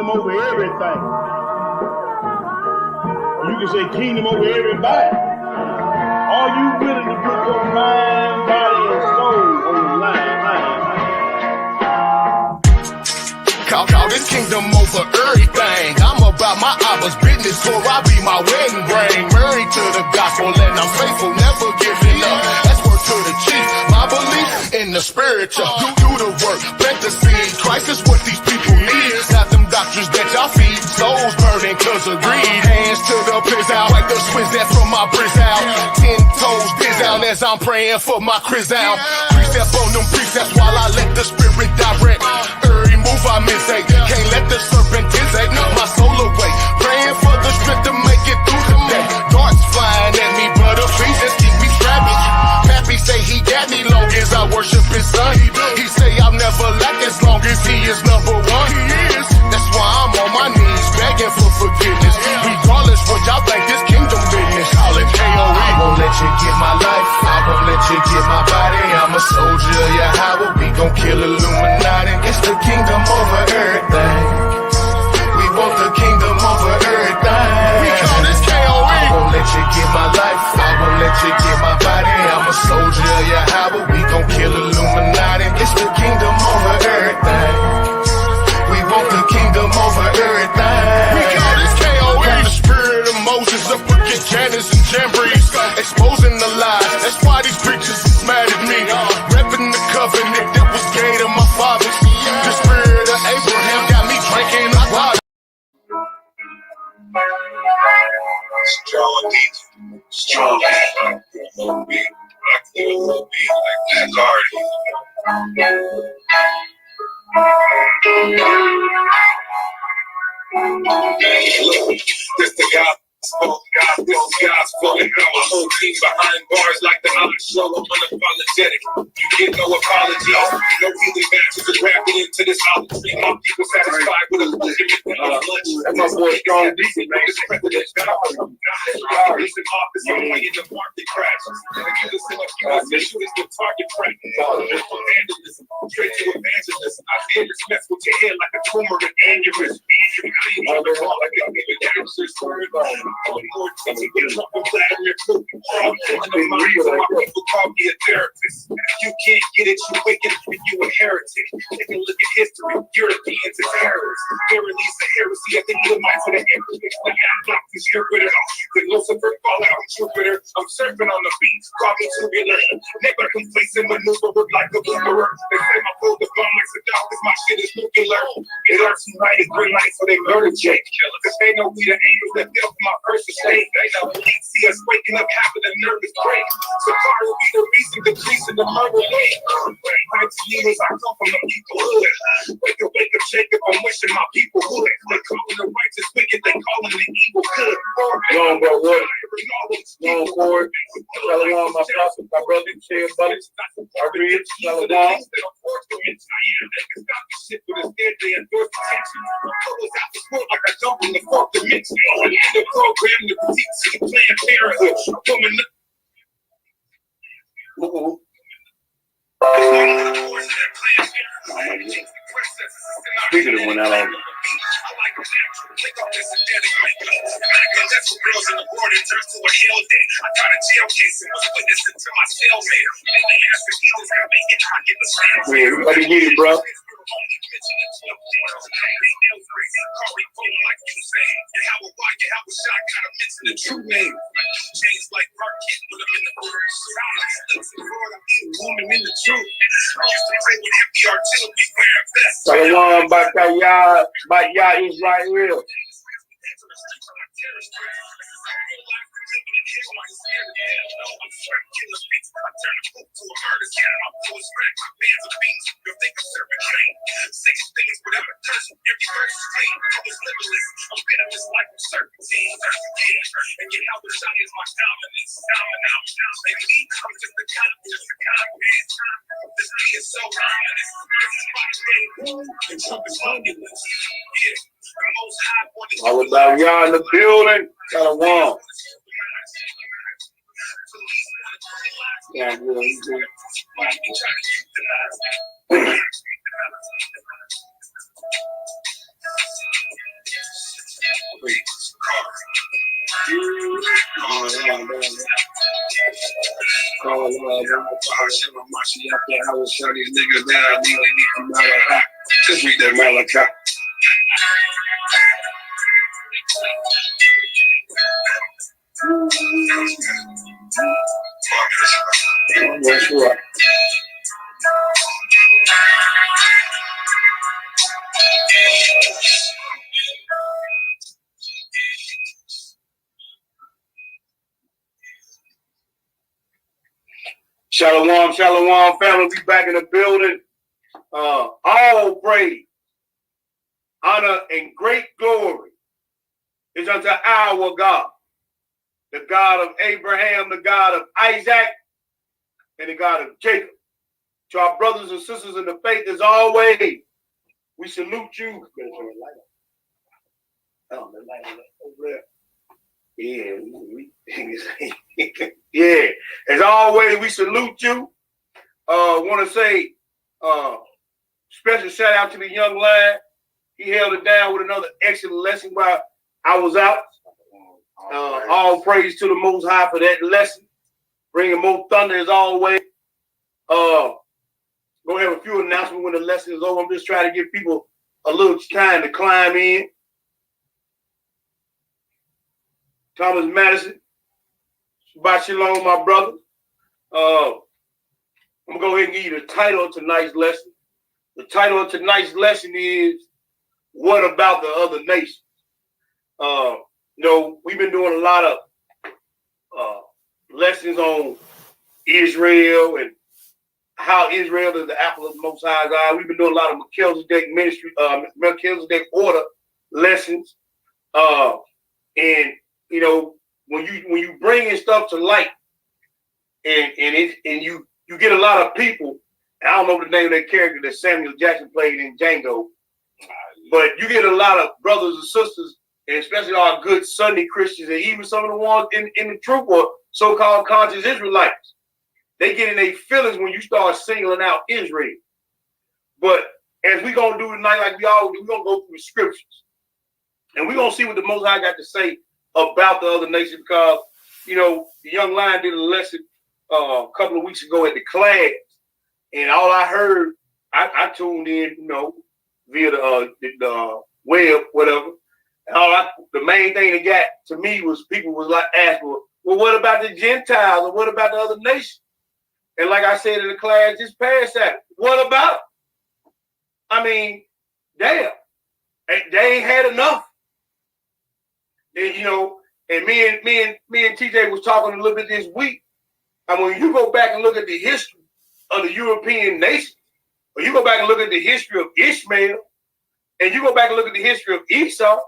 kingdom over everything. Or you can say kingdom over everybody. Are you willing to put your mind, body, and soul on the line? Call this kingdom over everything. I'm about my Abba's business, for I be my wedding ring. Married to the gospel and I'm faithful, never giving up. That's word to the chief. My belief in the spiritual. Do the work, plant the seed. Christ is what these people need. Not them doctors that y'all feed. Souls burning cause of greed. Hands to the piss out, wipe the swizz that from my brizz out. 10 toes biz out as I'm praying for my Chris out. Precept on them precepts while I let the spirit direct. Every move I miss, can't let the serpent dissect my soul away. Praying for the strength to make it through the day. Darts flying at me, but Ephesians keep me strapping. Pappy say he got me long as I worship his son. He say I'll never lack as long as he is number one. He is. That's why I'm on my knees begging for forgiveness. Regardless what y'all think, this kingdom business. Call it KOE. I won't let you get my life. I won't let you get my body. I'm a soldier of Yahweh. We gon' kill Illuminati. It's the kingdom over everything. We want the kingdom over everything. We call this KOE. I won't let you get my life. I won't let you get my body. I'm a soldier of Yahweh. We gon' kill Illuminati. It's the kingdom over everything. We want the kingdom over everything. We call this KOE. Got the spirit of Moses up against Janus and Jambres, exposing the lies. That's why these preachers is mad at me. Repping the covenant that was gave to my fathers. The spirit of Abraham got me drinking the water. Strong beat. Like that Cardi. This the gospel, this is gospel, and now my whole team behind bars like the honor show. I'm unapologetic. You get no apologies, no healing matches is rapping into this idolatry. My people satisfied with a lunch. That's my boy Strong Decent, man. This president, he's in office, I'm in the market crashes. And you listen up, you guys say shoot is the target practice. Vandalism, straight to evangelism. I feel this mess with your head like a tumor and aneurysm. I ain't on the wall like I'm even gangsters. More attention, get drunk and glad you're cooking. I'm taking the mind, so my people call me a therapist. You can't get it, you wicked, and you a heretic. Take a look at history, Europeans and terrorists. They released the heresy at the Edomites for the emperor. I got blocked and Jupiter. The Lucifer falling on Jupiter. I'm surfing on the beach, call me tubular. Never complacent, maneuver like a boomerang. They say my food is bomb like Saddam, cause my shit is nuclear. It hurts united green light, so they murder Jake. Cause they know we the angels that built my first estate. They know see us waking up having a nervous break. So far will be the reason decreasing the murder rate. 19 years I come from the people hood. Wake up, Jacob, I'm wishing my people would. They calling the righteous wicked, they calling the evil good. Long bro, what? Long forward. Shalom, my prophet, my brother, share buddies. I read, Shalom. Like I jump in the fourth dimension. In the program, the critiques of the Planned Parenthood. Woman, Speaking of one out of everybody get it, bro. The true name. Changed like Marquette when I'm in the first. Woman in the truth. I used to play with heavy artillery wearing vests. Shalom, Bakaya Israel. I was about y'all in the building. Shalom. Yeah, Just read that Malachi. What's what? Shalom, shalom, family. We back in the building. All praise, honor, and great glory is unto our God, the God of Abraham, the God of Isaac, and the God of Jacob. To our brothers and sisters in the faith, as always, we salute you. Oh, the light over there. Yeah, yeah. As always, we salute you. Want to say special shout out to the young lad. He held it down with another excellent lesson while I was out. All praise to the Most High for that lesson. Bringing more thunder as always. Gonna have a few announcements when the lesson is over. I'm just trying to give people a little time to climb in. Thomas Madison, Shabbat Shalom, my brother. I'm gonna go ahead and give you the title of tonight's lesson. The title of tonight's lesson is "What About the Other Nations?" We've been doing a lot of lessons on Israel and how Israel is the apple of the Most High God. We've been doing a lot of Melchizedek ministry, Melchizedek order lessons, and when you bring in stuff to light, and you get a lot of people. I don't know the name of that character that Samuel Jackson played in Django, but you get a lot of brothers and sisters, and especially our good Sunday Christians, and even some of the ones in the truth or so-called conscious Israelites. They get in their feelings when you start singling out Israel. But as we're going to do tonight, like we always do, we're going to go through the scriptures. And we're going to see what the Most High got to say about the other nations, because, the young lion did a lesson a couple of weeks ago at the class. And all I heard, I tuned in, via the web, whatever. And the main thing that got to me was people was like asking, well, what about the Gentiles and what about the other nations? And like I said in the class, just pass that. What about it? I mean, damn, they ain't had enough. And, and me and TJ was talking a little bit this week. And when you go back and look at the history of the European nations, or you go back and look at the history of Ishmael, and you go back and look at the history of Esau,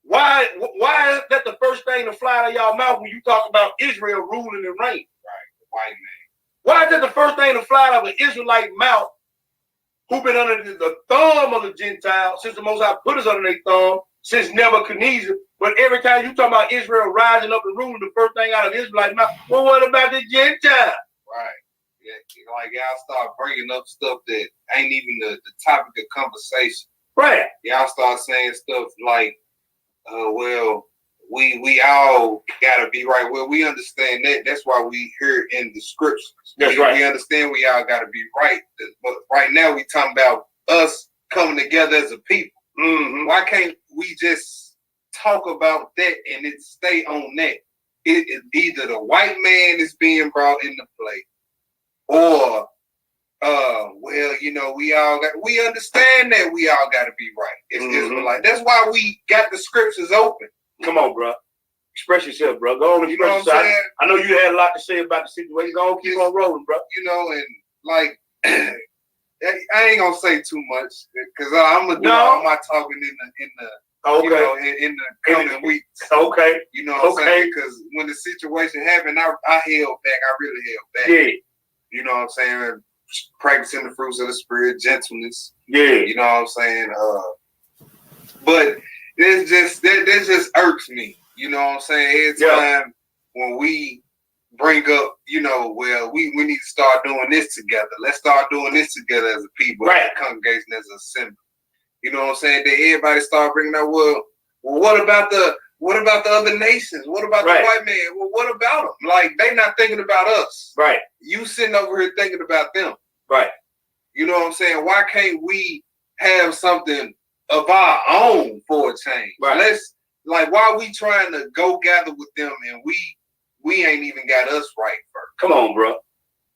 why is that the first thing to fly out of y'all mouth when you talk about Israel ruling and reigning? Right, the white man. Why is that the first thing to fly out of an Israelite mouth who've been under the thumb of the Gentiles since the Most High put us under their thumb, since Nebuchadnezzar? But every time you talk about Israel rising up and ruling, the first thing out of Israelite mouth, well, what about the Gentiles? Right. Yeah, like y'all start bringing up stuff that ain't even the topic of conversation. Right. Y'all start saying stuff like, we all gotta be right. Well, we understand that. That's why we hear in the scriptures. That's right. We understand we all gotta be right. But right now we talking about us coming together as a people. Mm-hmm. Why can't we just talk about that and it stay on that? Either the white man is being brought into play, or we understand that we all got to be right. It's Israelite. That's why we got the scriptures open. Come on, bro. Express yourself, bro. Go on. You know what I'm saying? I know you had a lot to say about the situation. Go on, keep on rolling, bro. And like, I ain't gonna say too much because I'm gonna do all my talking in the in the coming weeks. Okay. You know what I'm saying? Because when the situation happened, I held back. I really held back. Yeah. You know what I'm saying? Practicing the fruits of the spirit, gentleness. Yeah. You know what I'm saying? But that just irks me. You know what I'm saying? Every time when we bring up, we need to start doing this together. Let's start doing this together as a people, as a congregation, as an assembly. You know what I'm saying? That everybody start bringing up, well, what about the What about the other nations? What about Right. the white man? Well, what about them? Like, they not thinking about us. Right. You sitting over here thinking about them. Right. You know what I'm saying? Why can't we have something of our own for a change? Right. Why are we trying to go gather with them and we ain't even got us right first? Come on, bro.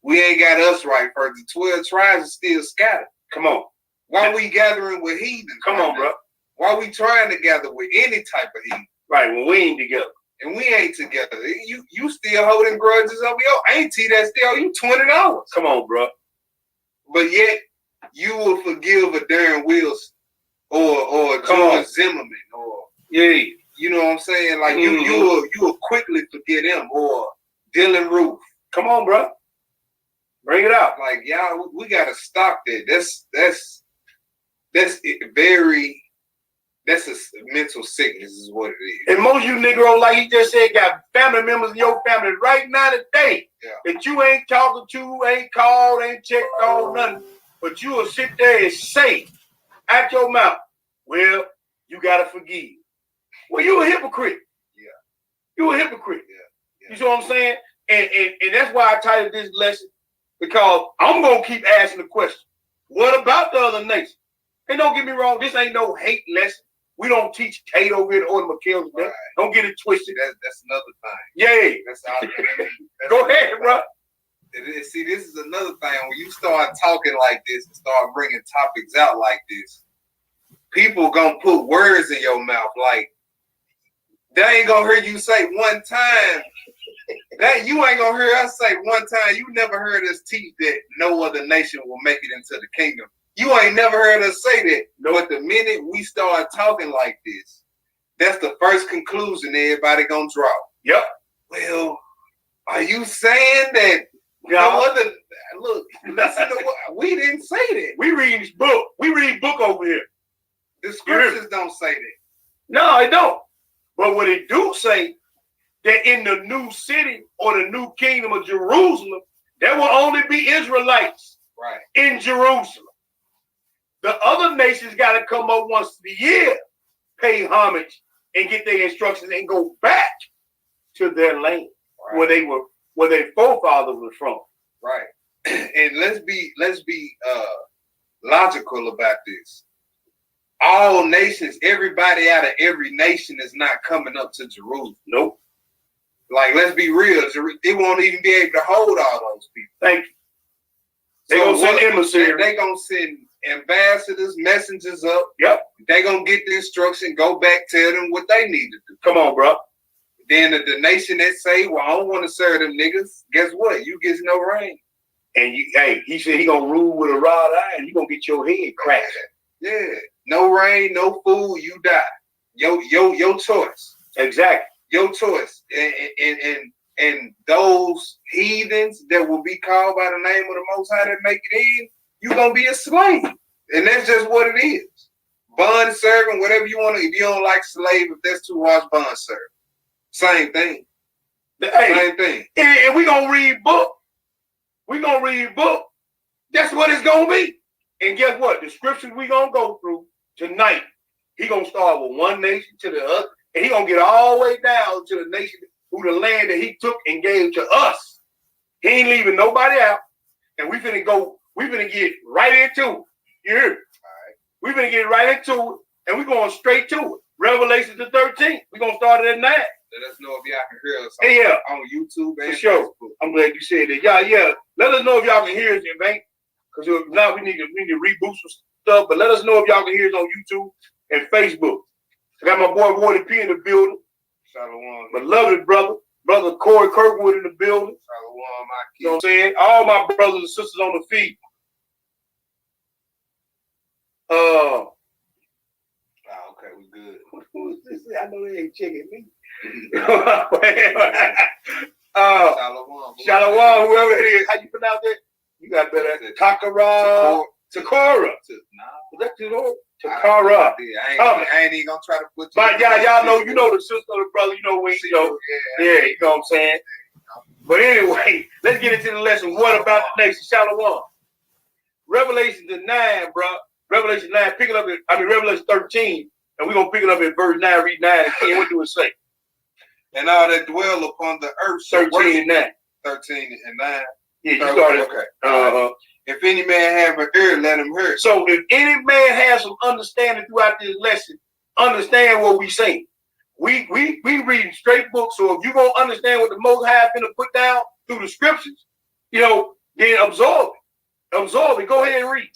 We ain't got us right first. The 12 tribes are still scattered. Come on. Why we gathering with heathens? Come on, bro. Why we trying to gather with any type of heathen? Right. When we ain't together. And we ain't together. You still holding grudges over your auntie that still owe you $20. Come on, bro. But yet you will forgive a Darren Wilson or George Zimmerman or Yeah. you know what I'm saying? Like Mhm. you will quickly forget him or Dylan Roof. Come on, bro. Bring it out. Like y'all, we gotta stop that. That's very. That's a mental sickness, is what it is. And most of you Negro, like he just said, got family members in your family right now today that you ain't talking to, ain't called, ain't checked on, nothing. But you will sit there and say out your mouth, well, you got to forgive. Well, you a hypocrite. Yeah. You a hypocrite. Yeah. You see what I'm saying? And that's why I titled this lesson, because I'm going to keep asking the question, what about the other nation? And don't get me wrong, this ain't no hate lesson. We don't teach hate over here at Order McKells. Right. Don't get it twisted. That's another thing. Yeah. That's all. Go ahead, bro. See, this is another thing. When you start talking like this and start bringing topics out like this, people gonna put words in your mouth. Like, they ain't gonna hear you say one time. That you ain't gonna hear us say one time. You never heard us teach that no other nation will make it into the kingdom. You ain't never heard us say that. No, but the minute we start talking like this, that's the first conclusion everybody gonna draw. Yep. Well, are you saying that no other? Look, listen to what we didn't say that. We read this book. We read book over here. The scriptures don't say that. No, it don't. But what it do say that in the new city or the new kingdom of Jerusalem, there will only be Israelites in Jerusalem. The other nations got to come up once a year, pay homage, and get their instructions and go back to their land where their forefathers were from. Right. And let's be logical about this. All nations, everybody out of every nation is not coming up to Jerusalem. Nope. Like, let's be real. They won't even be able to hold all those people. Thank you. They're going to send emissaries. They're going to send ambassadors, messengers up. Yep. They're going to get the instruction, go back, tell them what they need to do. Come on, bro. Then the nation that say, well, I don't want to serve them niggas, guess what? You get no rain. And he said he going to rule with a rod iron. You going to get your head cracked. Yeah. No rain, no food, you die. Your choice. Exactly. Your choice. And those heathens that will be called by the name of the Most High that make it in, you're going to be a slave. And that's just what it is. Bond servant, whatever you want to. If you don't like slave, if that's too harsh, bond servant. Same thing. Hey, same thing. And we're going to read book. We're going to read book. That's what it's going to be. And guess what? The scriptures we're going to go through tonight, he going to start with one nation to the other. And he going to get all the way down to the nation, who the land that he took and gave to us. He ain't leaving nobody out. And we finna get right into it. You hear me? All right. We finna get right into it. And we're going straight to it. Revelation the 13th. We're going to start it at 9. Let us know if y'all can hear us on YouTube and for sure. Facebook. I'm glad you said that. Yeah. Let us know if y'all can hear us, man. Because if not, we need to reboot some stuff. But let us know if y'all can hear us on YouTube and Facebook. I got my boy Wardy P in the building. Shalom. Beloved brother Corey Kirkwood in the building. Shalom, my you know what I'm saying? All my brothers and sisters on the feet. Okay, we good. Who's this? I know they ain't checking me. Shalom, whoever it is. How you pronounce it? You got better. Takara. Takara. Takara. I ain't even gonna try to put you. But y'all know, you know the sister or the brother, you know when you know. Yeah, you know what I'm saying? But anyway, let's get into the lesson. What about the nation? Shalom. Revelation 9, bro. Revelation 9, picking up Revelation 13, And we're gonna pick it up in verse 9, read 9 and 10. What do it say? And all that dwell upon the earth shall 13 and 9. 13 and 9. Yeah, you started. Okay. If any man have an ear, let him hear. So if any man has some understanding throughout this lesson, understand what we saying. We reading straight books. So if you gonna understand what the Most High is gonna put down through the scriptures, then absorb it. Absorb it. Go ahead and read.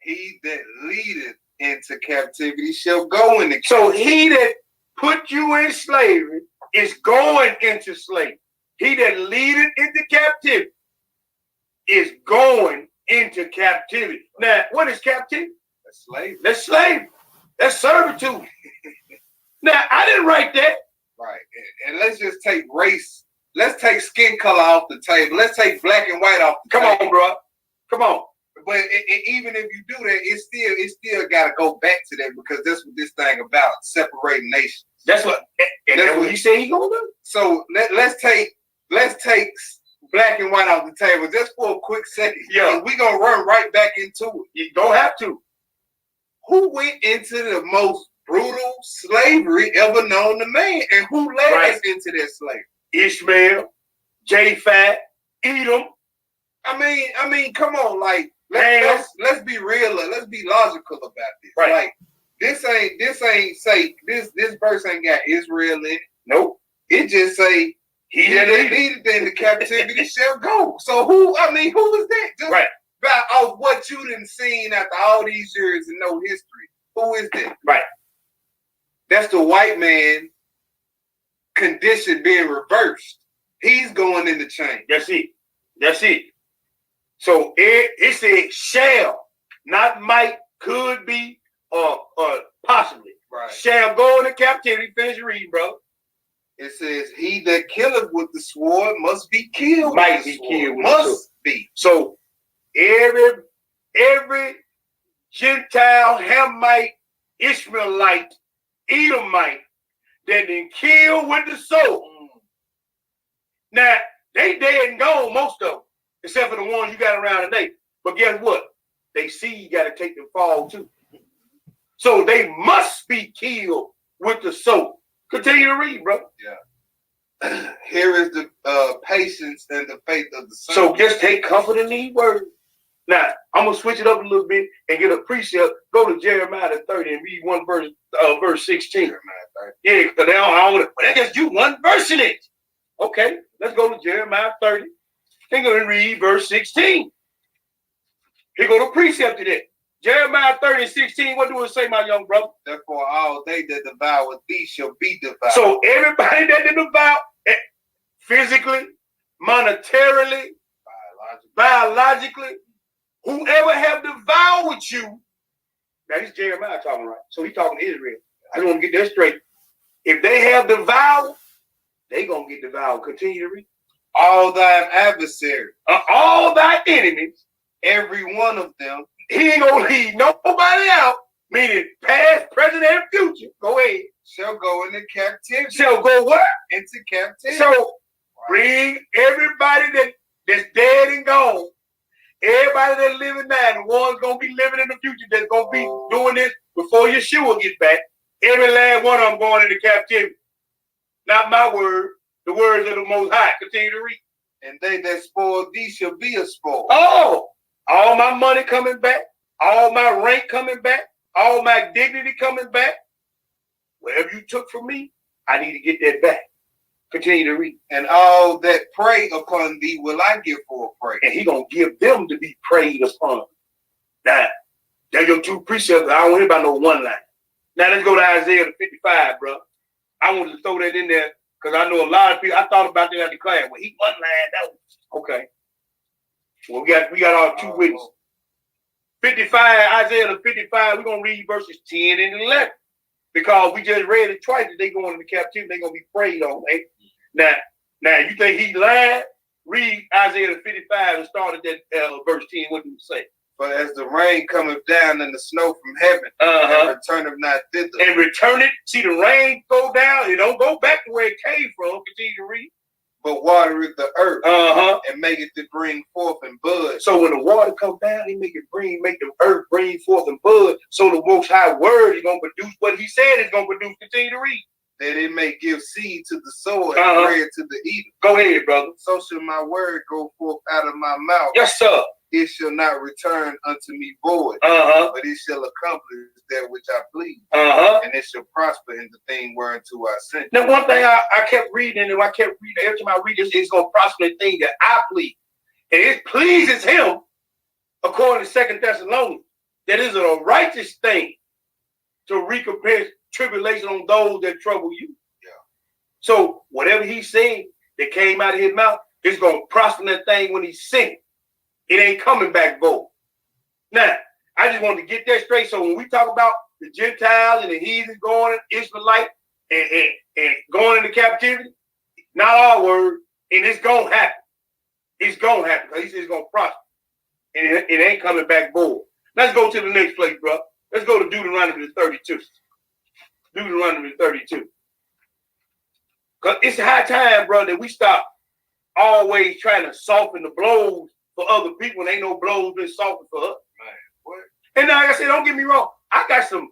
He that leadeth into captivity shall go into captivity. So he that put you in slavery is going into slavery. He that leadeth into captivity is going into captivity. Now, what is captivity? That's slavery. That's slavery. That's servitude. Now, I didn't write that. Right. And let's just take race. Let's take skin color off the table. Let's take black and white off the table. Come on, bro. Come on. But even if you do that, it still got to go back to that, because that's what this thing about, separating nations. That's what he said he gonna do. So let's take black and white off the table just for a quick second. Yeah, we're gonna run right back into it. You don't have to. Who went into the most brutal slavery ever known to man, and who led us into that slavery? Ishmael, Japhet, Edom. I mean, come on, like let's be real, let's be logical about this. Right. Like this ain't say this verse ain't got Israel in it. Nope. It just say he that leadeth into captivity shall go. So who is that? Just right. Of what you done seen after all these years and no history. Who is that? Right. That's the white man condition being reversed. He's going in the chain. That's it. So it said shall, not might, could be, or possibly. Right. Shall go into captivity. Finish reading, bro. It says, he that killeth with the sword must be killed. Might be killed. Must be. So every Gentile, Hamite, Ishmaelite, Edomite that been killed with the sword. Now, they dead and gone, most of them, except for the ones you got around today. But guess what? They see you got to take them fall too. So they must be killed with the sword. Continue to read, bro. Yeah. Here is the patience and the faith of the son. So just take comfort in these words. Now, I'm going to switch it up a little bit and get a precept. Go to Jeremiah 30 and read one verse, verse 16. Jeremiah 30. Yeah, because that's just you one verse in it. Okay, let's go to Jeremiah 30. They're going to read verse 16. Here go the precept to that. Jeremiah 30 and 16, what do it say, my young brother? Therefore, all they that devour thee shall be devoured. So everybody that they devour, physically, monetarily, biologically, whoever have devoured you, that is Jeremiah talking, right? So he's talking to Israel. I just want to get that straight. If they have devoured, they going to get devoured. Continue to read. All thine adversaries, all thy enemies, every one of them, he ain't gonna leave nobody out, meaning past, present, and future. Go ahead. Shall go into captivity. Shall go what? Into captivity. So bring everybody that's dead and gone, everybody that's living now, the ones gonna be living in the future that's gonna be doing this before Yeshua gets back. Every last one of them going into captivity. Not my word, the words of the Most High. Continue to read. And they that spoil thee shall be a spoil. Oh, all my money coming back, all my rank coming back, all my dignity coming back. Whatever you took from me, I need to get that back. Continue to read. And all that prey upon thee will I give for a prey. And he gonna give them to be preyed upon. Now, that's your two precepts. I don't worry about no one line. Now let's go to Isaiah 55, bro. I wanted to throw that in there because I know a lot of people. I thought about that at the class. Well, he one line. That was okay. Well, we got our two witnesses. 55, Isaiah 55. We're gonna read verses 10 and 11 because we just read it twice that they going into captivity. They're gonna be preyed on. Eh? Now, you think he lied? Read Isaiah 55 and start at that verse 10. What do you say? But as the rain cometh down and the snow from heaven, and returneth not thither. And return it. See the rain go down. It don't go back to where it came from. Continue to read. but watereth the earth and make it to bring forth and bud. So when the water comes down, he make the earth bring forth and bud. So the Most High word is gonna produce what he said it's gonna produce. Continue to read. That it may give seed to the sower and bread to the eater. Go ahead, brother. So shall my word go forth out of my mouth. Yes, sir. It shall not return unto me void, but it shall accomplish that which I please, and it shall prosper in the thing whereunto I sent. Now, one thing I kept reading, and I kept reading every time I read this, it's gonna prosper in the thing that I please, and it pleases him, according to 2 Thessalonians, that is a righteous thing to recompense tribulation on those that trouble you. Yeah. So whatever he said that came out of his mouth, it's gonna prosper in that thing when he sent it. It ain't coming back void. Now, I just wanted to get that straight. So when we talk about the Gentiles and the heathens going in Israelite and going into captivity, not our word, and it's gonna happen. It's gonna happen because he says it's gonna prosper, and it ain't coming back void. Let's go to the next place, bro. Let's go to Deuteronomy 32. Deuteronomy 32. Because it's high time, bro, that we stop always trying to soften the blows for other people, and ain't no blows been softened for us. Man, what? And like I said, don't get me wrong. I got some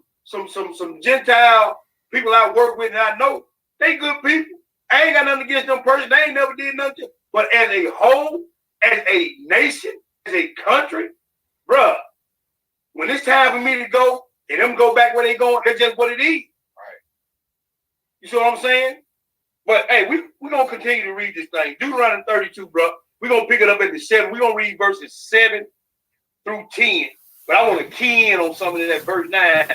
Gentile people I work with, and I know they good people. I ain't got nothing against them person. They ain't never did nothing. But as a whole, as a nation, as a country, bruh, when it's time for me to go and them go back where they going, that's just what it is. Right. You see what I'm saying? But hey, we're gonna continue to read this thing. Deuteronomy 32, bro. We're gonna pick it up at the 7. We're gonna read verses 7 through 10. But I want to key in on something in that verse 9.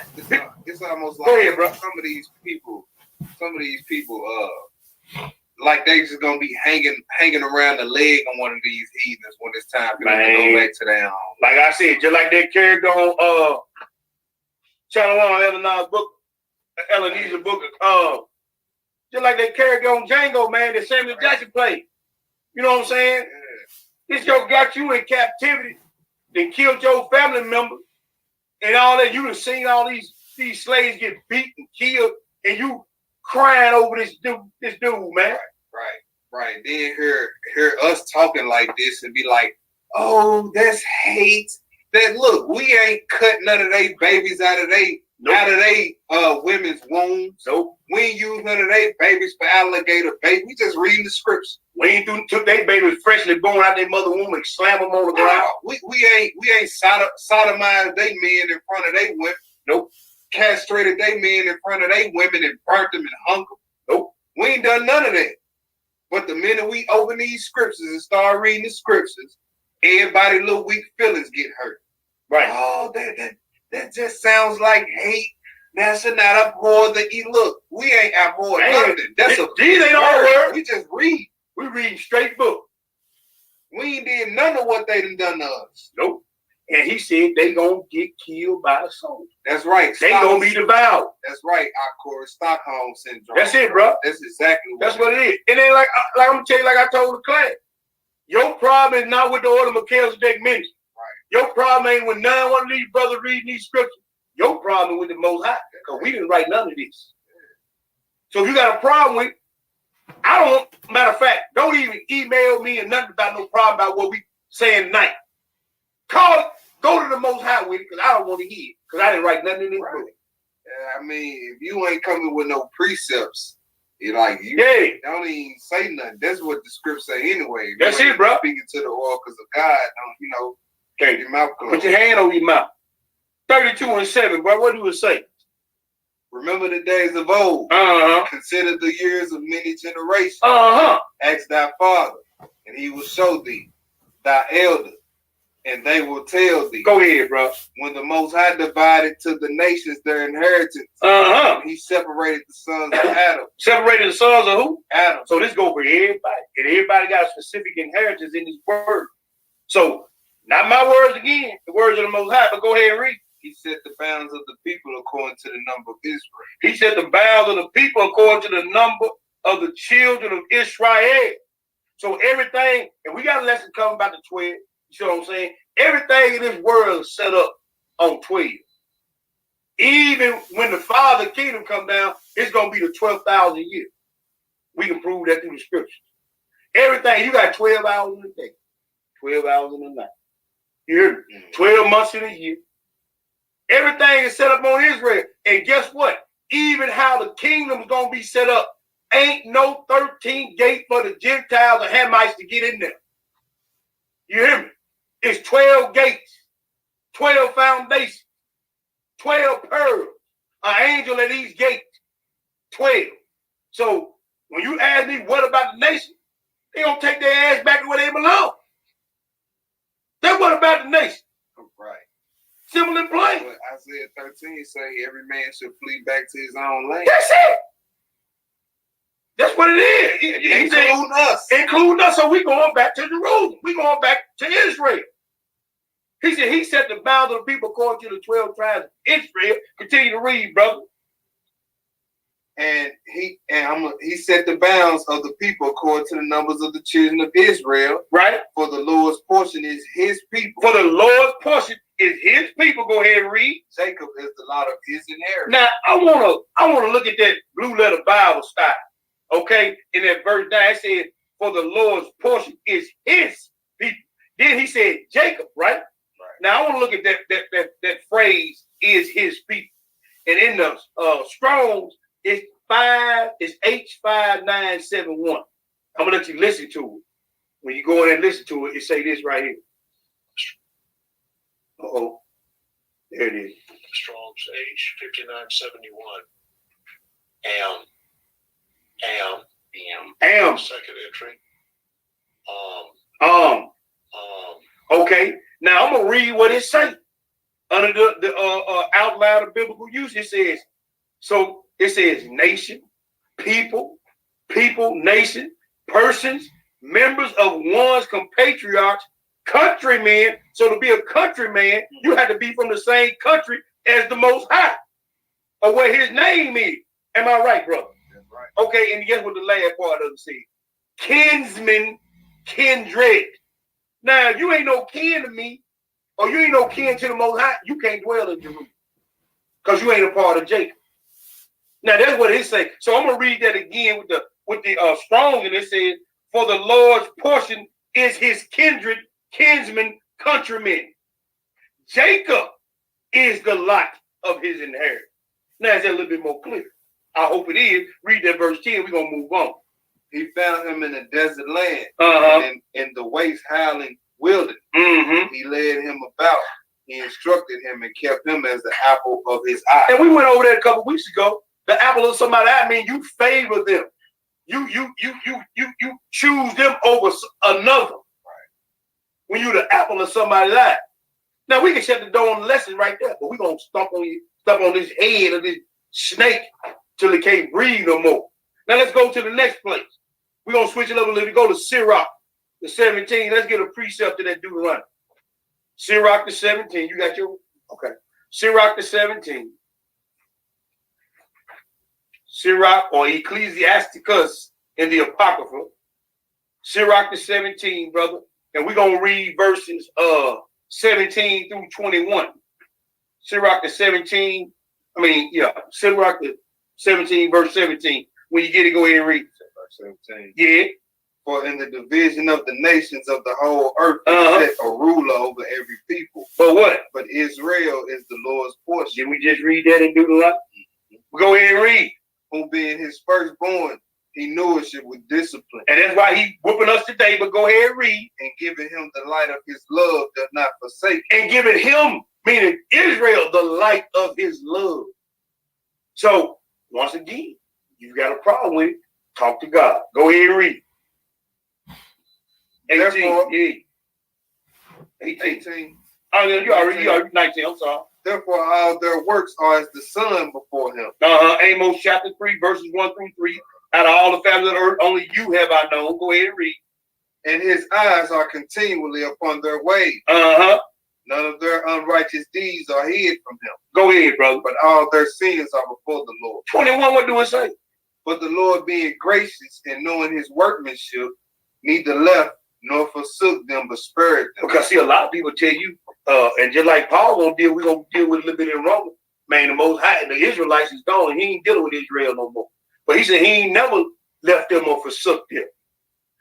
It's almost like go ahead, bro. some of these people, like they just gonna be hanging around the leg on one of these heathens when it's time for them to go back to their home. Like I said, just like that character on Channel 1, Ebenezer Booker, just like that character on Django, man, that Samuel Jackson played. You know what I'm saying? Yeah. This joke got you in captivity, then killed your family member, and all that. You done seen all these slaves get beat and killed, and you crying over this dude, man. Right. Then hear us talking like this and be like, oh, that's hate. That look, we ain't cut none of they babies out of they women's wombs. Nope. We ain't use none of they babies for alligator bait. We just reading the scripts. We ain't took they babies freshly born out their mother womb and slam them on the ground. We ain't sodomized they men in front of they women. Nope. Castrated they men in front of they women and burnt them and hung them. Nope. We ain't done none of that. But the minute we open these scriptures and start reading the scriptures, everybody little weak feelings get hurt. Right. Oh, that just sounds like hate. Thou shalt not abhor the evil. Look, we ain't abhor nothing. That's these ain't all words. We just read. We reading straight book. We ain't did none of what they done to us. Nope. And he said they gonna get killed by the soldiers. That's right. They gonna be devoured. That's right. Our Stockholm syndrome. That's it, bro. That's exactly what it is. And then like I'm gonna tell you, like I told the class, your problem is not with the order of Melchizedek ministry. Right. Your problem ain't with none one of these brothers reading these scriptures. Your problem with the Most High, because we didn't write none of this. So if you got a problem with, matter of fact, don't even email me and nothing about no problem about what we saying tonight. Call it, go to the Most High with it, because I don't want to hear it, because I didn't write nothing in this book. I mean, if you ain't coming with no precepts, you don't even say nothing. That's what the scripts say anyway. That's it, bro. Speaking to the oracles of God, keep your mouth closed. Put your hand on your mouth. 32:7, bro. What do it say? Remember the days of old. Consider the years of many generations. Ask thy father, and he will show thee thy elder, and they will tell thee. Go ahead, bro. When the Most High divided to the nations their inheritance, he separated the sons of Adam. Separated the sons of who? Adam. So this go for everybody. And everybody got a specific inheritance in this word. So, not my words again, the words of the Most High, but go ahead and read. He set the bounds of the people according to the number of Israel. He set the bounds of the people according to the number of the children of Israel. So everything, and we got a lesson coming about the 12. You see what I'm saying? Everything in this world is set up on 12. Even when the Father kingdom come down, it's going to be the 12,000 years. We can prove that through the scriptures. Everything. You got 12 hours in a day, 12 hours in a night. You hear me? 12 months in a year. Everything is set up on Israel. And guess what? Even how the kingdom's going to be set up, ain't no 13th gate for the Gentiles or Hamites to get in there. You hear me? It's 12 gates, 12 foundations, 12 pearls, an angel at each gate, 12. So when you ask me what about the nation, they gonna take their ass back to where they belong. Then what about the nation? Right. Simple and plain. But Isaiah 13 say every man should flee back to his own land. That's it. That's what it is. He said, Including us. including us. So we going back to Jerusalem. We going back to Israel. He said he set the bounds of the people according to the 12 tribes of Israel. Continue to read, brother. And he set the bounds of the people according to the numbers of the children of Israel. Right? For the Lord's portion is his people. For the Lord's portion is his people. Go ahead and read. Jacob is the lot of his inheritance. Now I wanna look at that blue letter Bible style. Okay, in that verse 9, it said, "For the Lord's portion is his people." Then he said Jacob, right? Now I want to look at that phrase, "is his people," and in the Strong's, it's H5971. I'm gonna let you listen to it. When you go in and listen to it, it say this right here. There it is. Strong's H5971. Am. Second entry. Okay. Now I'm gonna read what it says under the outline of biblical use. It says, so it says nation, people, nation, persons, members of one's compatriots, countrymen. So to be a countryman, you have to be from the same country as the Most High, or where his name is. Am I right, brother? That's right. Okay, and guess what the last part of it says? Kinsman, kindred. Now, if you ain't no kin to me, or you ain't no kin to the Most High, you can't dwell in Jerusalem, because you ain't a part of Jacob. Now, that's what it says. So I'm gonna read that again with the Strong, and it says, "For the Lord's portion is his kindred, kinsmen, countrymen. Jacob is the lot of his inheritance." Now, is that a little bit more clear? I hope it is. Read that verse 10. We're gonna move on. He found him in a desert land, Uh-huh. in the waste howling wilderness. Mm-hmm. He led him about. He instructed him and kept him as the apple of his eye. And we went over that a couple weeks ago. The apple of somebody's eye means you favor them. You choose them over another. Right. When you the apple of somebody's eye. Now we can shut the door on the lesson right there, but we're gonna stop on this head of this snake till it can't breathe no more. Now let's go to the next place. We're gonna switch it up a little bit. Go to Sirach, the 17. Let's get a precept to that Deuteronomy. Sirach the 17. You got your okay. Sirach the 17. Sirach or Ecclesiasticus in the Apocrypha. Sirach the 17, brother. And we're gonna read verses 17 through 21. Sirach the 17. Sirach the 17, verse 17. When you get it, go ahead and read. Verse 17. Yeah. For in the division of the nations of the whole earth, he set a ruler over every people. But what? But Israel is the Lord's portion. Did we just read that in Deuteronomy? Go ahead and read. Who being his firstborn, he nourished it with discipline. And that's why he whooping us today, but go ahead and read. And giving him the light of his love does not forsake. And giving him, meaning Israel, the light of his love. So, once again, you've got a problem with it, talk to God. Go ahead and read. 18. Therefore, Yeah. 18. Oh, you already 19. I'm sorry. Therefore, all their works are as the sun before him. Amos chapter 3, verses 1 through 3. Out of all the families of the earth, only you have I known. Go ahead and read. And his eyes are continually upon their ways. None of their unrighteous deeds are hid from him. Go ahead, brother. But all their sins are before the Lord. 21, what do it say? But the Lord being gracious and knowing his workmanship, neither left nor forsook them, but spared them. Because see, a lot of people tell you, and just like Paul we're gonna deal with a little bit in Romans. Man, the Most High, the Israelites is gone. He ain't dealing with Israel no more. But he said he ain't never left them or forsook them.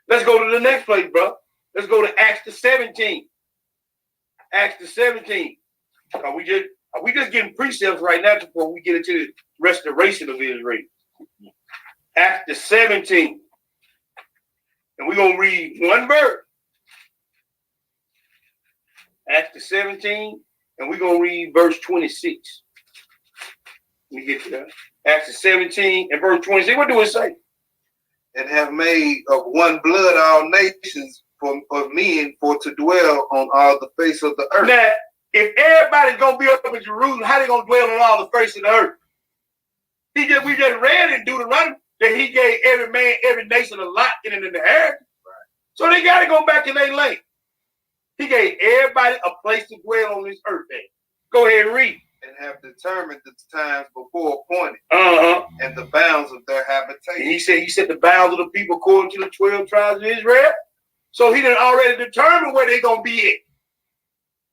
Let's go to the next place, bro. Let's go to Acts the 17. Acts the 17. Are we just getting precepts right now before we get into the restoration of Israel? Acts the 17. And we're going to read one verse. Acts the 17. And we're going to read verse 26. Let me get to that. Acts the 17 and verse 26. What do it say? And have made of one blood all nations of men for to dwell on all the face of the earth. Now, if everybody's going to be up in Jerusalem, how they going to dwell on all the face of the earth? We just read in Deuteronomy that he gave every man, every nation a lot in an inheritance. Right. So they got to go back in their land. He gave everybody a place to dwell on this earth. Go ahead and read. And have determined the times before appointed, and the bounds of their habitation. And he said the bounds of the people according to the 12 tribes of Israel. So he done already determined where they're gonna be at.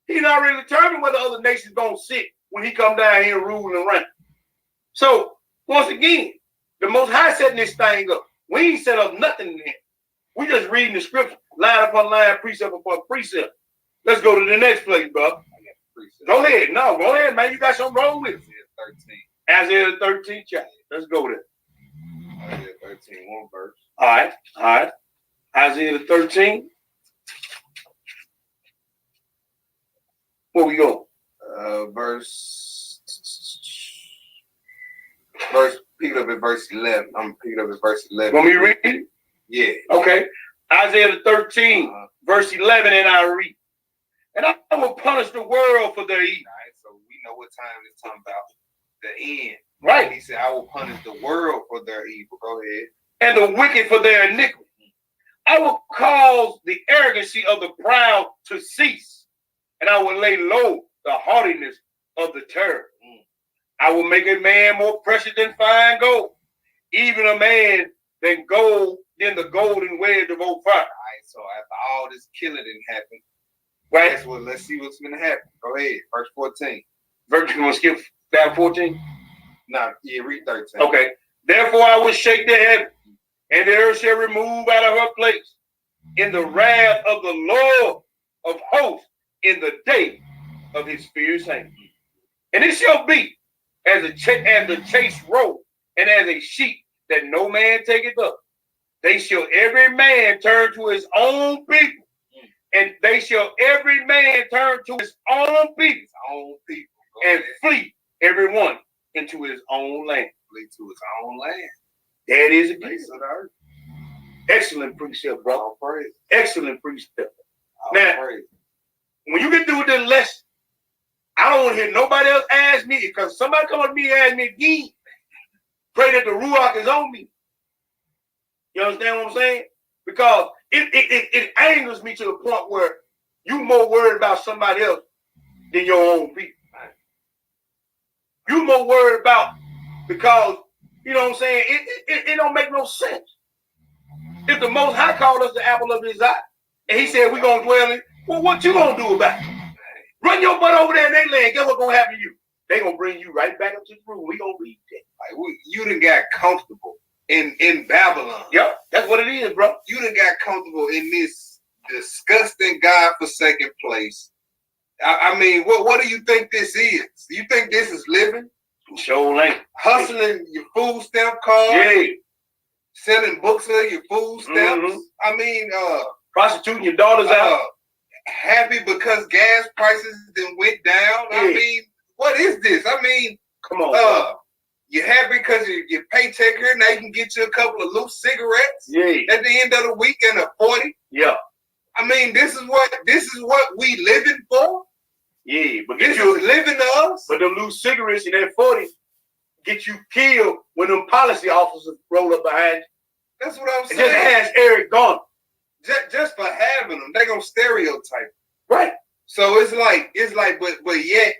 He done already determined where the other nations gonna sit when he come down here and rule and reign. So once again, the Most High setting this thing up. We ain't set up nothing in here. We just reading the scripture, line upon line, precept upon precept. Let's go to the next place, bro. Go ahead. No, go ahead, man. You got something wrong with it. Isaiah 13 chapter. Let's go there. Isaiah 13, one verse. All right. Isaiah 13. Where we go? Pick it up at verse 11. I'm picking up at verse 11. Want me to read it? Yeah. Okay. Isaiah 13, verse 11, and I read. And I will punish the world for their evil. All right, so we know what time it's talking about. The end. Right. He said, I will punish the world for their evil. Go ahead. And the wicked for their iniquity. I will cause the arrogancy of the proud to cease. And I will lay low the haughtiness of the terrible. I will make a man more precious than fine gold. Even a man than the golden wedge of old fire. All right, so after all this killing didn't happen, right? Let's see what's going to happen. Go ahead, verse 14. Verse, you want to skip down 14? No, yeah, read 13. Okay. Therefore I will shake the heaven, and the earth shall remove out of her place in the wrath of the Lord of hosts in the day of his fierce anger. And it shall be as the chase roll, and as a sheep that no man taketh up. They shall every man turn to his own people. And they shall every man turn to his own people, and flee every one into his own land. Flee to his own land. That is again. Excellent precept, bro. All praise. Excellent precept. All now, praise. when you get through with this lesson, I don't want to hear nobody else ask me, because somebody come up to me and ask me again, pray that the Ruach is on me. You understand what I'm saying? Because it angers me to the point where you more worried about somebody else than your own people. You more worried about, because, you know what I'm saying, it don't make no sense. If the Most High called us the apple of his eye, and he said we're going to dwell in, well, what you going to do about it? Run your butt over there in their land, guess what's going to happen to you? They're going to bring you right back up to the room. We're going to read that. Like, you done got comfortable in Babylon. Yep, that's what it is, bro. You done got comfortable in this disgusting, God-forsaken place. I mean, what do you think this is? You think this is living? Sure ain't. Hustling your food stamp card? Yeah. Selling books of your food stamps? I mean, prostituting your daughters out. Happy because gas prices then went down? Yeah. I mean, what is this? I mean, come on, you're happy because your paycheck here, now you can get you a couple of loose cigarettes at the end of the week and a 40. Yeah. I mean, this is what we living for. Yeah, but this is living to us. But them loose cigarettes in that 40 get you killed when them policy officers roll up behind you. That's what I'm saying. Just ask Eric Garner. Just for having them, they gonna stereotype. Right. So it's like, but yet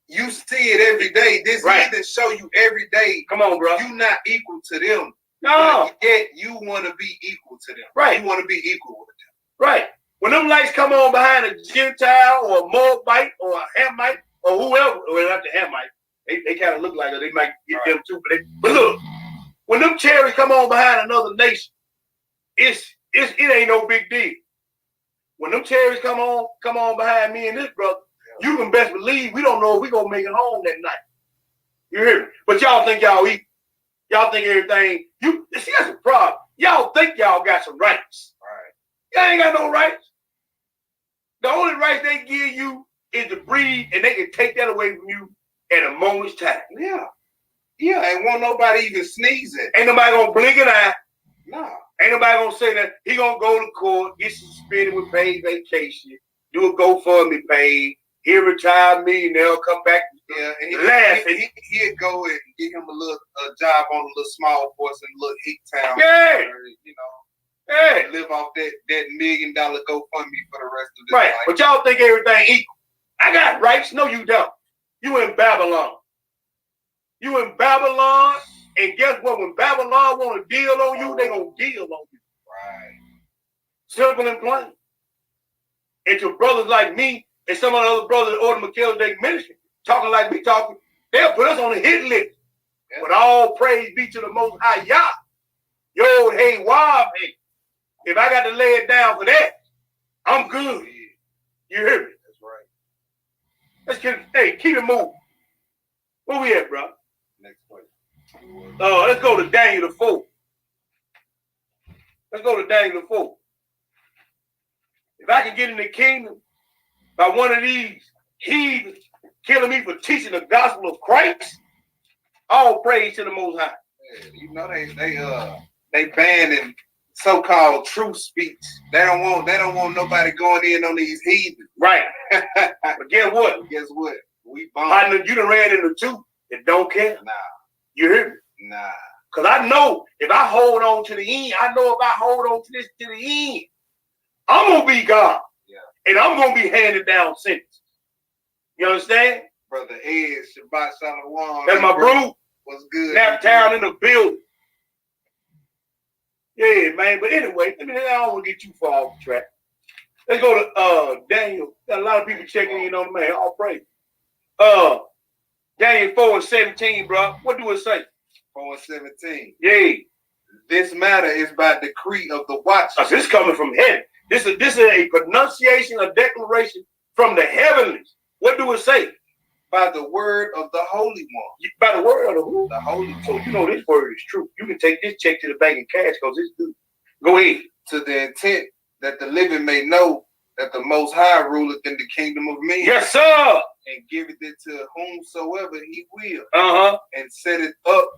you see it every day. This either show you every day. Come on, bro. You not equal to them. No. But yet you want to be equal to them. Right. You want to be equal with them. Right. When them lights come on behind a Gentile or a Moabite or a Hamite or whoever, well, not the Hamite, they kind of look like it. They might get them too. But look, when them cherries come on behind another nation, it's it ain't no big deal. When them terrorists come on behind me and this brother, you can best believe we don't know if we gonna make it home that night. You hear me? But y'all think y'all eat. Y'all think everything. You see, that's a problem. Y'all think y'all got some rights. Right. Y'all ain't got no rights. The only rights they give you is to breathe, and they can take that away from you at a moment's time. Yeah. Yeah, ain't want nobody even sneezing. Ain't nobody gonna blink an eye. No. Ain't nobody gonna say that he gonna go to court, get suspended with paid vacation, do a GoFundMe page, he retire millionaire, come back. Yeah, and Laugh. he'd go and get him a job on a little small force in a little hick town. Yeah. You know, Yeah. live off that $1 million GoFundMe for the rest of his Right. life. But y'all think everything equal. I got rights. No, you don't. You in Babylon. You in Babylon, and guess what? When Babylon want to deal on you, they gonna deal on you. Right. Simple and plain. And to brothers like me and some of the other brothers that order Melchizedek ministry, talking like we talking, they'll put us on the hit list. Yeah. But all praise be to the Most High Yah. Yo, hey, Wab, hey. If I got to lay it down for that, I'm good. You hear me? That's right. Let's keep it moving. Where we at, bro? Next question. Let's go to Daniel the 4th. Let's go to Daniel the 4th. If I can get in the kingdom by one of these heathens killing me for teaching the gospel of Christ, all praise to the Most High. Yeah, you know they banning so-called truth speech. They don't want nobody going in on these heathens. Right. But guess what? Guess what? We bomb. Partner, you done ran into two that don't care. Nah. You hear me? Nah. Because I know if I hold on to the end, I know if I hold on to this to the end, I'm going to be God. Yeah. And I'm going to be handed down sentence. You understand? Brother Ed, Shabbat Shalom. That's my bro. What's good? Naptown in the building. Yeah, man. But anyway, I don't want to get too far off the track. Let's go to Daniel. Got a lot of people checking in on the man. All praise. Daniel 4:17, bro. What do it say? 4:17. Yeah. This matter is by decree of the watcher. This is coming from heaven. This is a pronunciation, a declaration from the heavenlies. What do it say? By the word of the Holy One. By the word of the who? The Holy One. So you know this word is true. You can take this check to the bank and cash because it's good. Go ahead. To the intent that the living may know that the Most High ruleth in the kingdom of men. Yes, sir. And giveth it to whomsoever he will. Uh-huh. And set it up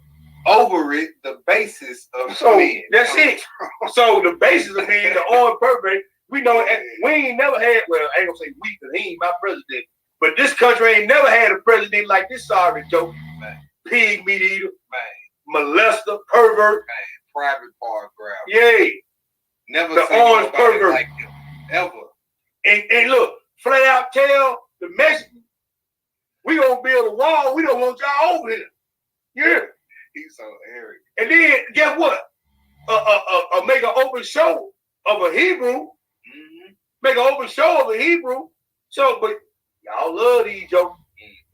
over it the basis of So men. that's it. So the basis of being the on purpose, we know we ain't never had, well, I ain't gonna say we, because he ain't my president, but this country ain't never had a president like this sorry Joe. Man. Pig meat eater, Man. molester, pervert. Man. Private part grab. Yeah. Never The seen orange nobody pervert. like him. Ever. And look, flat out tell the Mexicans, we gonna build a wall. We don't want y'all over here. Yeah. He's so arrogant. And then guess what? Make an open show of a Hebrew. Mm-hmm. Make an open show of a Hebrew. So, but y'all love these jokes.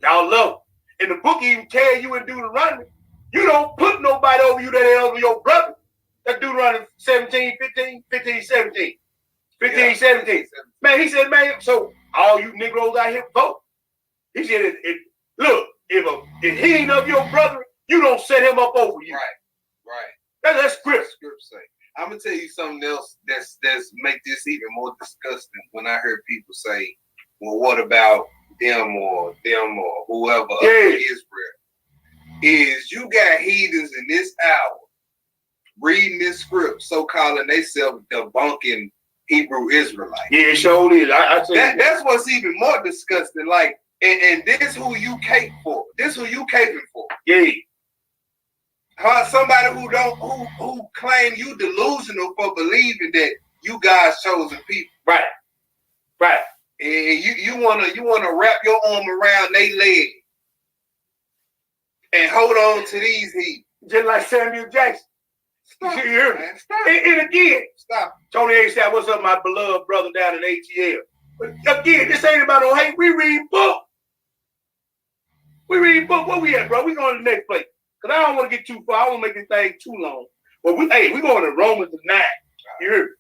Y'all love them. And the book even tell you in Deuteronomy, you don't put nobody over you that ain't over your brother. That's Deuteronomy 17, 17. Yeah. 17. Man, he said, man, so all you Negroes out here vote. He said, look, if he ain't of your brother, you don't set him up over you. Right. That's scripture. Script say. I'm gonna tell you something else that's make this even more disgusting. When I heard people say, "Well, what about them or whoever Yeah. of Israel?" Is you got heathens in this hour reading this script, so calling themselves debunking Hebrew Israelites. Yeah, it sure is. I say That's what's even more disgusting. Like, and this who you cape for. This who you caping for. yeah. Somebody who claim you delusional for believing that you God's chosen people. Right. And you wanna wrap your arm around their leg and hold on to these heat. Just like Samuel Jackson. Stop, You hear me? man. Stop. And again, Stop. Tony A said, what's up, my beloved brother down in ATL? But again, this ain't about no hate. We read book. Where we at, bro? We going to the next place. Because I don't want to get too far. I don't want to make this thing too long. But we going to Romans 9. You hear me?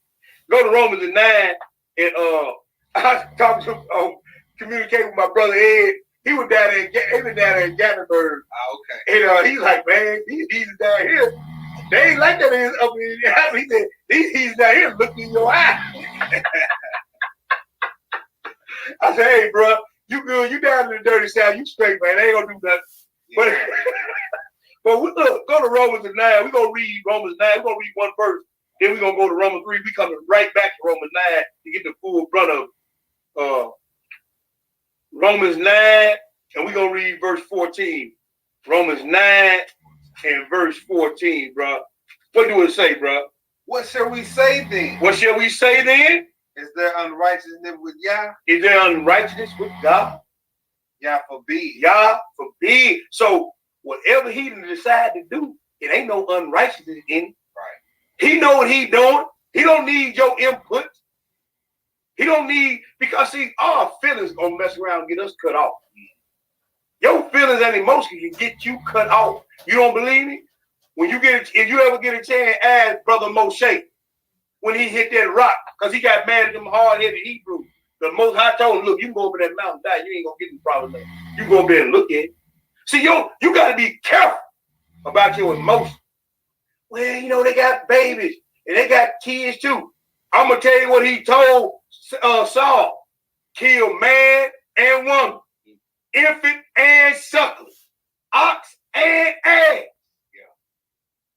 Go to Romans 9, and I was talking to communicating with my brother Ed. He was down there in Gatlinburg. Okay. And he's like, man, he's down here. They ain't like that up in he said, he's down here looking in your eye. I said, hey, bro, you good? You down in the dirty south? You straight, man? They ain't gonna do nothing. But look, go to Romans 9. We're gonna read Romans 9. We're gonna read one verse. Then we're gonna go to Romans 3. We coming right back to Romans 9 to get the full brunt of Romans 9, and we're gonna read verse 14. Romans 9 and verse 14, bro. What do it say, bro? What shall we say then? What shall we say then? Is there unrighteousness with Yah? Is there unrighteousness with God? Yah forbid. Yah forbid. So whatever he decide to do, it ain't no unrighteousness in it. Right. He know what he doing. He don't need your input. He don't need, because see, our feelings gonna mess around and get us cut off. Your feelings and emotions can get you cut off. You don't believe me? When you if you ever get a chance, ask Brother Moshe when he hit that rock, because he got mad at them hard-headed Hebrews. The Most High told him, look, you can go over that mountain, die. You ain't gonna get in problem there. You go over there and look at it. See, you gotta be careful about your emotions. Well, you know, they got babies and they got kids too. I'm gonna tell you what he told Saul: kill man and woman, infant and suckling, ox and ass.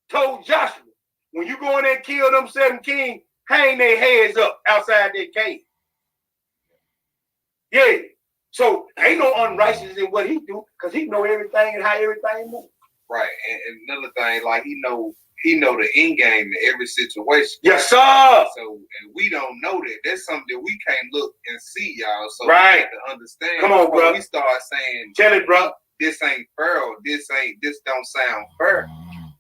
Told Joshua, when you go in there and kill them 7 kings, hang their heads up outside their cave. Yeah. So ain't no unrighteousness in what he do, because he know everything and how everything moves. Right. And another thing, like he know the end game to every situation. Yes, sir. So, and we don't know that. That's something that we can't look and see, y'all. So right. we have to understand. Come on, bro. We start saying, tell it, bro. This ain't fair, or this don't sound fair.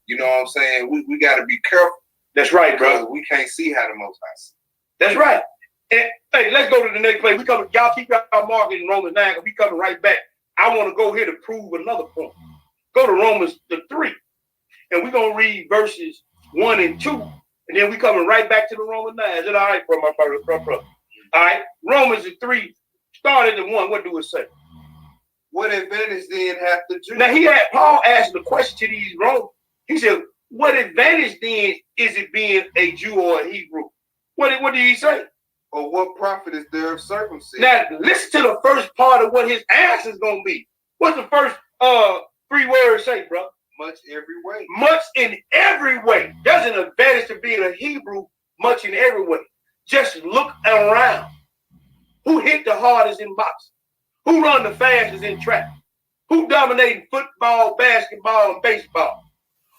You know what I'm saying? We got to be careful. That's right, bro. We can't see how the Most High see. That's right. And hey, let's go to the next place. Y'all keep y'all marking in Romans 9, because we coming right back. I want to go here to prove another point. Go to Romans 3, and we're gonna read verses 1 and 2, and then we coming right back to the Romans 9. Is it all right, bro, my brother? All right, Romans 3, start at the 1. What do it say? What advantage then hath the Jew? Now Paul asked the question to these Romans. He said, what advantage then is it being a Jew or a Hebrew? What did he say? Or what profit is there of circumcision? Now, listen to the first part of what his answer is going to be. What's the first 3 words say, bro? Much every way. Much in every way. There's an advantage to being a Hebrew, much in every way. Just look around. Who hit the hardest in boxing? Who run the fastest in track? Who dominating football, basketball, and baseball?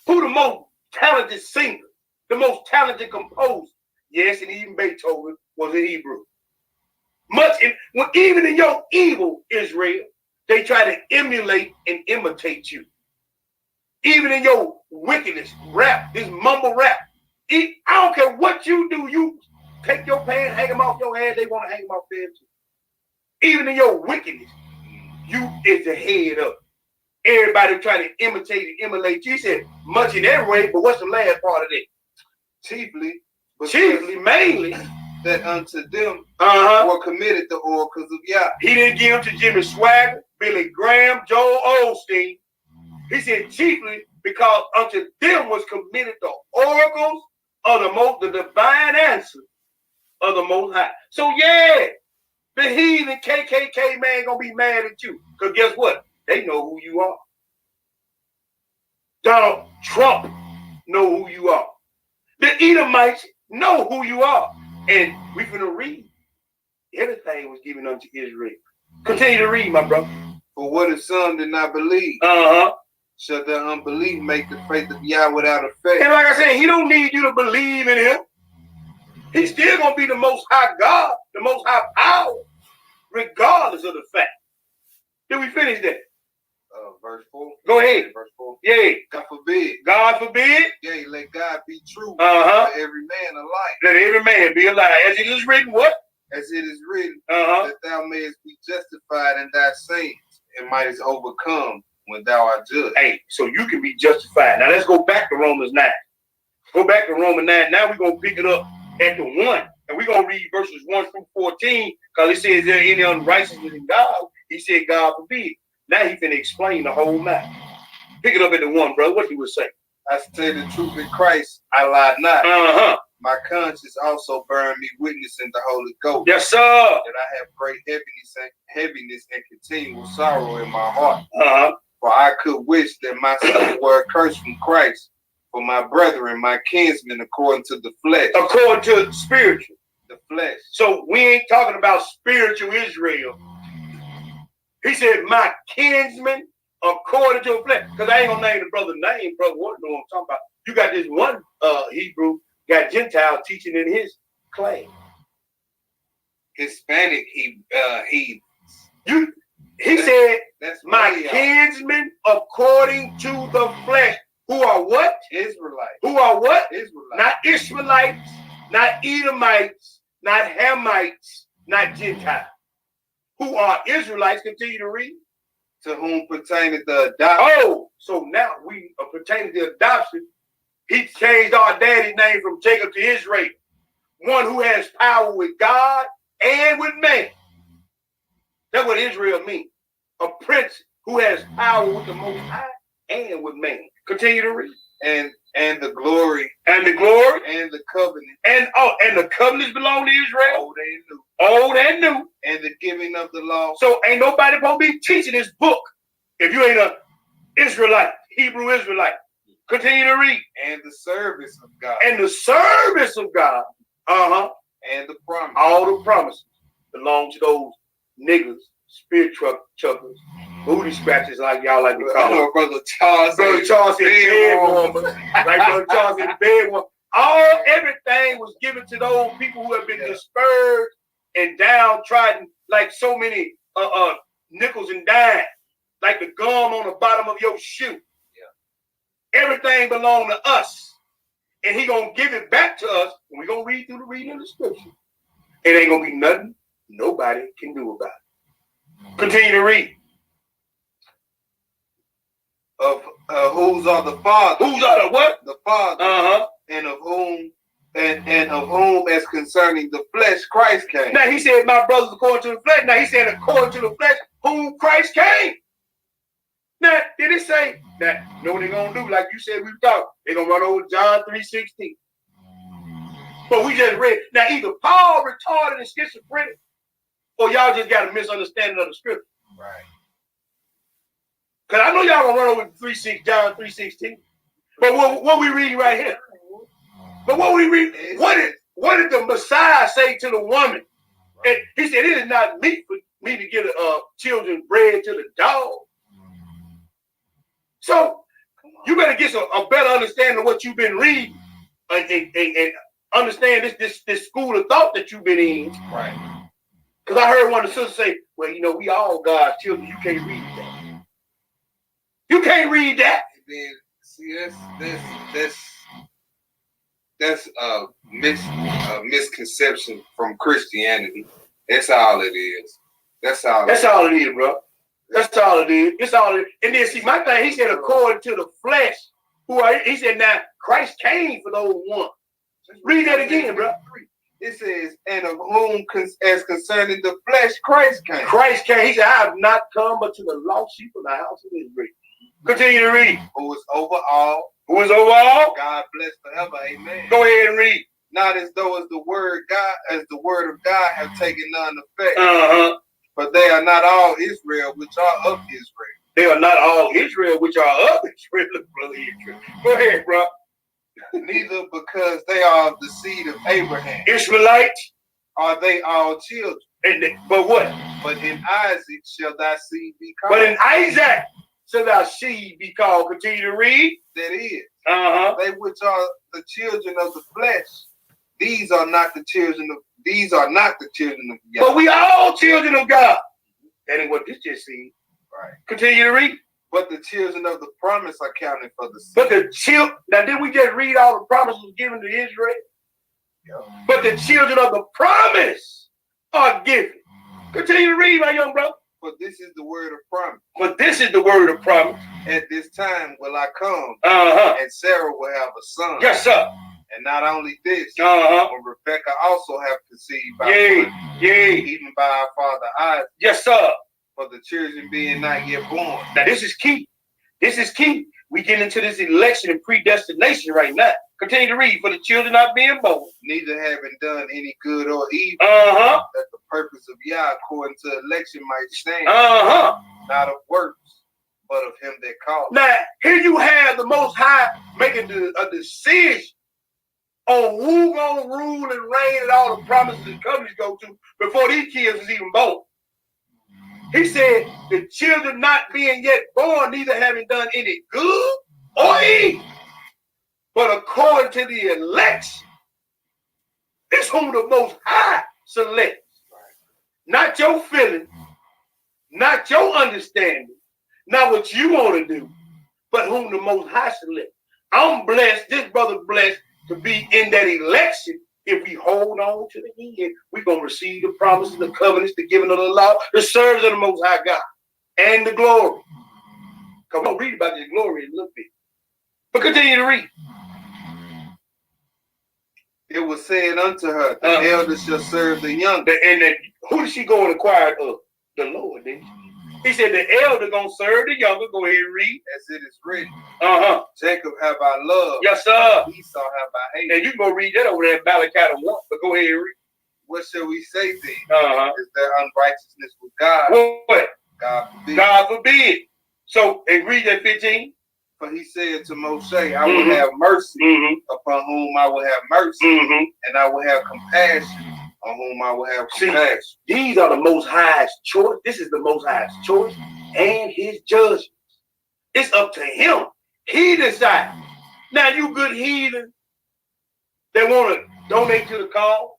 Who the most talented singer? The most talented composer? Yes, and even Beethoven was a Hebrew. Even in your evil, Israel, they try to emulate and imitate you. Even in your wickedness, rap, this mumble rap. I don't care what you do. You take your pants, hang them off your head. They want to hang them off there too. Even in your wickedness, you is the head up. Everybody trying to imitate and emulate you. He said, much in every way, but what's the last part of it? Chiefly, mainly, that unto them were committed the oracles of Yah. He didn't give them to Jimmy Swagger, Billy Graham, Joel Osteen. He said chiefly because unto them was committed the oracles of the divine answer of the Most High. So yeah, the heathen KKK man gonna be mad at you, because guess what? They know who you are. Donald Trump know who you are. The Edomites know who you are. And we finna read. Everything was given unto Israel. Continue to read, my brother. For what if some did not believe? Shall their unbelief make the faith of Yah without effect? And like I said, he don't need you to believe in him. He's still gonna be the most high God, the most high power, regardless of the fact. Did we finish that? Verse 4. Go ahead. Verse 4. Yeah. God forbid. God forbid. Yea, let God be true. Let every man alike. Let every man be alive. As it is written, what? As it is written, that thou mayest be justified in thy sayings, and mightest overcome when thou art judged. Hey, so you can be justified. Now let's go back to Romans 9. Go back to Romans 9. Now we're going to pick it up at the 1. And we're gonna read verses 1 through 14, because it says, is there any unrighteousness in God? He said, God forbid. Now he finna explain the whole matter. Pick it up at the 1, brother. What you would say? I say the truth in Christ, I lie not. Uh-huh. My conscience also bearing me witness in the Holy Ghost. Yes, sir. That I have great heaviness and continual sorrow in my heart. Uh-huh. For I could wish that my soul were accursed from Christ, for my brethren, my kinsmen, according to the flesh. According to spiritual. The flesh. So we ain't talking about spiritual Israel. He said, my kinsmen, according to the flesh. Because I ain't gonna name the brother name, brother. What know what I'm talking about? You got this one Hebrew, got Gentile teaching in his class. Hispanic, he said, that's my kinsmen according to the flesh. Who are what? Israelites. Who are what? Israelites. Not Ishmaelites, not Edomites, not Hamites, not Gentiles. Who are Israelites? Continue to read. To whom pertaineth the adoption. Oh, so now we are pertaining to adoption. He changed our daddy's name from Jacob to Israel. One who has power with God and with man. That's what Israel means. A prince who has power with the Most High and with man. Continue to read. And the glory. And the glory. And the covenant. And the covenants belong to Israel. Old and new. Old and new. And the giving of the law. So ain't nobody supposed to be teaching this book if you ain't a Israelite, Hebrew Israelite. Continue to read. And the service of God. And the service of God. Uh-huh. And the promise. All the promises belong to those niggas, spirit chuckers, booty scratchers, like y'all like to call them. Brother Charles. Brother Charles said bed warmers. Like Brother Charles said bed warmers. Everything was given to those people who have been dispersed and downtrodden, like so many nickels and dimes, like the gum on the bottom of your shoe. Yeah. Everything belonged to us. And he gonna give it back to us, and we're gonna read through the reading of the scripture. It ain't gonna be nothing nobody can do about it. Continue to read. Of whose are the fathers? Whose are the what? The fathers. Uh-huh. And of whom as concerning the flesh Christ came. Now he said, my brothers according to the flesh. Now he said, according to the flesh, whom Christ came. Now, did it say that? You know what they're gonna do? Like you said, we thought they're gonna run over John 3:16. But we just read. Now, either Paul retarded and schizophrenic, or y'all just got a misunderstanding of the scripture. Right. Because I know y'all gonna run over John 3:16. But what we reading right here? But what we read, what did the Messiah say to the woman? And he said, it is not meat for me to give children bread to the dog. So you better get a better understanding of what you've been reading and understand this school of thought that you've been in. Right. Because I heard one of the sisters say, well, we all God's children. You can't read that. You can't read that. And then see that's a misconception from Christianity. That's all it is. That's all it is, bro. That's all it is. It's all it is. And then see, my thing, he said, according to the flesh, he said, now Christ came for those ones. Read that again, bro. It says, and of whom as concerning the flesh, Christ came. Christ came. He said, I have not come but to the lost sheep of the house of Israel. Continue to read. Who is over all. Who is over all? God bless forever. Amen. Go ahead and read. Not as though as the word of God have taken none effect. Uh-huh. But they are not all Israel, which are of Israel. They are not all Israel, which are of Israel. Brother Israel. Go ahead, bro. Neither because they are of the seed of Abraham. Israelites. Are they all children? But what? But in Isaac shall thy seed be called. But in Isaac shall thy seed be called. Continue to read. That is. Uh-huh. They which are the children of the flesh. These are not the children of God. But we are all children of God. That ain't what this just said. Right. Continue to read. But the children of the promise are counted for the seed. But the children, now did we just read all the promises given to Israel? Yeah. But the children of the promise are given. Continue to read, my young brother. But this is the word of promise. But this is the word of promise. At this time will I come, and Sarah will have a son. Yes, sir. And not only this, Uh-huh. when Rebecca also have conceived by Yay. one, Yay. even by our father Isaac, Yes, sir. for the children being not yet born. Now, this is key. This is key. We get into this election and predestination right now. Continue to read. For the children not being born. Neither having done any good or evil, Uh-huh. that the purpose of Yah according to election might stand, Uh-huh. not of works, but of him that called. Now, here you have the Most High making a decision on who gonna rule and reign and all the promises and covenants go to before these kids was even born. He said, the children not being yet born, neither having done any good or evil, but according to the election, it's whom the Most High selects. Not your feeling, not your understanding, not what you want to do, but whom the Most High selects. I'm blessed, this brother blessed to be in that election. If we hold on to the end, we're going to receive the promises, the covenants, the giving of the law, the service of the Most High God, and the glory. Come on, read about this glory in a little bit. But continue to read. It was said unto her, the elder shall serve the younger. Who did she go and acquire of? The Lord, didn't she? He said the elder going to serve the younger. Go ahead and read. As it is written, Uh-huh. Jacob have I loved, Yes, sir. Esau have I hated. And you can go read that over there in Malachi 1. But go ahead and read. What shall we say then? Uh-huh. Is there unrighteousness with God? What? God forbid. God forbid. So, and read that 15. For he said to Moshe, I will have mercy upon whom I will have mercy, and I will have compassion on whom I will have compassion. These are the Most High's choice. This is the Most High's choice and his judgments. It's up to him. He decides. Now, you good heathen that want to donate to the cause,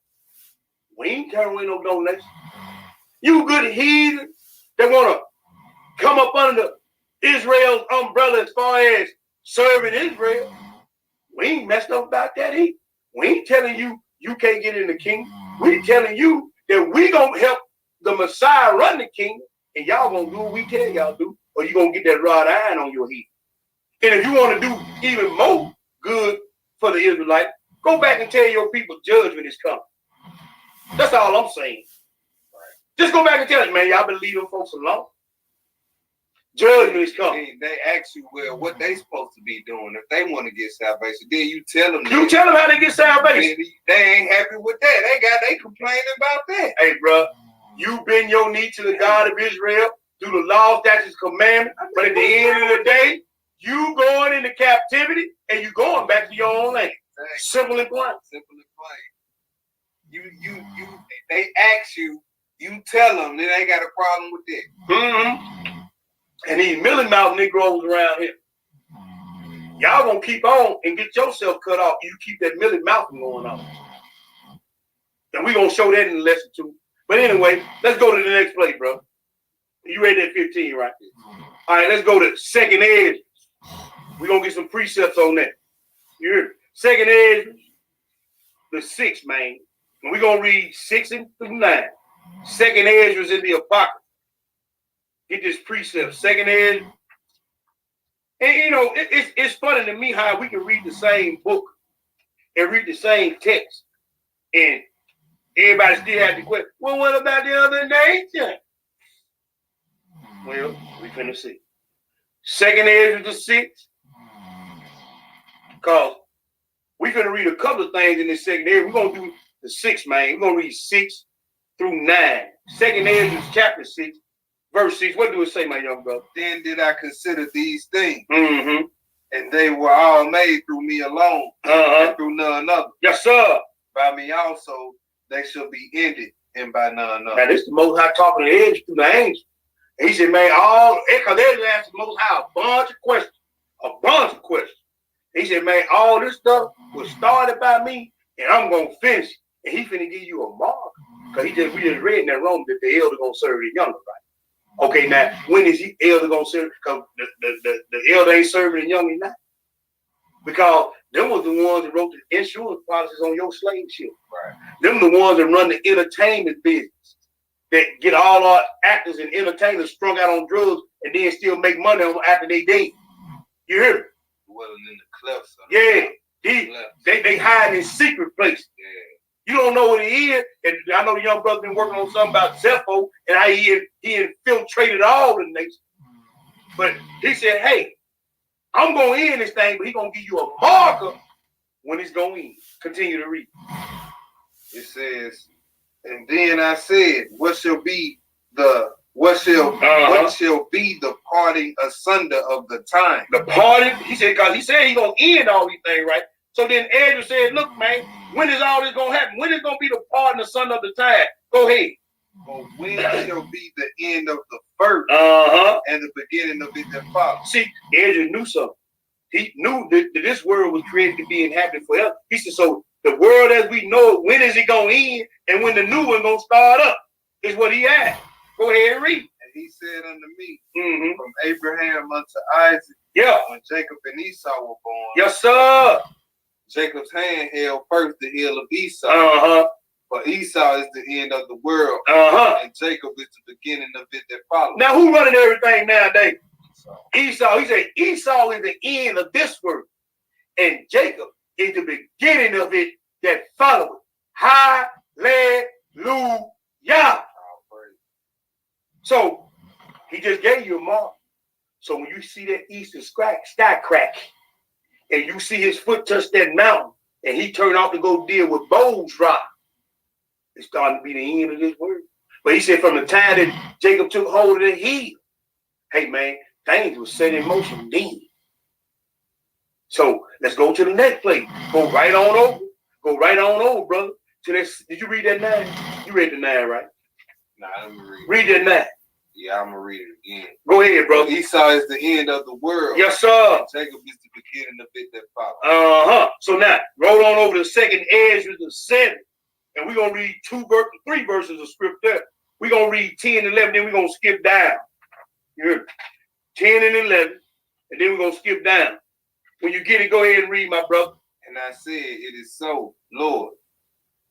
we ain't turning away no donation. You good heathen that want to come up under Israel's umbrella as far as serving Israel, we ain't messed up about that either. We ain't telling you you can't get in the kingdom. We telling you that we gonna help the Messiah run the kingdom, and y'all gonna do what we tell y'all do, or you gonna get that rod iron on your head. And if you want to do even more good for the Israelites, go back and tell your people judgment is coming. That's all I'm saying. Just go back and tell them, man, y'all been leaving folks alone. Judgment is coming. They ask you, well, what they supposed to be doing if they want to get salvation. Then you tell them. You tell them how they get salvation. They ain't happy with that. They complaining about that. Hey, bro, you bend your knee to the God of Israel through the law, statutes, commandments. But at the end of the day, you going into captivity and you going back to your own land. Exactly. Simple and plain. Simple and plain. They ask you, you tell them. They ain't got a problem with that. And these milling mouth Negroes around here, y'all gonna keep on and get yourself cut off. You keep that milling mouth from going on. And we gonna show that in the lesson too. But anyway, let's go to the next place, bro. You read that 15 right there. All right, let's go to second Esdras. We're gonna get some precepts on that. You hear me? Second Esdras, the 6th, man. And we're gonna read 6 through 9. Second Esdras in the Apocrypha. Get this precept, second Esdras. And you know, it's funny to me how we can read the same book and read the same text. And everybody still has the question, well, what about the other nation? Well, we finna see. Second Esdras the 6th. Because we finna read a couple of things in this second Esdras. We're gonna do the 6th, man. We're gonna read 6 through 9. Second Esdras chapter 6. Verse 6, what do it say, my young brother? Then did I consider these things, Mm-hmm. and they were all made through me alone, and through none other. Yes, sir. By me also they shall be ended, and by none other. Now, this is the Most High talking to Esdras through the angels. And he said, man, because Esdras asked the Most High a bunch of questions. He said, man, all this stuff was started by me, and I'm going to finish it. And he finna give you a mark. Because we just read in that Rome that the elder going to serve the younger, right? Okay, now, when is the elder going to serve? Because the elder ain't serving the younger now. Because them was the ones that wrote the insurance policies on your slave ship. Right. Them the ones that run the entertainment business. That get all our actors and entertainers strung out on drugs and then still make money on after they dead. You hear me? Dwelling in the clefts. Yeah. They hide in secret places. Yeah. You don't know what he is. And I know the young brother been working on something about Zepho and how he infiltrated all the nations. But he said, hey, I'm going to end this thing, but he's going to give you a marker when it's going to end. Continue to read. It says, and then I said, what shall be the parting asunder of the time? The party, he said, because he said he's going to end all these things, right? So then Ezra said, look, man, when is all this going to happen? When is going to be the parting asunder of the time? Go ahead. Well, when shall be the end of the first and the beginning of it that follows? See, Ezra knew something. He knew that this world was created to be inhabited forever. He said, so the world as we know it, when is it going to end? And when the new one going to start up is what he asked. Go ahead and read. And he said unto me, Mm-hmm. from Abraham unto Isaac, Yeah. when Jacob and Esau were born, Yes, sir. Jacob's hand held first the heel of Esau. Uh-huh. For Esau is the end of the world, Uh-huh. and Jacob is the beginning of it that follows. Now, who running everything nowadays? So, Esau. He said Esau is the end of this world, and Jacob is the beginning of it that follows. Hallelujah. all praise. So he just gave you a mark. So when you see that eastern sky crack, and you see his foot touch that mountain, and he turned off to go deal with Bow's rock, it's starting to be the end of this world. But he said from the time that Jacob took hold of the heel, hey man, things were set in motion then. So let's go to the next place. Go right on over. Go right on over, brother. To this. Did you read that 9? You read the 9, right? Nah, let me read. Read that 9. Yeah, I'm gonna read it again. Go ahead, brother. Esau is the end of the world. Yes, sir. And Jacob is the beginning of it that follows. So now, roll on over to 2nd Ezra the 7th, and we're gonna read 3 verses of scripture. We're gonna read 10 and 11, then we're gonna skip down. You heard me? 10 and 11, and then we're gonna skip down. When you get it, go ahead and read, my brother. And I said, it is so, Lord.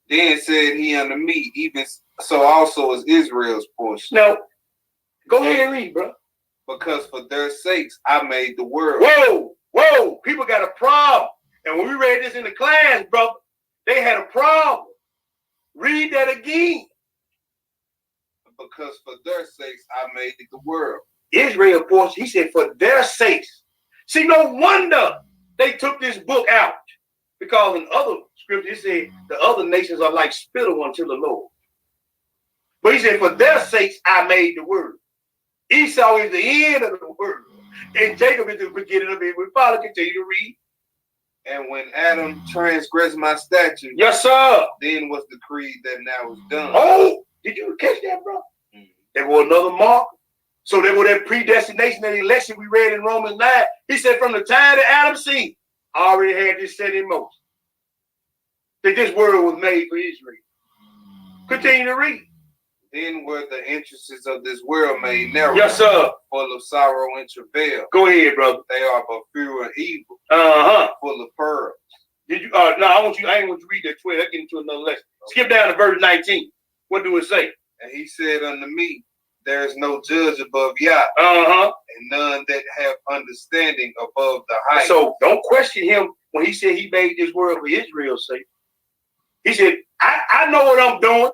Then said he unto me, even so also is Israel's portion. Now, go ahead and read, bro. Because for their sakes I made the world. Whoa, people got a problem. And when we read this in the class, brother, they had a problem. Read that again. Because for their sakes I made the world. Israel, portion, he said, for their sakes. See, no wonder they took this book out. Because in other scriptures, it said the other nations are like spittle unto the Lord. But he said, for their sakes, I made the world. Esau is the end of the world. And Jacob is the beginning of it. We follow, continue to read. And when Adam transgressed my statute, Yes, sir. then was decreed that now is done. Oh, did you catch that, bro? There was another mark. So there was that predestination and election we read in Romans 9. He said from the time that Adam sinned, I already had this set in motion. That this world was made for Israel. Continue to read. Then were the entrances of this world made narrow. Yes, sir. Full of sorrow and travail. Go ahead, brother. They are but few and evil. Full of pearls. Did you? No, I ain't want you to read that 12. Let's get into another lesson. Skip down to verse 19. What do it say? And he said unto me, there is no judge above Yah, and none that have understanding above the height. So don't question him when he said he made this world for Israel's sake. He said, I know what I'm doing.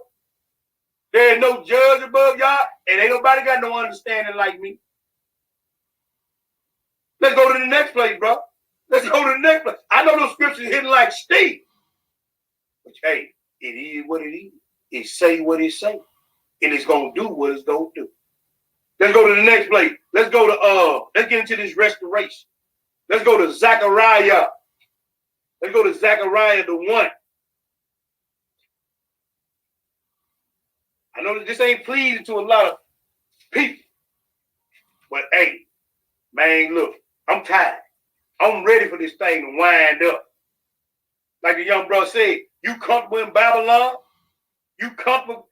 There is no judge above Yah, and ain't nobody got no understanding like me. Let's go to the next place, bro. Let's go to the next place. I know those scriptures hidden like Steve. But hey, it is what it is. It say what it say. And it's gonna do what it's gonna do. Let's go to the next place. Let's go to let's get into this restoration. Let's go to Zechariah. Let's go to Zechariah the 1. I know that this ain't pleasing to a lot of people. But hey, man, look, I'm tired. I'm ready for this thing to wind up. Like the young brother said, you comfortable in Babylon? You comfortable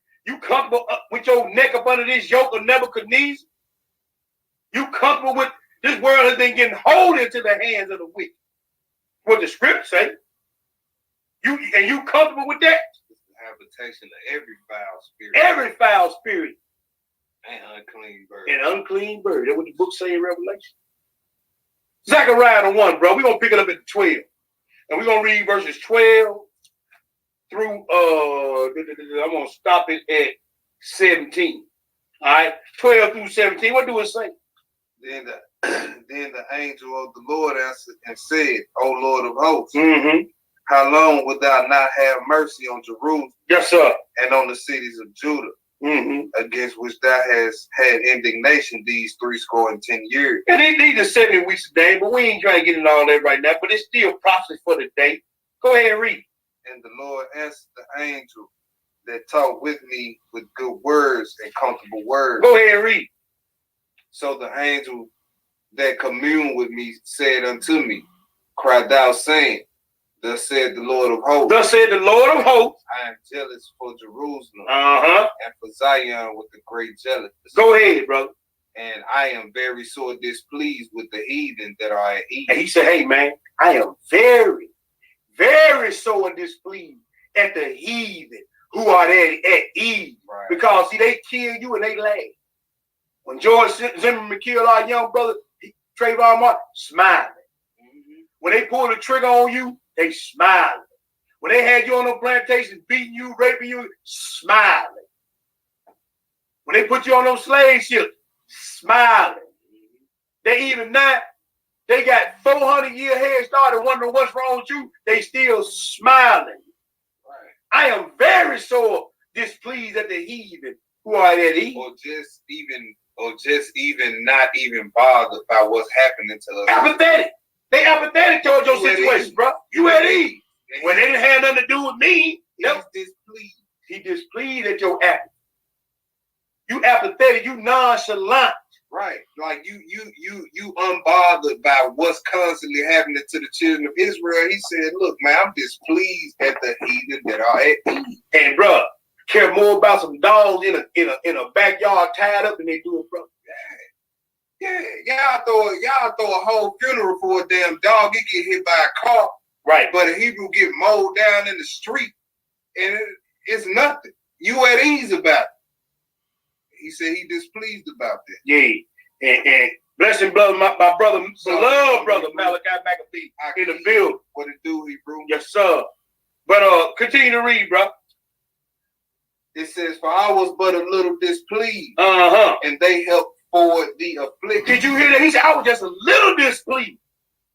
with your neck up under this yoke of Nebuchadnezzar? You comfortable with this world has been getting hold into the hands of the wicked? What the script say? You comfortable with that? It's the habitation of every foul spirit. Every foul spirit and unclean bird. and unclean bird. That's what the book say in Revelation. Zechariah the 1, bro. We're gonna pick it up at 12. And we're gonna read verses 12 through I'm gonna stop it at 17. All right, 12 through 17. What do it say? Then the angel of the Lord answered and said, O Lord of hosts, Mm-hmm. how long wilt thou not have mercy on Jerusalem Yes, sir. and on the cities of Judah, Mm-hmm. against which thou hast had indignation these 70 years? And these are 70 weeks a day, but we ain't trying to get into all that right now. But it's still prophecy for the day. Go ahead and read. And the Lord answered the angel that talked with me with good words and comfortable words. Go ahead and read. So the angel that communed with me said unto me, Cry thou, saying, Thus said the Lord of hosts, Thus said the Lord of hosts. I am jealous for Jerusalem Uh-huh. and for Zion with a great jealousy. Go ahead, brother. And I am very sore displeased with the heathen that are at ease. And he said, hey, man, I am very, very sore displeased at the heathen who are there at ease. Right. Because, see, they kill you and they laugh. When George Zimmerman killed our young brother, Trayvon Martin, smiling. Mhm. When they pulled the trigger on you, they smiling. When they had you on the plantation, beating you, raping you, smiling. When they put you on those slave ships, smiling. They even now, they got 400-year head start and wondering what's wrong with you. They still smiling. Right. I am very sore displeased at the heathen who are at ease. Or just even not even bothered by what's happening to us. Apathetic. They apathetic towards your You at situation, ease. bro. You at ease. When they didn't have nothing to do with me, He's displeased. he displeased at your apathy. You apathetic, you nonchalant. Right. Like you unbothered by what's constantly happening to the children of Israel. He said, look, man, I'm displeased at the heathen that are at ease. And bro, care more about some dogs in a backyard tied up than they do it, bro. Yeah, y'all throw a whole funeral for a damn dog. It get hit by a car, Right. but a Hebrew get mowed down in the street, and it's nothing. You at ease about it. He said he displeased about that. Yeah. And blessing brother, my brother, beloved brother Malachi McAfee in the building. What it do, Hebrew? Yes, sir. But continue to read, bro. It says, for I was but a little displeased, Uh-huh. and they helped forward the affliction. Did you hear that? He said, I was just a little displeased.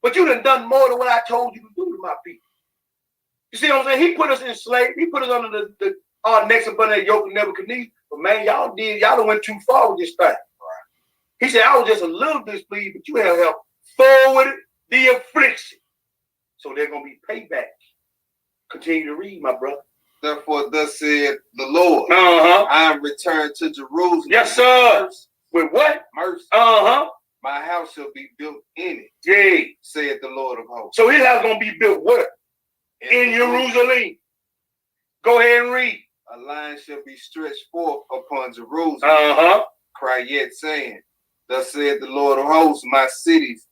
But you done more than what I told you to do to my people. You see what I'm saying? He put us in slavery. He put us under our necks up under that yoke of Nebuchadnezzar. But man, y'all done went too far with this thing. Right. He said, I was just a little displeased, but you have helped forward the affliction. So they're going to be payback. Continue to read, my brother. Therefore, thus said the Lord, Uh-huh. I am returned to Jerusalem. Yes, sir. Mercy. With what? Mercy. Uh-huh. My house shall be built in it, Yeah. said the Lord of hosts. So his house going to be built where? In Jerusalem. Go ahead and read. A line shall be stretched forth upon Jerusalem. Uh-huh. Cry yet, saying, thus said the Lord of hosts, my cities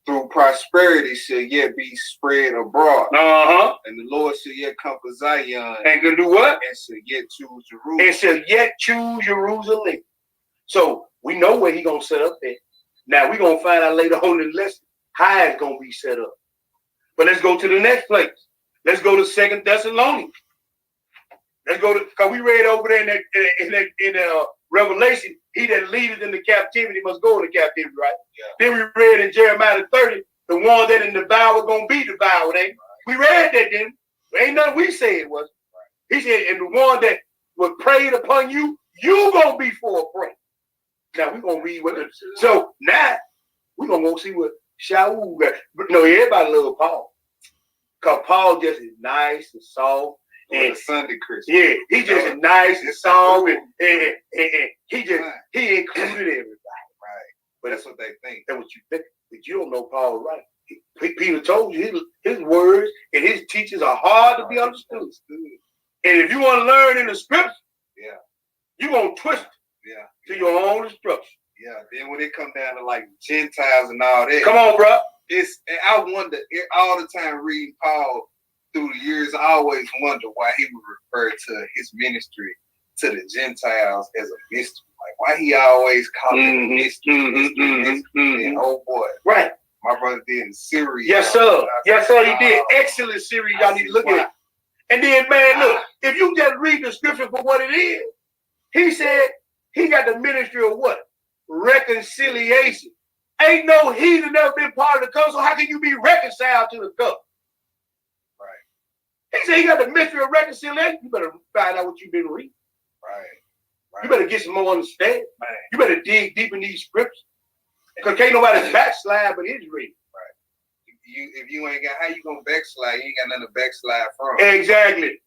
through prosperity shall yet be spread abroad. Uh-huh. And the Lord shall yet comfort Zion, And can do what? and shall yet choose Jerusalem. And shall yet choose Jerusalem. So we know where he gonna set up there. Now we're gonna find out later on in the lesson how it's gonna be set up. But let's go to the next place. Let's go to 2 Thessalonians. Let's go to, because we read over there in Revelation, he that leadeth into captivity must go into captivity, right? Yeah. Then we read in Jeremiah 30, the one that in the devoured gonna be devoured, ain't we? Read that, didn't we? Ain't nothing we say it was. Right. He said, and the one that was preyed upon you, you gonna be for a prey. Now we're gonna read what the, so now we're gonna go see what Shaul got. But no, everybody love Paul. Because Paul just is nice and soft. And Sunday Christian. Yeah, he just nice and soft, and he included everybody. Right. But that's what they think. That's what you think. But you don't know Paul, right? Peter told you his words and his teachings are hard to be understood. And if you want to learn in the scripture, yeah, you're going to twist it to your own instruction. Yeah, then when it come down to like Gentiles and all that. Come on, bro. I wonder, all the time reading Paul through the years, I always wonder why he would refer to his ministry to the Gentiles as a mystery. Like why he always called it a mystery. And oh boy. Right. My brother did in Syria. Yes, sir. Yes, sir. He did. Excellent series. Y'all need to look at it. And then, man, look, if you just read the scripture for what it is, he said he got the ministry of what? Reconciliation. Ain't no heathen ever been part of the covenant, so how can you be reconciled to the covenant? Right. He said he got the mystery of reconciliation. You better find out what you've been reading. Right. You better get some more understanding. Man. You better dig deep in these scriptures. Because can't nobody backslide but Israel. If you ain't got, how you gonna backslide? You ain't got nothing to backslide from. Exactly.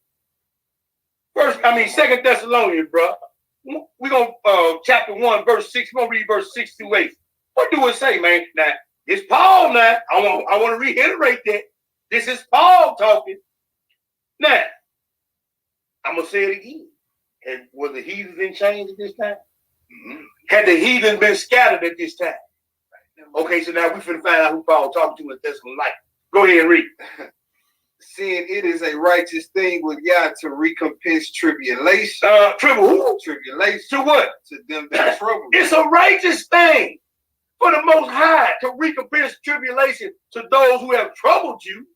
Second Thessalonians, bro. We're going to chapter 1, verse 6. We're going to read verse 6 through 8. What do it say, man? Now, it's Paul now. I want to reiterate that. This is Paul talking. Now, I'm going to say it again. And was the heathens in chains at this time? Mm-hmm. Had the heathens been scattered at this time? Okay, so now we finna find out who Paul talking to in Thessalonica. Go ahead and read. Seeing it is a righteous thing with Yah to recompense tribulation. Tribulation. To what? To them that trouble. It's a righteous thing for the Most High to recompense tribulation to those who have troubled you.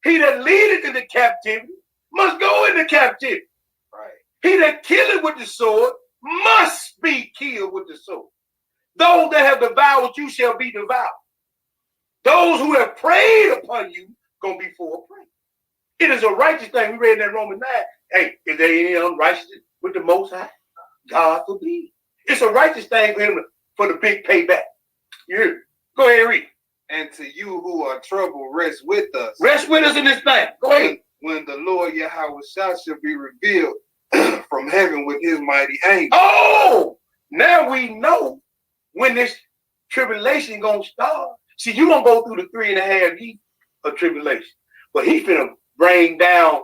He that leadeth into captivity must go into captivity. Right. He that killeth with the sword must be killed with the sword. Those that have devoured you shall be devoured. Those who have preyed upon you gonna be full of prey. It is a righteous thing. We read in that Romans 9. Hey, is there any unrighteousness with the Most High? God forbid. It's a righteous thing for him for the big payback. Yeah. Go ahead and read. And to you who are troubled, rest with us. Rest with us in this thing. Go ahead. When the Lord Yahweh shall be revealed from heaven with his mighty angel. Oh, now we know when this tribulation gonna start. See, you gonna go through the 3.5 years of tribulation, but he finna bring down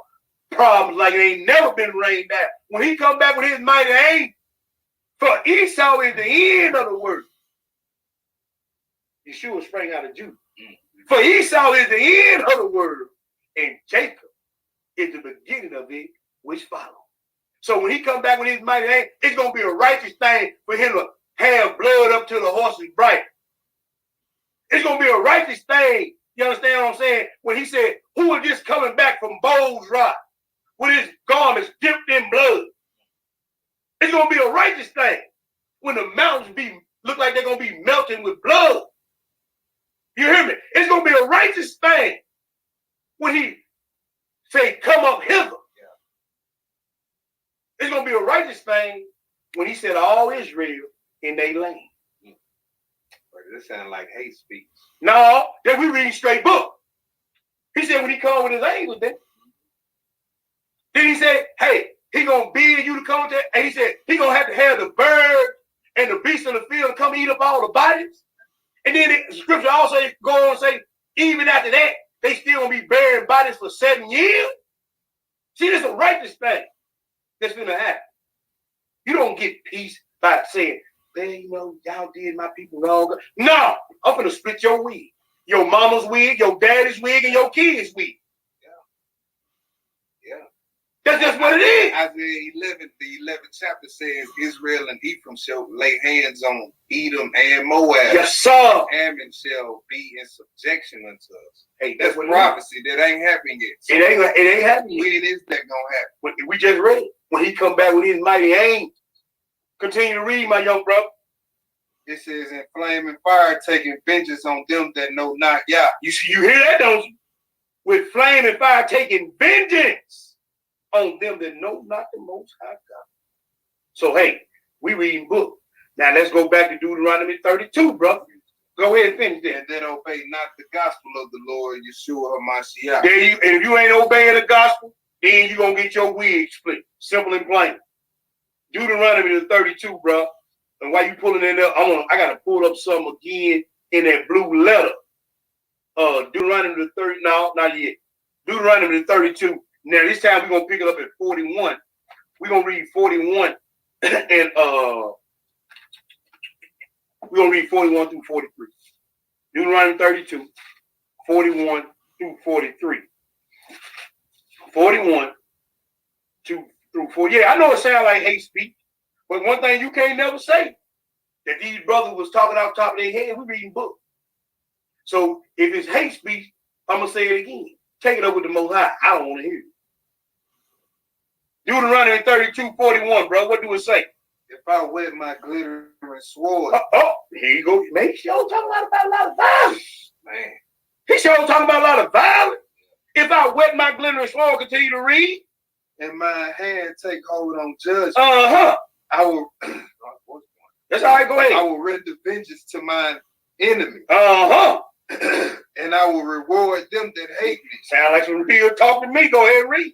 problems like it ain't never been rained down. When he come back with his mighty angel, for Esau is the end of the world. Yeshua sprang out of Judah. For Esau is the end of the world, and Jacob is the beginning of it which follows. So when he come back with his mighty angel, it's gonna be a righteous thing for him to have blood up to the horse's bright. It's gonna be a righteous thing. You understand what I'm saying? When he said, "Who is this coming back from Bow's rock with his garments dipped in blood?" It's gonna be a righteous thing when the mountains look like they're gonna be melting with blood. You hear me? It's gonna be a righteous thing when he say, "Come up hither." It's gonna be a righteous thing when he said, "All Israel in their land." This sounds like hate speech. No, that we read straight book. He said when he come with his angels, then he said, "Hey, he gonna bid you to come to," and he said he gonna have the bird and the beasts of the field come eat up all the bodies. And then the scripture also go on and say, even after that, they still gonna be burying bodies for 7 years. See, this is a righteous thing that's gonna happen. You don't get peace by saying, "Man, you know, y'all did my people wrong." No, I'm gonna split your wig. Your mama's wig, your daddy's wig, and your kid's wig. Yeah. That's just what it is. Isaiah 11, the 11th chapter says, Israel and Ephraim shall lay hands on Edom and Moab. Yes, sir. Ammon shall be in subjection unto us. Hey, That's what prophecy that ain't happening yet. So it ain't happening. when is that gonna happen? We just read it. When he come back with his mighty angel. Continue to read, my young brother. It says, in flame and fire taking vengeance on them that know not Yah. You hear that, don't you? With flame and fire taking vengeance on them that know not the Most High God. So, hey, we reading book. Now, let's go back to Deuteronomy 32, brother. Go ahead and finish that. And that obey not the gospel of the Lord Yeshua HaMashiach. And if you ain't obeying the gospel, then you're going to get your wig split. Simple and plain. Deuteronomy 32, bro. And while you pulling in there, I got to pull up some again in that blue letter. Deuteronomy 30, no, not yet. Deuteronomy 32. Now, this time we're going to pick it up at 41. We're going to read 41 and we're going to read 41 through 43. Deuteronomy 32, 41 through 43. 41 through 40. Yeah, I know it sounds like hate speech, but one thing you can't never say, that these brothers was talking out top of their head, we reading books. So if it's hate speech, I'm gonna say it again. Take it up with the Most High. I don't want to hear it. Deuteronomy 32:41, bro. What do it say? If I wet my glittering sword, Here you go. Man, he sure talking about a lot of violence. man, He sure talking about a lot of violence. If I wet my glittering sword, continue to read. and my hand take hold on judgment, Uh-huh. I will. That's all right, go I ahead. will render vengeance to mine enemy, Uh-huh. and I will reward them that hate me. Sound like some real talk to me. Go ahead and read.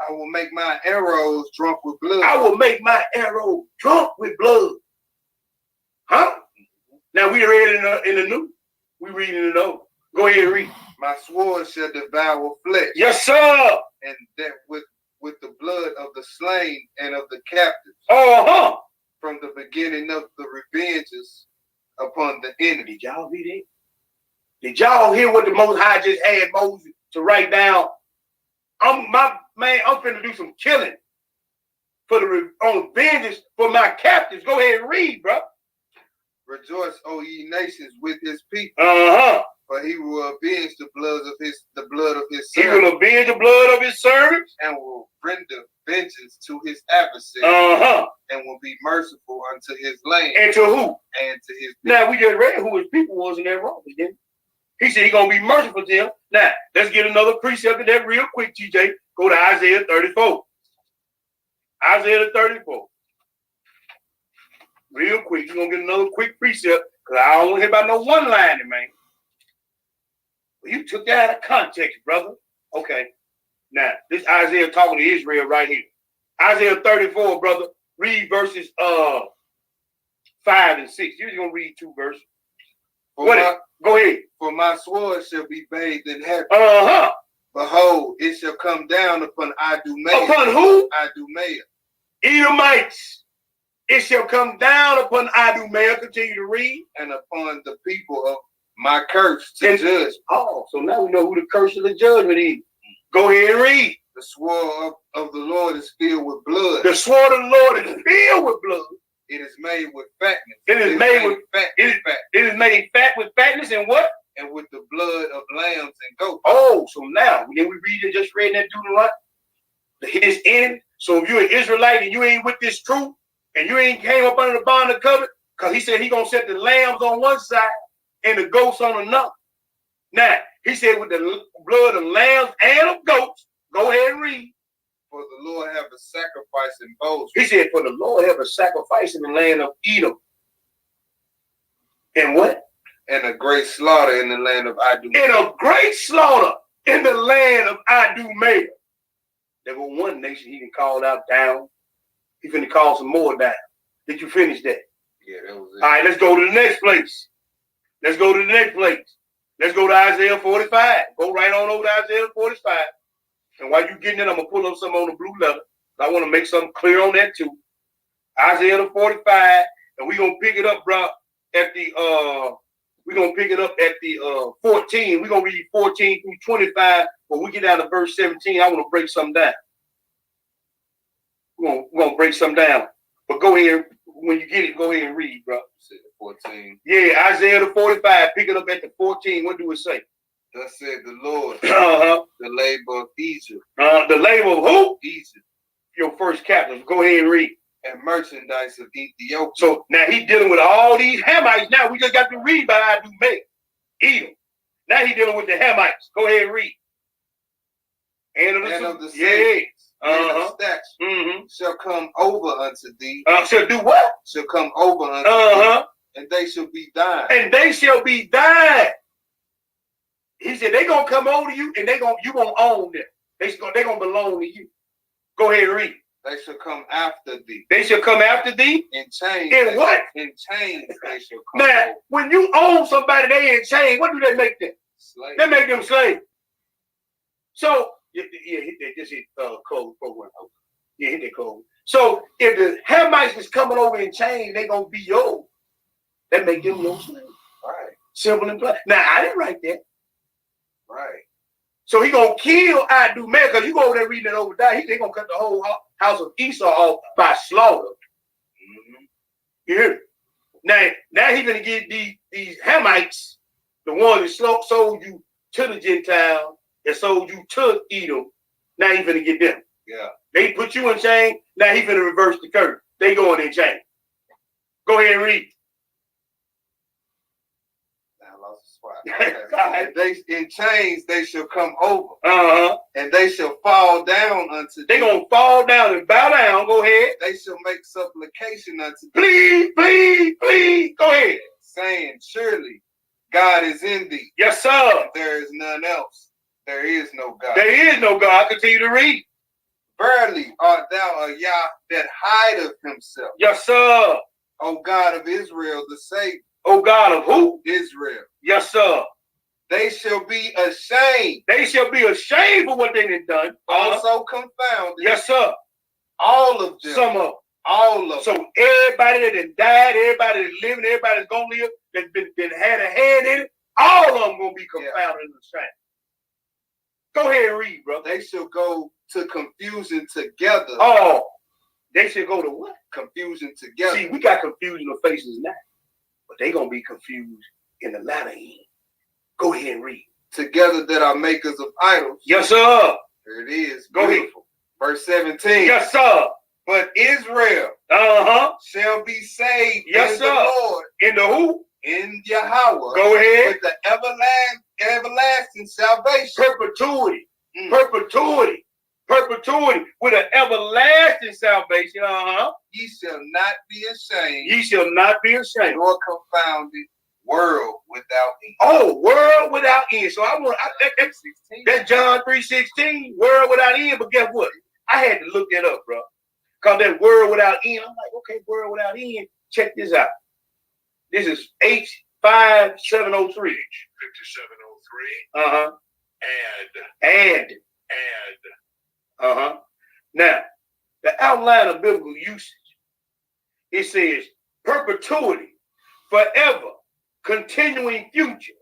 I will make my arrows drunk with blood. I will make my arrow drunk with blood. Huh? Now we read in the new. We read in the old. Go ahead and read. My sword shall devour flesh, Yes, sir. and that with the blood of the slain and of the captives, Uh-huh. from the beginning of the revenges upon the enemy. Did y'all read it? Did y'all hear what the Most High just had Moses to write down? I'm finna do some killing for on vengeance for my captives. Go ahead and read, bro. Rejoice, O ye nations, with his people, Uh-huh. for he will avenge the blood of his He servants, will avenge the blood of his servants. and will render vengeance to his adversaries, Uh-huh. and will be merciful unto his land And to who? and to his people. Now we just read who his people was in that Romans, didn't he? He said he's gonna be merciful to them. Now let's get another precept of that real quick, TJ. Go to Isaiah 34. Isaiah 34. Real quick. You're gonna get another quick precept because I don't want to hear about no one-liner, man. Well, you took that out of context, brother. Okay. Now, this Isaiah talking to Israel right here. Isaiah 34, brother. Read verses 5 and 6. You're just gonna read 2 verses. Go ahead. For my sword shall be bathed in heaven. Uh-huh. Behold, it shall come down upon Idumea. Upon who? Idumea. Edomites. It shall come down upon Idumea. Continue to read. And upon the people of my curse to judge. Oh, so now we know who the curse of the judgment is. Go ahead and read. The sword of the Lord is filled with blood. The sword of the Lord is filled with blood. It is made with fatness. It is made with fat. it is made fat with fatness and what? And with the blood of lambs and goats. Oh, so now then we read it, just read that Deuteronomy. His end. So if you're an Israelite and you ain't with this truth and you ain't came up under the bond of covenant, because he said he gonna set the lambs on one side and the goats on another. Now he said with the blood of lambs and of goats. Go ahead and read. For the Lord have a sacrifice in Boz. He said, for the Lord have a sacrifice in the land of Edom. And what? And a great slaughter in the land of Idumea. And a great slaughter in the land of Idumea. There was one nation he didn't call out down. He finna call some more down. Did you finish that? Yeah, that was it. All right, let's go to the next place. Let's go to the next place. Let's go to Isaiah 45. Go right on over to Isaiah 45. And while you're getting it, I'm going to pull up some on the blue letter. I want to make something clear on that too. Isaiah 45. And we're going to pick it up, bro, at the, we're going to pick it up at the 14. We're going to read 14 through 25. When we get down to verse 17, I want to break something down. We're going to break something down. But go ahead. When you get it, go ahead and read, bro. 14. Yeah, Isaiah the 45. Pick it up at the 14. What do it say? Thus said the Lord, Uh-huh. the labor of Egypt. The labor of who? Egypt. Your first captives. Go ahead and read. And merchandise of Ethiopia. So now he's dealing with all these Hamites. Now we just got to read by Idumea, Edom. Now he's dealing with the Hamites. Go ahead and read. And of the saints, Uh-huh. Mm-hmm. Shall come over unto thee. Shall do what? Shall come over unto Uh-huh. thee, and they shall be thine. And they shall be thine. He said they gonna come over to you, and you gonna own them. They gonna belong to you. Go ahead and read. They shall come after thee. They shall come after thee. In chains. In what? In chains they shall come. Now, over. when you own somebody, they in chains. What do they make them? Slave. They make them slaves. So yeah, hit that. Just hit code program. Yeah, hit that code. So if the Hamites is coming over in chains, they gonna be yours. That make them your slave. Right. Simple and plain. Now I didn't write that. Right. So he gonna kill Idumea because you go over there reading it over there. They gonna cut the whole house of Esau off by slaughter. Mm-hmm. You hear me? Now he's gonna get these Hamites, the one that sold you to the Gentile and sold you to Edom, now he finna get them. Yeah. They put you in chain, now he finna reverse the curse. They going in chain. Go ahead and read. I lost the spot. And they in chains they shall come over, and they shall fall down unto They thee. gonna fall down and bow down. Go ahead. They shall make supplication unto thee, Please, please, please. Go ahead. saying, Surely God is in thee. Yes, sir. There is none else. There is no God. There is no God. Continue to read. Verily art thou a Yah that hideth himself, Yes, sir. O God of Israel, the Savior. Oh God of who? Israel. Yes, sir. They shall be ashamed, They shall be ashamed for what they done done. also confounded. Yes, sir. All of them. Some of them. All of them. So everybody that done died, everybody that's living, everybody that's gonna live, that's been had a hand in it, all of them gonna be confounded and ashamed. Go ahead and read, brother. They shall go to confusion together. Oh, they should go to what? Confusion together. See, we got confusion of faces now, but they gonna be confused in the latter end. Go ahead and read. Together that are makers of idols. Yes, sir. There it is. Go ahead. Beautiful. Verse 17. Yes, sir. But Israel shall be saved Yes, in sir. the Lord, In the who? in Yahweh, Go ahead. with the everlasting salvation. Perpetuity. Mm. Perpetuity. Perpetuity with an everlasting salvation. Ye shall not be ashamed, Ye shall not be ashamed. nor confounded, world without end. Oh, world without end. So that's John 3:16, world without end. But guess what? I had to look that up, bro. Because that word without end, I'm like, okay, word without end. Check this out. This is H5703. 5703. And. Now, the outline of biblical usage, it says perpetuity, forever, continuing future,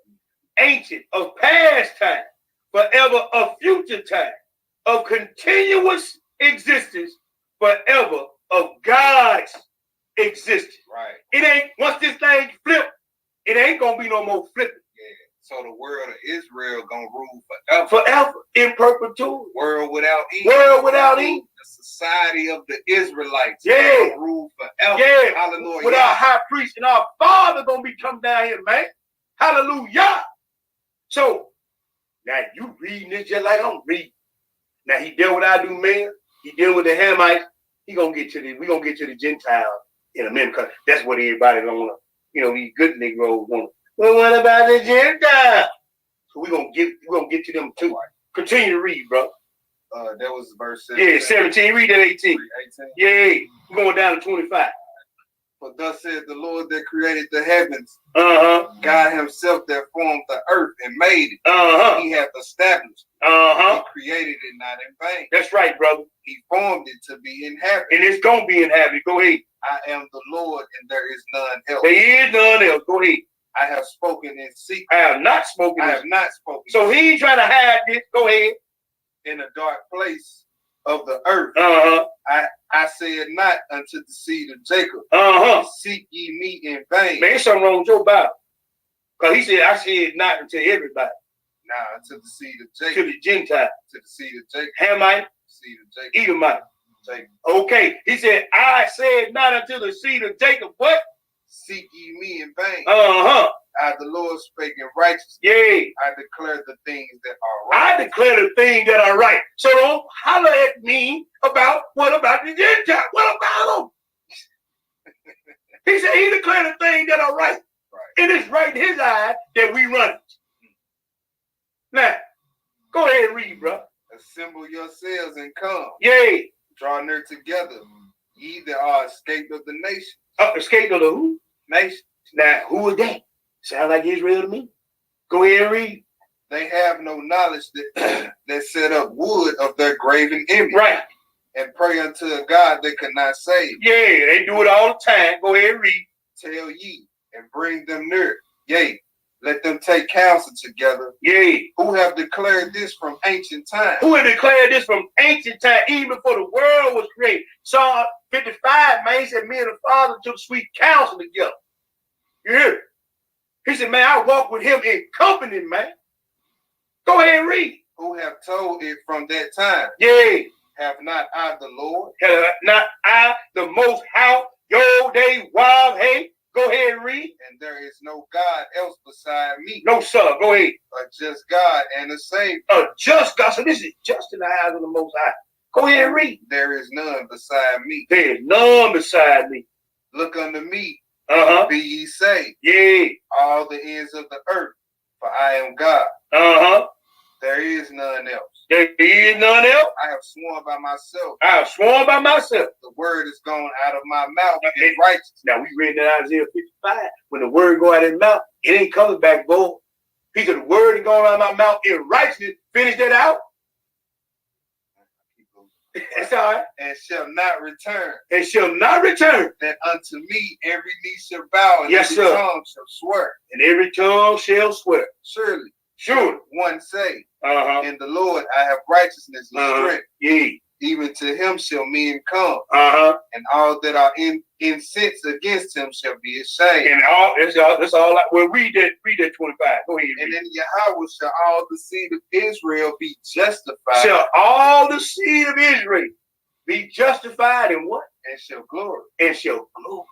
ancient, of past time, forever, of future time, of continuous existence, forever, of God's existence. Right. It ain't, once this thing flip, it ain't gonna be no more flipping. So the world of Israel gonna rule forever. Forever, in perpetuity. World without end. World without end. The society of the Israelites. Yeah. Gonna rule forever. Yeah. Hallelujah. With our high priest and our father gonna be come down here, man. Hallelujah. So now you reading this just like I'm reading. Now he dealt with Idumean, he dealt with the Hamites. We gonna get to the Gentiles in a minute, because that's what everybody wanna, these good Negroes want. Well, what about the Gentiles? So we're gonna get to them too. Continue to read, bro. That was verse 17. Yeah, 17. Read that 18. 18. Yeah, we're going down to 25. For thus said the Lord that created the heavens, Uh-huh. God himself that formed the earth and made it. He hath established. He created it not in vain. That's right, brother. He formed it to be inhabited. And it's gonna be inhabited. Go ahead. I am the Lord, and there is none else. There is none else. Go ahead. I have spoken in secret. I have not spoken. I have not spoken. So he ain't trying to hide this. Go ahead. In a dark place of the earth. I said not unto the seed of Jacob. Seek ye me in vain. Man, something wrong with your Bible. Because he said, I said not unto everybody. Nah, unto the seed of To Jacob. the Gentile. To the seed of Jacob. Hamite, Seed of Jacob. Edomite. Jacob. Okay. He said, I said not unto the seed of Jacob. What? Seek ye me in vain. I, the Lord, spake in righteousness. Yeah. I declare the things that are right. I declare the things that are right. So don't holler at me about what about the Gentiles? What about them? He said he declared the things that are right. And it's right in his eye that we run it. Now, go ahead and read, bro. Assemble yourselves and come. Yay. Draw near together. Ye that are escaped of the nation. Escaped of the who? Nation. Now, who is that? Sound like Israel to me. Go ahead and read. They have no knowledge that that set up wood of their graven image. Right. And pray unto a God that cannot save. Yeah, they do it all the time. Go ahead and read. Tell ye and bring them near. Yea, let them take counsel together. Yea. Who have declared this from ancient times? Who had declared this from ancient time, even before the world was created? Psalm 55, man, he said, me and the Father took sweet counsel together. You hear? He said, man, I walk with him in company, man. Go ahead and read. Who have told it from that time? Yeah. Have not I the Lord? Have not I, the most high, yo, they wild, hey. Go ahead and read. And there is no God else beside me. No, sir. Go ahead. A just God and a Savior. A just God. So this is just in the eyes of the Most High. Go ahead and read. There is none beside me. There is none beside me. Look unto me. Uh-huh. Be ye saved. Yeah. All the ends of the earth. For I am God. Uh-huh. There is none else. There is none else. I have sworn by myself. I have sworn by myself. The word is gone out of my mouth. It's righteous. Now, we read that Isaiah 55. When the word go out of his mouth, it ain't coming back, boy. He said, the word is going out of my mouth in righteousness. Finish that out. That's all right. And shall not return. And shall not return. That unto me every knee shall bow, and Yes, every sir. tongue shall swear. And every tongue shall swear. Surely, Surely. one say, Uh-huh. in the Lord I have righteousness and strength. Yeah. Even to him shall men come, Uh-huh. and all that are incensed against him shall be ashamed. And all that's all well, read that 25. Go ahead. And Read. in Yahweh shall all the seed of Israel be justified, Shall all the seed of Israel be justified in what? and shall glory. And shall glory.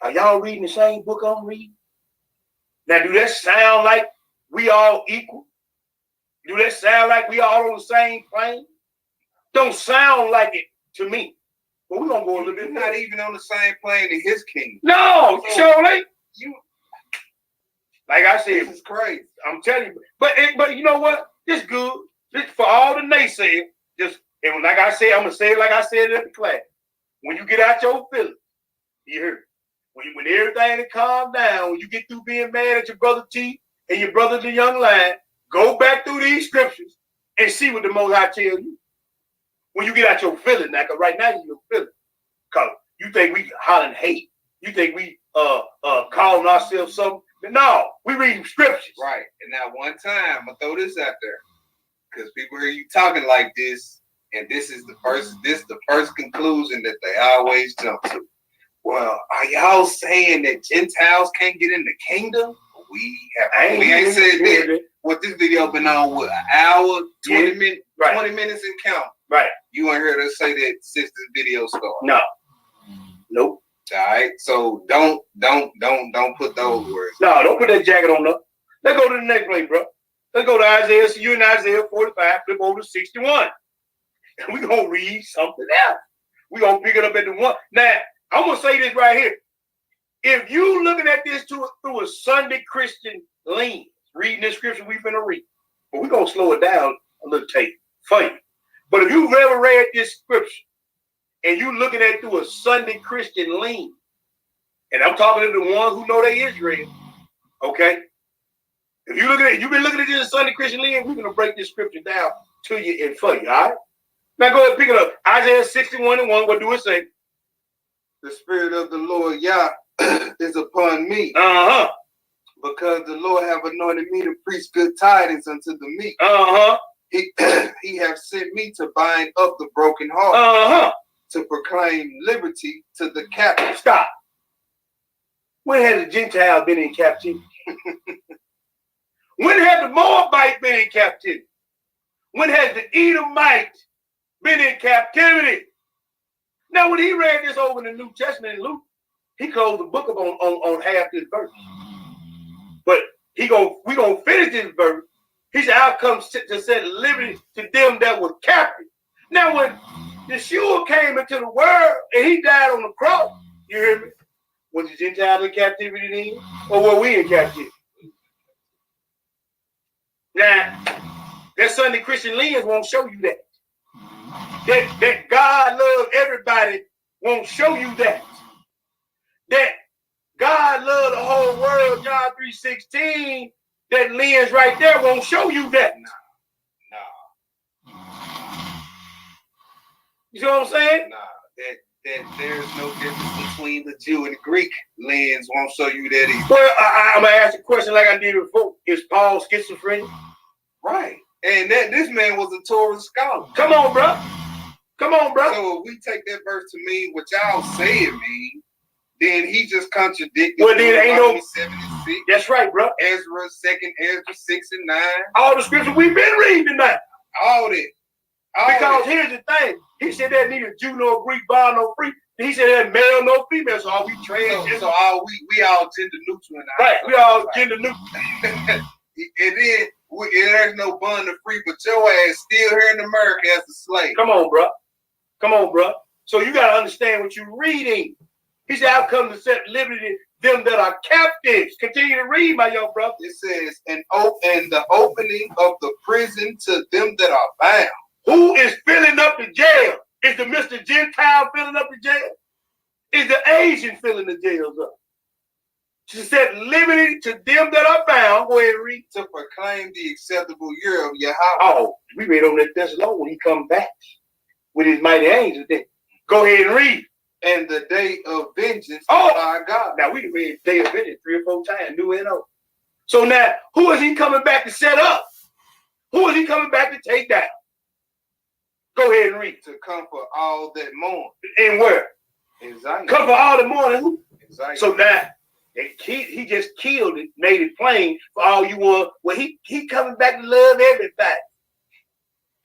Are y'all reading the same book I'm reading? Now, do that sound like we all equal? Do that sound like we all on the same plane? Don't sound like it to me. But we're gonna go a little You're bit not even on the same plane in his kingdom. No, surely. You, Like I said, this is crazy. I'm telling you. But you know what? It's good. This for all the naysayers. And like I said, I'm gonna say it like I said it at the class. When you get out your feelings, you heard. When everything calm down, when you get through being mad at your brother T and your brother the young lion, go back through these scriptures and see what the Most High tell you. When you get out your feelings, now, cause right now you're feeling. Cause you think we hollering hate. You think we calling ourselves something. No, we reading scriptures. Right. And now one time, I'm gonna throw this out there. Because people hear you talking like this, and this is the first conclusion that they always jump to. Well, are y'all saying that Gentiles can't get in the kingdom? We ain't said that. What this video been on with an hour, 20 minutes, Right. 20 minutes and count. Right. You ain't heard us say that since this video started. No. Nope. All right. So don't put those words. No, don't put that jacket on up. Let's go to the next place, bro. Let's go to Isaiah. So you in Isaiah 45, flip over to 61. And we're going to read something else. We're going to pick it up at the one. Now, I'm going to say this right here. If you looking at this through a Sunday Christian lens, reading this scripture we finna read, but we're going to slow it down a little tape for you. But if you've ever read this scripture and you looking at it through a Sunday Christian lens, and I'm talking to the ones who know they Israel, okay? If you look at it, you've been looking at this Sunday Christian lens, we're gonna break this scripture down to you and for you, all right? Now go ahead and pick it up. Isaiah 61:1, what do it say? The Spirit of the Lord Yah is upon me, Uh-huh. because the Lord have anointed me to preach good tidings unto the meek. Uh-huh. He have sent me to bind up the broken heart, Uh-huh. to proclaim liberty to the captives. Stop. When has the Gentile been in captivity? When has the Moabite been in captivity? When has the Edomite been in captivity? Now, when he read this over in the New Testament in Luke, he closed the book up on half this verse. But we gonna finish this verse. He said, "I'll come to set liberty to them that were captive." Now, when Yeshua came into the world and he died on the cross, you hear me? Was the Gentiles in captivity then? Or were we in captivity? Now, that Sunday Christian lens won't show you that. That God loves everybody won't show you that. That God loved the whole world, John 3:16, that lens right there won't show you that. Nah. You see what I'm saying? Nah. That there's no difference between the Jew and the Greek lens won't show you that either. Well, I'm going to ask a question like I did before. Is Paul schizophrenic? Right. And this man was a Torah scholar. Come on, bro. Come on, bro. So if we take that verse to mean what y'all say it means, Then he just contradicted. Well, then ain't no- Deuteronomy 76, That's right, bro. Ezra, 2nd Ezra 6 and 9. All the scriptures we've been reading tonight. All that. Because here's the thing. He said there's neither Jew nor Greek, bond nor free. He said there's male nor female. So are we trans? So all we all gender neutral in the Right. house. We all gender neutral. And then there's no bond or free, but your ass still here in America as a slave. Come on, bro. Come on, bro. So you got to understand what you're reading. He said, I've come to set liberty them that are captives. Continue to read, my young brother. It says, and the opening of the prison to them that are bound. Who is filling up the jail? Is the Mr. Gentile filling up the jail? Is the Asian filling the jails up? To set liberty to them that are bound. Go ahead and read. To proclaim the acceptable year of Yahweh. Oh, we read on that Thessalonians when he come back with his mighty angels. Then go ahead and read. And the day of vengeance Oh. of our God. Now we read day of vengeance 3 or 4 times, new and old. So now, who is he coming back to set up? Who is he coming back to take down? Go ahead and read. To comfort all that mourn. And where? In Zion. Cover all the morning. Who? In Zion. So now, he just killed it, made it plain for all you want. Well, he coming back to love everybody.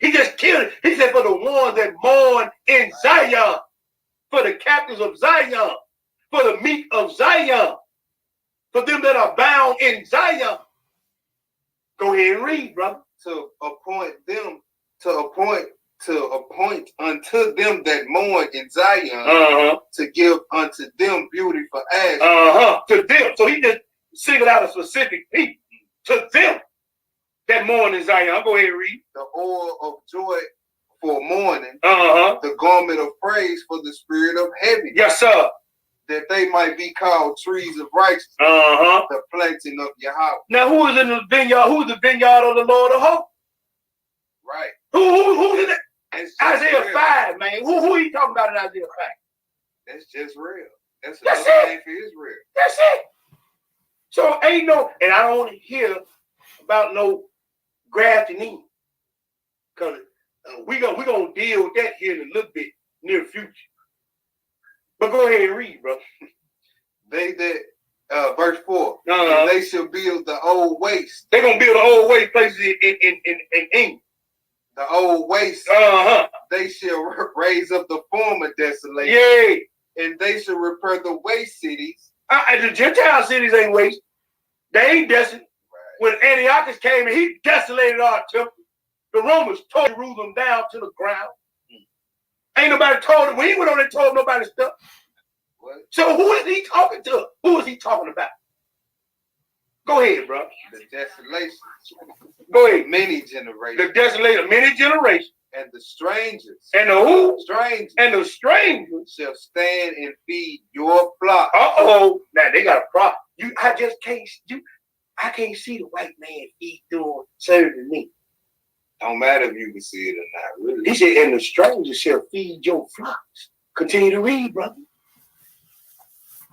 He just killed it. He said for the ones that mourn in Zion, for the captives of Zion, for the meek of Zion, for them that are bound in Zion. Go ahead and read, brother. To appoint unto them that mourn in Zion, to give unto them beauty for ashes. To them. So he just singled out a specific people. To them that mourn in Zion. Go ahead and read. The oil of joy for mourning, The garment of praise for the spirit of heaviness, yes, sir. that they might be called trees of righteousness, the planting of Yahweh. Now who is in the vineyard? Who's the vineyard of the Lord of hope? Right. Who's in it? That's just Isaiah real. 5, man. Who are you talking about in Isaiah 5? That's just real. That's That's another it. name for Israel. That's it. So ain't no, and I don't want to hear about no grafting in. Because we're gonna deal with that here in a little bit near future. But go ahead and read, bro. They that verse 4. Uh-huh. And they shall build the old waste. They're gonna build the old way places in England. The old waste. Uh-huh. They shall raise up the former desolation. Yay. And they shall repair the waste cities. The Gentile cities ain't waste. They ain't desolate. When Antiochus came and he desolated our temple, the Romans tore Jerusalem down to the ground. Ain't nobody told him. When he went on and told nobody stuff. What? So who is he talking to? Who is he talking about? Go ahead, bro. The desolation. Go ahead. Many The generations. desolated many generations. And the strangers. And the who? Strangers And the strangers. shall stand and feed your flock. Uh-oh. Now they got a problem. I can't see the white man eat doing serving me. Don't matter if you can see it or not, really. He said, and the strangers shall feed your flocks. Continue to read, brother.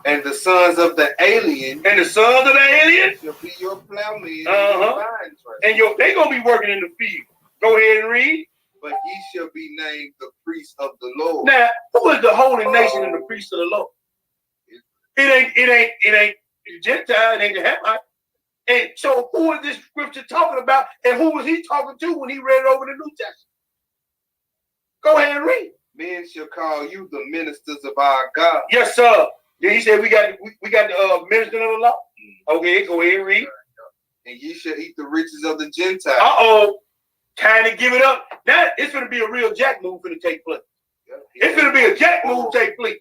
And the sons of the alien And the sons of the alien, shall be your plowmen and Uh-huh. your vine dressers. and they gonna be working in the field. Go ahead and read. But ye shall be named the priests of the Lord. Now, who is the holy nation and the priest of the Lord? It ain't the Gentile, it ain't the Hamite. And so who is this scripture talking about? And who was he talking to when he read it over the New Testament? Go ahead and read. Men shall call you the ministers of our God. Yes, sir. Then he said we got the minister of the law. Okay, go ahead and read. And ye shall eat the riches of the Gentiles. Uh-oh. Time to give it up. Now it's gonna be a real jack move gonna take place. It's gonna be a jack move take place.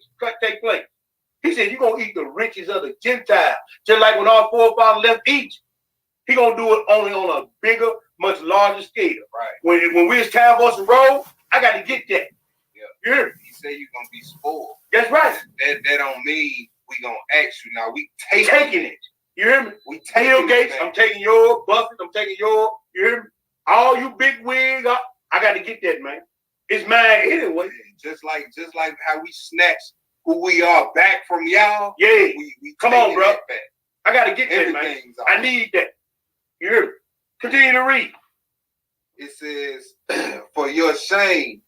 He said you're gonna eat the riches of the Gentiles. Just like when our forefathers left Egypt. He gonna do it only on a bigger, much larger scale. Right. When we was time for us to roll, I gotta get that. Yeah. You hear me? He said you're gonna be spoiled. That's right. That don't mean we gonna ask you now. We Taking it. You hear me? We Bill taking Gates, it. I'm taking your Buffett, I'm taking your, you hear me? All you big wigs, I got to get that, man. It's mine anyway. Just like how we snatched who we are back from y'all. Yeah. We Come on, taking bro. that back. I got to get that, man. Everything's I ours. need that. You hear me? Continue to read. It says, for your shame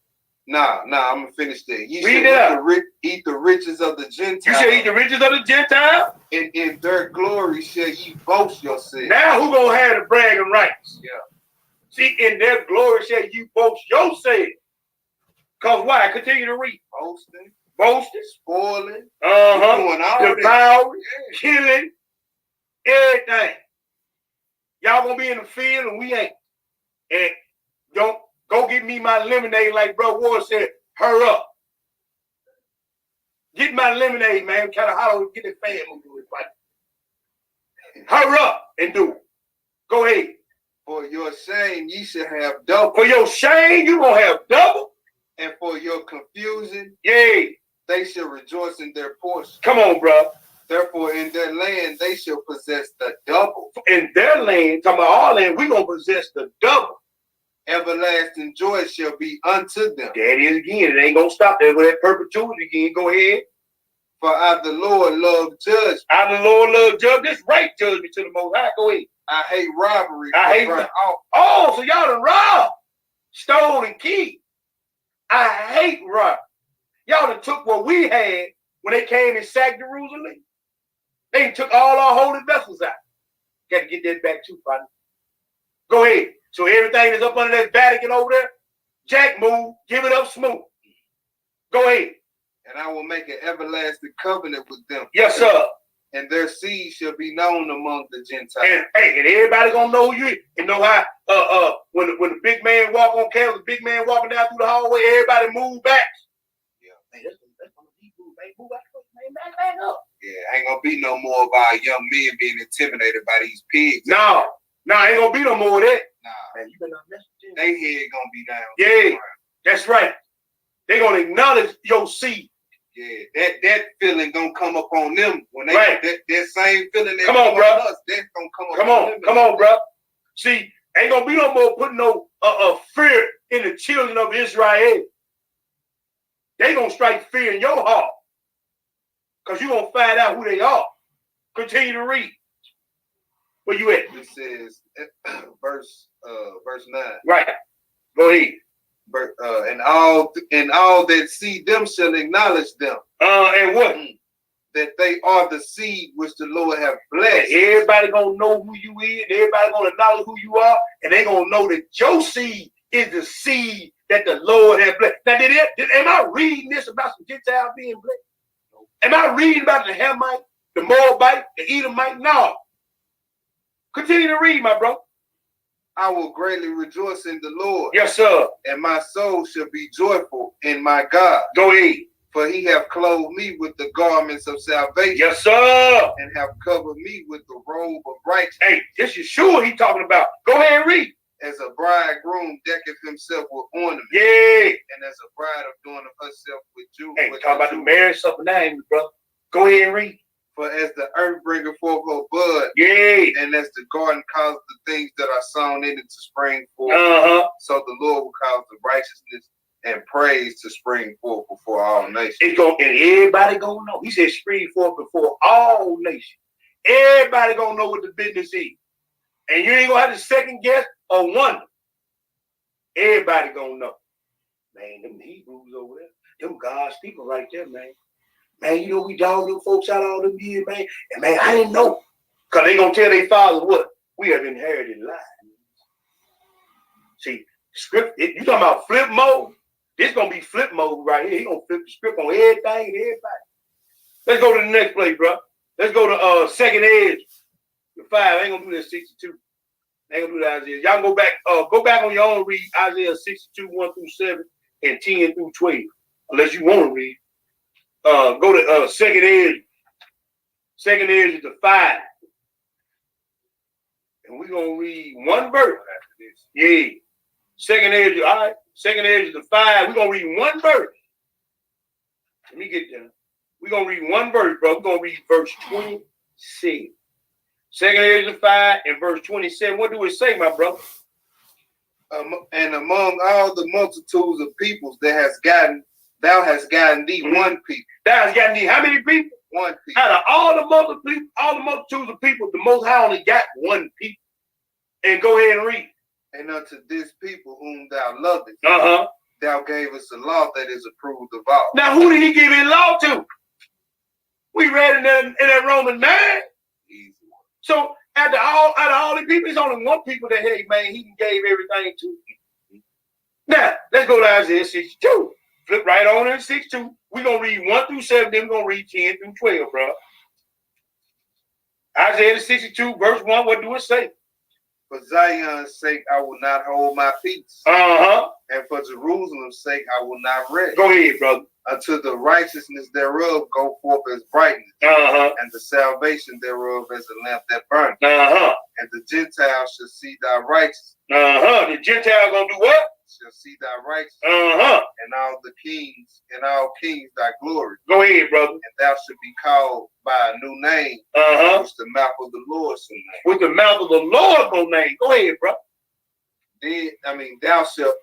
Nah, I'm gonna finish that. You Read should it out. eat the riches of the Gentiles. You shall eat the riches of the Gentile. And in their glory shall ye boast yourself. Now who gonna have the bragging rights? Yeah. See, in their glory shall you boast yourself. Cause why? Continue to read. Boasting, Spoiling, doing all that. devouring, Yeah. killing, everything. Y'all gonna be in the field and we ain't. And don't go get me my lemonade like Bro Ward said. Hurry up. Get my lemonade, man. Kind of hollow. Get that fan moving with it. Hurry up and do it. Go ahead. For your shame ye shall have double. For your shame, you gonna have double. And for your confusion, Yay. they shall rejoice in their portion. Come on, bro. Therefore, in their land they shall possess the double. In their land, talking about our land, we gonna possess the double. Everlasting joy shall be unto them. That is again. It ain't gonna stop there with that perpetuity again. Go ahead. For I, the Lord, love judgment. I, the Lord, love judge. This right judgment to the Most High. Go ahead. I hate robbery. I hate burnt off. Oh, so y'all done robbed, stole, and killed. I hate rob. Y'all done took what we had when they came and sacked Jerusalem. They took all our holy vessels out. Got to get that back too, partner. Go ahead. So everything that's up under that Vatican over there, Jack move, give it up smooth. Go ahead. And I will make an everlasting covenant with them. Yes, sir. And their seed shall be known among the Gentiles. And hey, and everybody gonna know who you is. And know how when the big man walk on campus, the big man walking down through the hallway, everybody move back. Yeah, man, that's gonna be move, man. Move back up. Yeah, ain't gonna be no more of our young men being intimidated by these pigs. No, ain't gonna be no more of that. Nah, man, you better not mess with them. they head gonna be down. Yeah, that's right. They gonna acknowledge your seed. Yeah, that feeling gonna come up on them when they Right. that same feeling that Come on, bro. us, that's gonna come up on them. Come on, bro. See, ain't gonna be no more putting no fear in the children of Israel. They gonna strike fear in your heart. Because you're gonna find out who they are. Continue to read. Where you at? It says verse 9. Right. Go ahead. And all that see them shall acknowledge them. And what? That they are the seed which the Lord have blessed. Everybody gonna know who you is. Everybody gonna acknowledge who you are, and they gonna know that your seed is the seed that the Lord has blessed. Now, am I reading this about some Gentiles being blessed? Am I reading about the Hamite, the Moabite, the Edomite? No. Continue to read, my bro. I will greatly rejoice in the Lord. Yes, sir. And my soul shall be joyful in my God. Go ahead. For he have clothed me with the garments of salvation. Yes, sir. And have covered me with the robe of righteousness. Hey, this is Yeshua he talking about. Go ahead and read. As a bridegroom decketh himself with ornament. Yeah. And as a bride adorneth herself with jewels. Hey, talking about the marriage supper now, bro. Go ahead and read. For as the earth bringeth forth her bud, yeah, and as the garden causes the things that are sown in it to spring forth, so the Lord will cause the righteousness and praise to spring forth before all nations. And everybody gonna know. He said spring forth before all nations. Everybody gonna know what the business is. And you ain't gonna have to second guess or wonder. Everybody gonna know. Man, them Hebrews over there, them God's people right there, man. Man, you know we dog them folks out all them years, man. And man, I didn't know. Because they gonna tell their fathers what? We have inherited lies. See, script, you talking about flip mode? This gonna be flip mode right here. He gonna flip the script on everything and everybody. Let's go to the next place, bro. Let's go to second edge. The 5. I ain't gonna do that 62. I ain't gonna do that Isaiah. Y'all go back on your own, read Isaiah 62, 1 through 7 and 10 through 12. Unless you want to read. Go to second edge. Second edge is the 5. And we're gonna read one verse after this. Yeah. Second edge, all right. Second edge is the 5. We're gonna read one verse. Let me get there. We're gonna read one verse, bro. We're gonna read verse 26. Second edge is the 5 and verse 27. What do it say, my brother? And among all the multitudes of peoples thou hast gotten thee one people. Thou hast gotten thee how many people? One people. Out of all the multitudes of people, the Most High only got one people. And go ahead and read. And unto this people whom thou lovest, Thou gave us a law that is approved of all. Now, who did he give his law to? We read in that Romans 9. Easy one. So out of all the people, there's only one people that, hey, man, he gave everything to. Now, let's go to Isaiah 62. Flip right on in 62. We're going to read 1 through 7, then we're going to read 10 through 12, bro. Isaiah 62, verse 1, what do it say? For Zion's sake, I will not hold my peace. Uh-huh. And for Jerusalem's sake, I will not rest. Go ahead, brother. Until the righteousness thereof go forth as brightness, Uh-huh. and the salvation thereof as a lamp that burneth. Uh-huh. And the Gentiles shall see thy righteousness. Uh-huh. The Gentile gonna do what? Shall see thy righteousness, Uh-huh. and all kings thy glory. Go ahead, brother. And thou shalt be called by a new name, Uh-huh. which the mouth of the Lord shall name. With the mouth of the Lord go name. Go ahead, bro. Thou shalt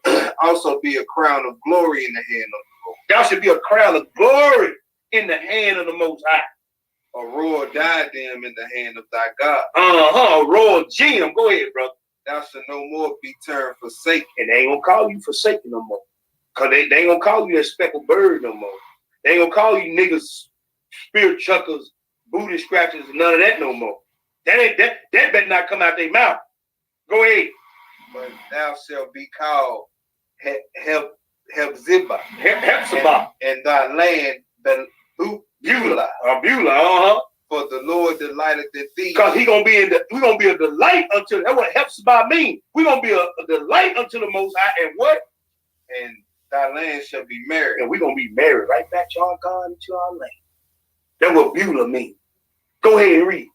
also be a crown of glory in the hand of the Lord. Thou should be a crown of glory in the hand of the Most High. A royal diadem in the hand of thy God. Uh-huh. A royal gem. Go ahead, brother. Thou shalt no more be turned forsaken. And they ain't gonna call you forsaken no more. Cause they ain't gonna call you that speckled bird no more. They ain't gonna call you niggas, spirit chuckers, booty scratchers, and none of that no more. That better not come out their mouth. Go ahead. But thou shalt be called Hephzibah, Hephzibah. and thy land Beulah. Beulah, uh-huh. For the Lord delighteth in thee. Because we're gonna be a delight unto, that's what Hephzibah means. We're gonna be a delight unto the Most High, and what? And thy land shall be married. And we're gonna be married right back to our God and to our land. That's what Beulah means. Go ahead and read.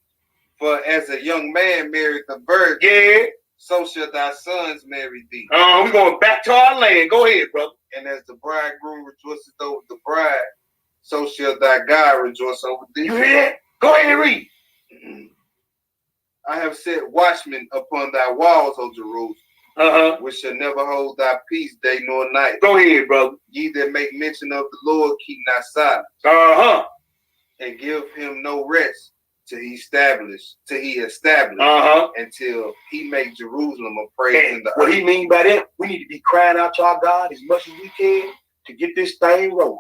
For as a young man married the virgin, Yeah. so shall thy sons marry thee. We're going back to our land. Go ahead, brother. And as the bridegroom rejoiceth over the bride, so shall thy God rejoice over thee. You hear that? Go ahead and read. I have set watchmen upon thy walls, O Jerusalem, Uh-huh. which shall never hold thy peace day nor night. Go ahead, brother. Ye that make mention of the Lord, keep not silent, Uh-huh. and give him no rest till he establish, Uh-huh. until he make Jerusalem a praise in And the what earth. he mean by that, we need to be crying out to our God as much as we can to get this thing rolling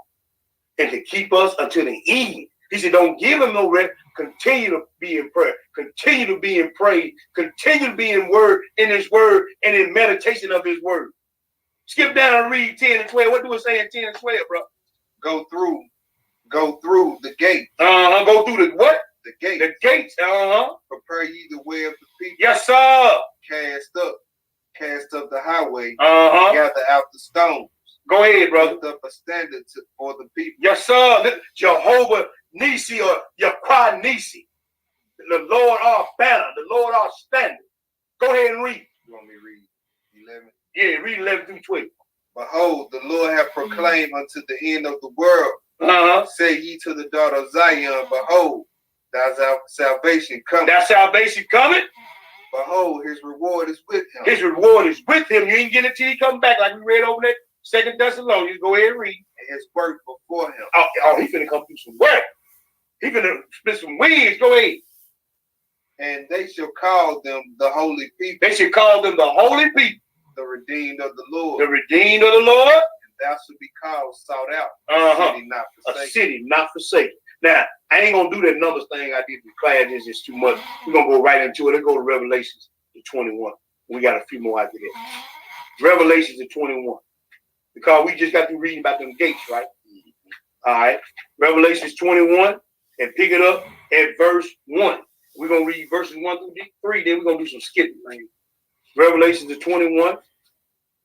and to keep us until the end. He said, don't give him no rest. Continue to be in prayer. Continue to be in praise. Continue to be in his word, and in meditation of his word. Skip down and read 10 and 12. What do it say in 10 and 12, bro? Go through the gate. Uh-huh. Go through the what? The gate. The gates. Uh-huh. Prepare ye the way of the people. Yes, sir. Cast up the highway. Uh-huh. Gather out the stones. Go ahead, brother. Lift up a standard for the people. Yes, sir. Jehovah Nisi or Yahweh Nisi. The Lord our banner, the Lord our standard. Go ahead and read. You want me to read 11? Yeah, read 11 through 12. Behold, the Lord hath proclaimed unto the end of the world. Uh-huh. Say ye to the daughter of Zion, behold, thy salvation cometh. That salvation coming. Behold, his reward is with him. His reward is with him. You ain't getting it till he come back, like we read over there. 2 Thessalonians. Go ahead and read. And his work before him. Oh, he finna come through some work. He finna split some wings. Go ahead. And they shall call them the holy people, They should call them the holy people, the redeemed of the Lord. the redeemed of the Lord. And thou shalt be called, sought out, Uh-huh. city not A forsaken. city not forsaken. Now, I ain't gonna do that numbers thing I did in class. It's just too much. We're gonna go right into it. Let's go to Revelations to 21. We got a few more after that. Revelations to 21. Because we just got to reading about them gates, right? All right. Revelations 21 and pick it up at verse 1. We're gonna read verses 1 through 3, then we're gonna do some skipping. Revelations to 21.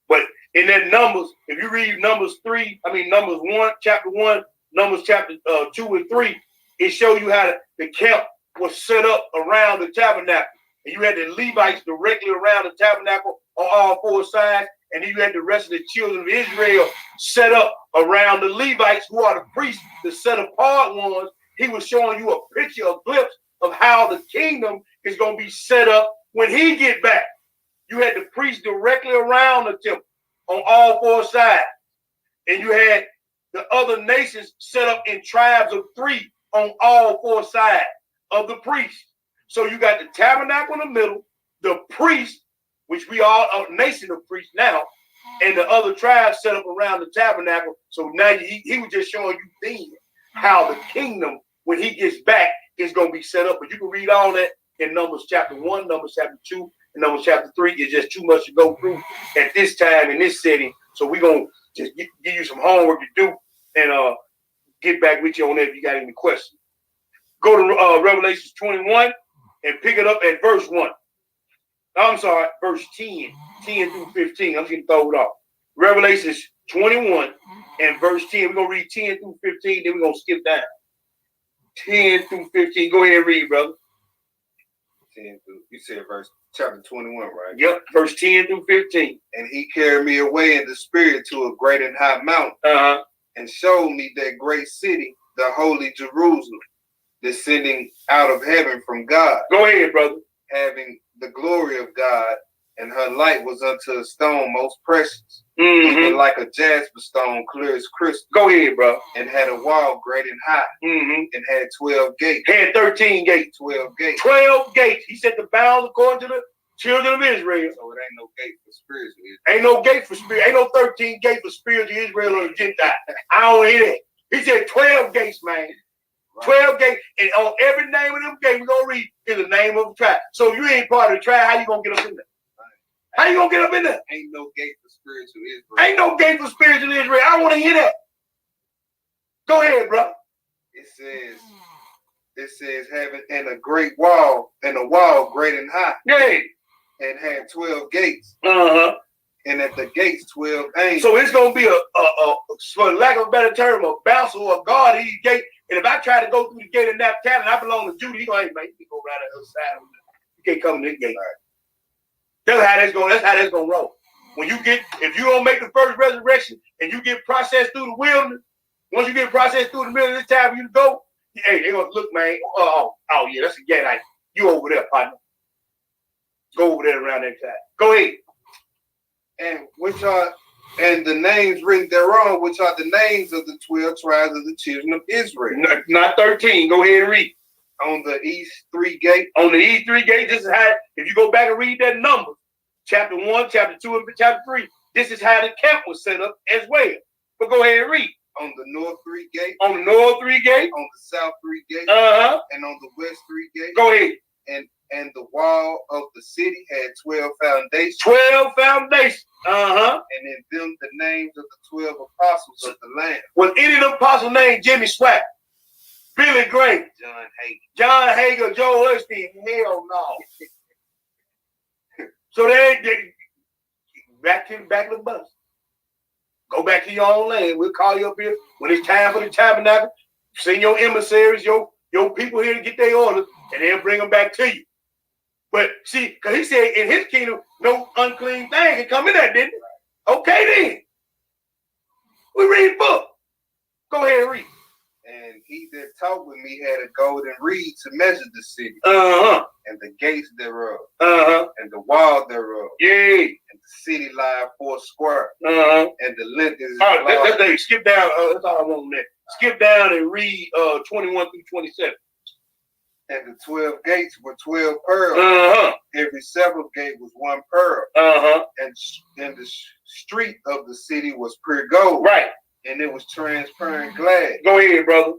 But in that Numbers, if you read Numbers 1, chapter 1, Numbers chapter 2 and 3, it shows you how the camp was set up around the tabernacle. And you had the Levites directly around the tabernacle on all four sides. And then you had the rest of the children of Israel set up around the Levites, who are the priests, the set apart ones. He was showing you a picture, a glimpse of how the kingdom is going to be set up when he get back. You had the priests directly around the temple on all four sides. And you had the other nations set up in tribes of 3 on all four sides of the priests. So you got the tabernacle in the middle, the priest, which we are a nation of priests now, and the other tribes set up around the tabernacle. So now he was just showing you then how the kingdom, when he gets back, is going to be set up. But you can read all that in Numbers chapter 1, Numbers chapter 2, and Numbers chapter 3. It's just too much to go through at this time in this setting. So we're going to just give you some homework to do and get back with you on that if you got any questions. Go to Revelations 21 and pick it up at verse 1. I'm sorry, verse 10 through 15. I'm just going to throw it off. Revelations 21 and verse 10. We're going to read 10 through 15, then we're going to skip down. 10 through 15. Go ahead and read, brother. 10 through, you said verse chapter 21, right? Yep, verse 10 through 15. And he carried me away in the spirit to a great and high mountain, and showed me that great city, the holy Jerusalem, descending out of heaven from God. Go ahead, brother. Having the glory of God, and her light was unto a stone most precious, Mm-hmm. even like a jasper stone, clear as crystal. Go ahead, bro. And had a wall great and high, Mm-hmm. and had 12 gates. Had 13 gates. 12 gates. 12 gates. He set the bounds according to the children of Israel. So it ain't no gate for spiritual Israel. Ain't no gate for spirit. Ain't no 13 gates for spiritual Israel or the Gentile. I don't hear that. He said 12 gates, man. Right. 12 gates. And on every name of them gates, we're going to read is the name of the tribe. So if you ain't part of the tribe, how you going to get up in there? How you going to get up in there? Ain't no gate for spiritual Israel. Ain't no gate for spiritual Israel. I want to hear that. Go ahead, bro. It says having and a great wall, and a wall great and high, Yeah. and had 12 gates, Uh-huh. and at the gates 12 angels. So it's gonna be for lack of a better term, a bouncer or a guard at each gate. And if I try to go through the gate of Naphtali and I belong to Judah, he gonna, hey man, you can go around the other side. You can't come to this gate. That's how that's gonna roll. When you get, if you don't make the first resurrection and you get processed through the wilderness, once you get processed through the middle of this time for you to go, hey, they're gonna look, man. Oh yeah, that's a gate. You over there, partner. Go over there around that side. Go ahead. And the names written thereon, which are the names of the 12 tribes of the children of Israel. Not 13. Go ahead and read. On the east 3 gate. On the east 3 gates, this is how, if you go back and read that number, chapter 1, chapter 2, and chapter 3, this is how the camp was set up as well. But go ahead and read. On the north 3 gate. On the north 3 gates. On the south 3 gate. And on the west 3 gate. Go ahead. And the wall of the city had 12 foundations. 12 foundations. And in them the names of the 12 apostles of the Lamb. Was any of them apostles named Jimmy Swagg, Billy Graham, John Hager, Joe Osteen? Hell no. So they back to the bus. Go back to your own land. We'll call you up here when it's time for the tabernacle. Send your emissaries, your people here to get their orders, and they'll bring them back to you. But see, because he said in his kingdom, no unclean thing can come in there, didn't it? Okay, then. We read book. Go ahead and read. And he that talked with me had a golden reed to measure the city. And the gates thereof. And the wall thereof. Yeah. And the city lieth 4 square. And the length is. All right, let's skip down. That's all I want on that. Skip down and read 21 through 27. And the 12 gates were 12 pearls. Every several gate was 1 pearl. And the street of the city was pure gold. Right. And it was transparent glass. Go ahead, brother.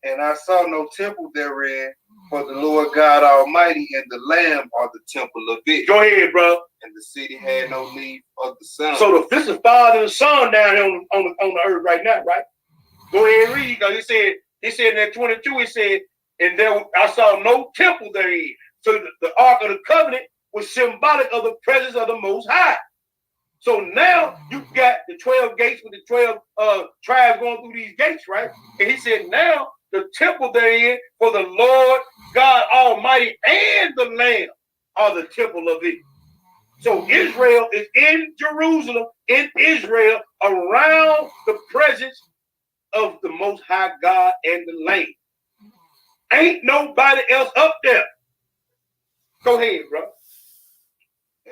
And I saw no temple therein, for the Lord God Almighty and the Lamb are the temple of it. Go ahead, bro. And the city had no need of the sun. So this is Father and Son down here on the earth right now, right? Go ahead and read, because he said in that 22, he said, and there I saw no temple therein. So the Ark of the Covenant was symbolic of the presence of the Most High. So now you got the 12 gates with the 12 tribes going through these gates, right? And he said now the temple therein for the Lord God Almighty and the Lamb are the temple of it. So Israel is in Jerusalem, in Israel, around the presence of the Most High God and the Lamb. Ain't nobody else up there. Go ahead, bro.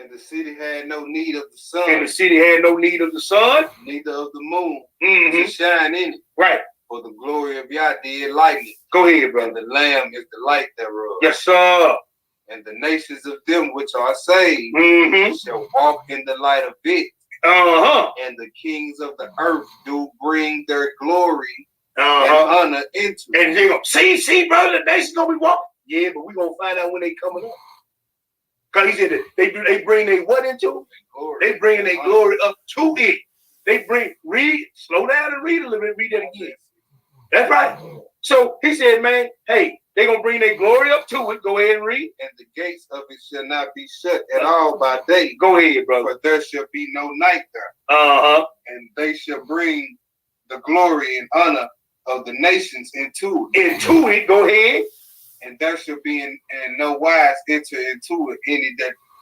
And the city had no need of the sun. And the city had no need of the sun. Neither of the moon to shine in it. Right. For the glory of Yah did lighten it. Go ahead, brother. And the Lamb is the light thereof. Yes, sir. And the nations of them which are saved shall walk in the light of it. And the kings of the earth do bring their glory and Uh-huh. honor into it. And they go, see, brother, the nation's gonna be walking. Yeah, but we gonna find out when they coming up. Cause he said that they bring their what into it? Glory. They bring their glory up to it. They slow down and read a little bit, read that again. That's right. So he said, man, hey, they gonna bring their glory up to it. Go ahead and read. And the gates of it shall not be shut at all by day. Go ahead, brother. For there shall be no night there. Uh-huh. And they shall bring the glory and honor of the nations into it. Into it, go ahead. And there shall be in no wise enter into it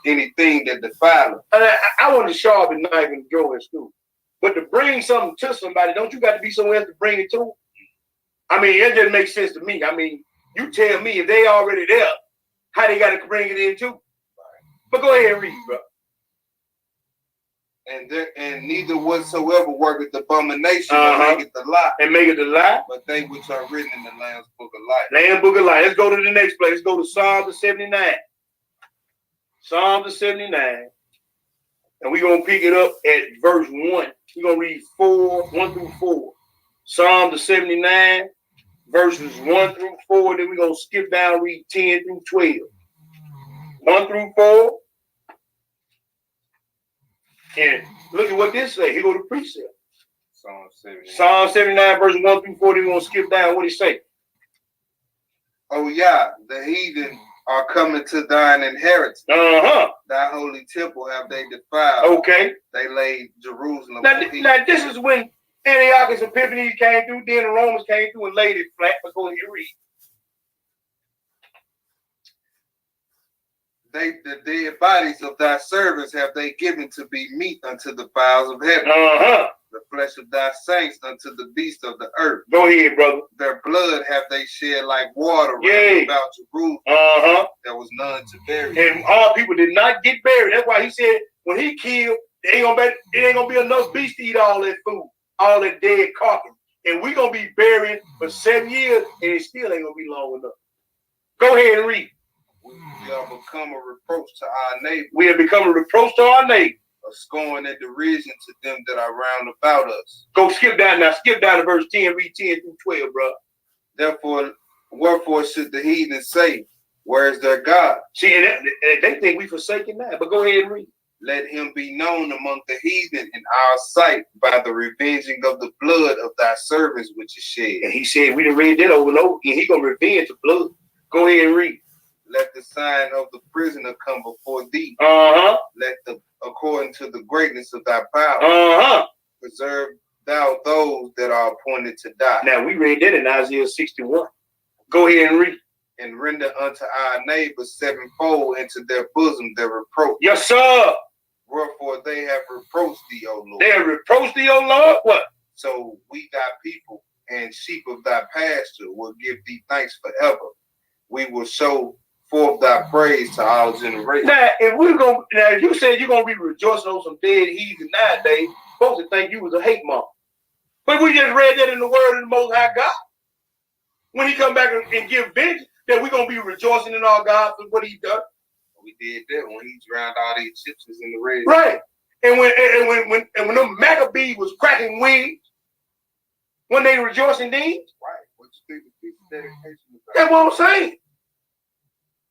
anything that defile it. I want to sharpen the knife and go in school. But to bring something to somebody, don't you got to be somewhere else to bring it to? I mean, it just makes sense to me. I mean, you tell me if they already there, how they got to bring it in too. But go ahead and read, bro. And neither whatsoever worketh abomination or maketh the lie. And make it a lie. But they which are written in the Lamb's book of life. Lamb book of life. Let's go to the next place. Let's go to Psalm 79. Psalm 79. And we're going to pick it up at verse 1. We're going to read 1 through 4. Psalm 79, verses 1 through 4. Then we're going to skip down and read 10 through 12. 1 through 4. And look at what this says. Here go the precept. Psalm 79, verse 1 through 4. Then we're going to skip down. What it say? Oh, yeah, the heathen are coming to thine inheritance. Uh-huh. Thy holy temple have they defiled. Okay. They laid Jerusalem. Now this is when Antiochus Epiphanes came through, then the Romans came through and laid it flat. But go ahead and read. The dead bodies of thy servants have they given to be meat unto the fowls of heaven. Uh-huh. The flesh of thy saints unto the beasts of the earth. Go ahead, brother. Their blood have they shed like water Yay. round about Jerusalem. Uh-huh. There was none to bury. And all people did not get buried. That's why he said when he killed, it ain't gonna be enough beasts to eat all that food, all that dead carcass. And we're gonna be buried for 7 years, and it still ain't gonna be long enough. Go ahead and read. We are become a reproach to our neighbor. We have become a reproach to our neighbor. A scorn and derision to them that are round about us. Go skip down now. Skip down to verse 10. Read 10 through 12, bro. Therefore, wherefore should the heathen say, where is their God? See, and they think we forsaken that. But go ahead and read. Let him be known among the heathen in our sight by the revenging of the blood of thy servants which is shed. And he said, we done read that over and over, and he gonna revenge the blood. Go ahead and read. Let the sign of the prisoner come before thee. Uh-huh. According to the greatness of thy power. Uh-huh. Preserve thou those that are appointed to die. Now we read that in Isaiah 61. Go ahead and read. And render unto our neighbors sevenfold into their bosom their reproach. Yes, sir. Wherefore they have reproached thee, O Lord. They have reproached thee, O Lord. What? So we thy people and sheep of thy pasture will give thee thanks forever. We will show forth thy praise to all generations. Now, if you said you're gonna be rejoicing on some dead heathen nowadays, folks would think you was a hate mob. But we just read that in the word of the Most High God. When he come back and give vengeance, that we're gonna be rejoicing in our God for what he done. We did that when he drowned all these Egyptians in the Red Sea. Right. And when them Maccabees was cracking wings, when they rejoicing then, Right. What you think the dedication about? that's what I'm saying.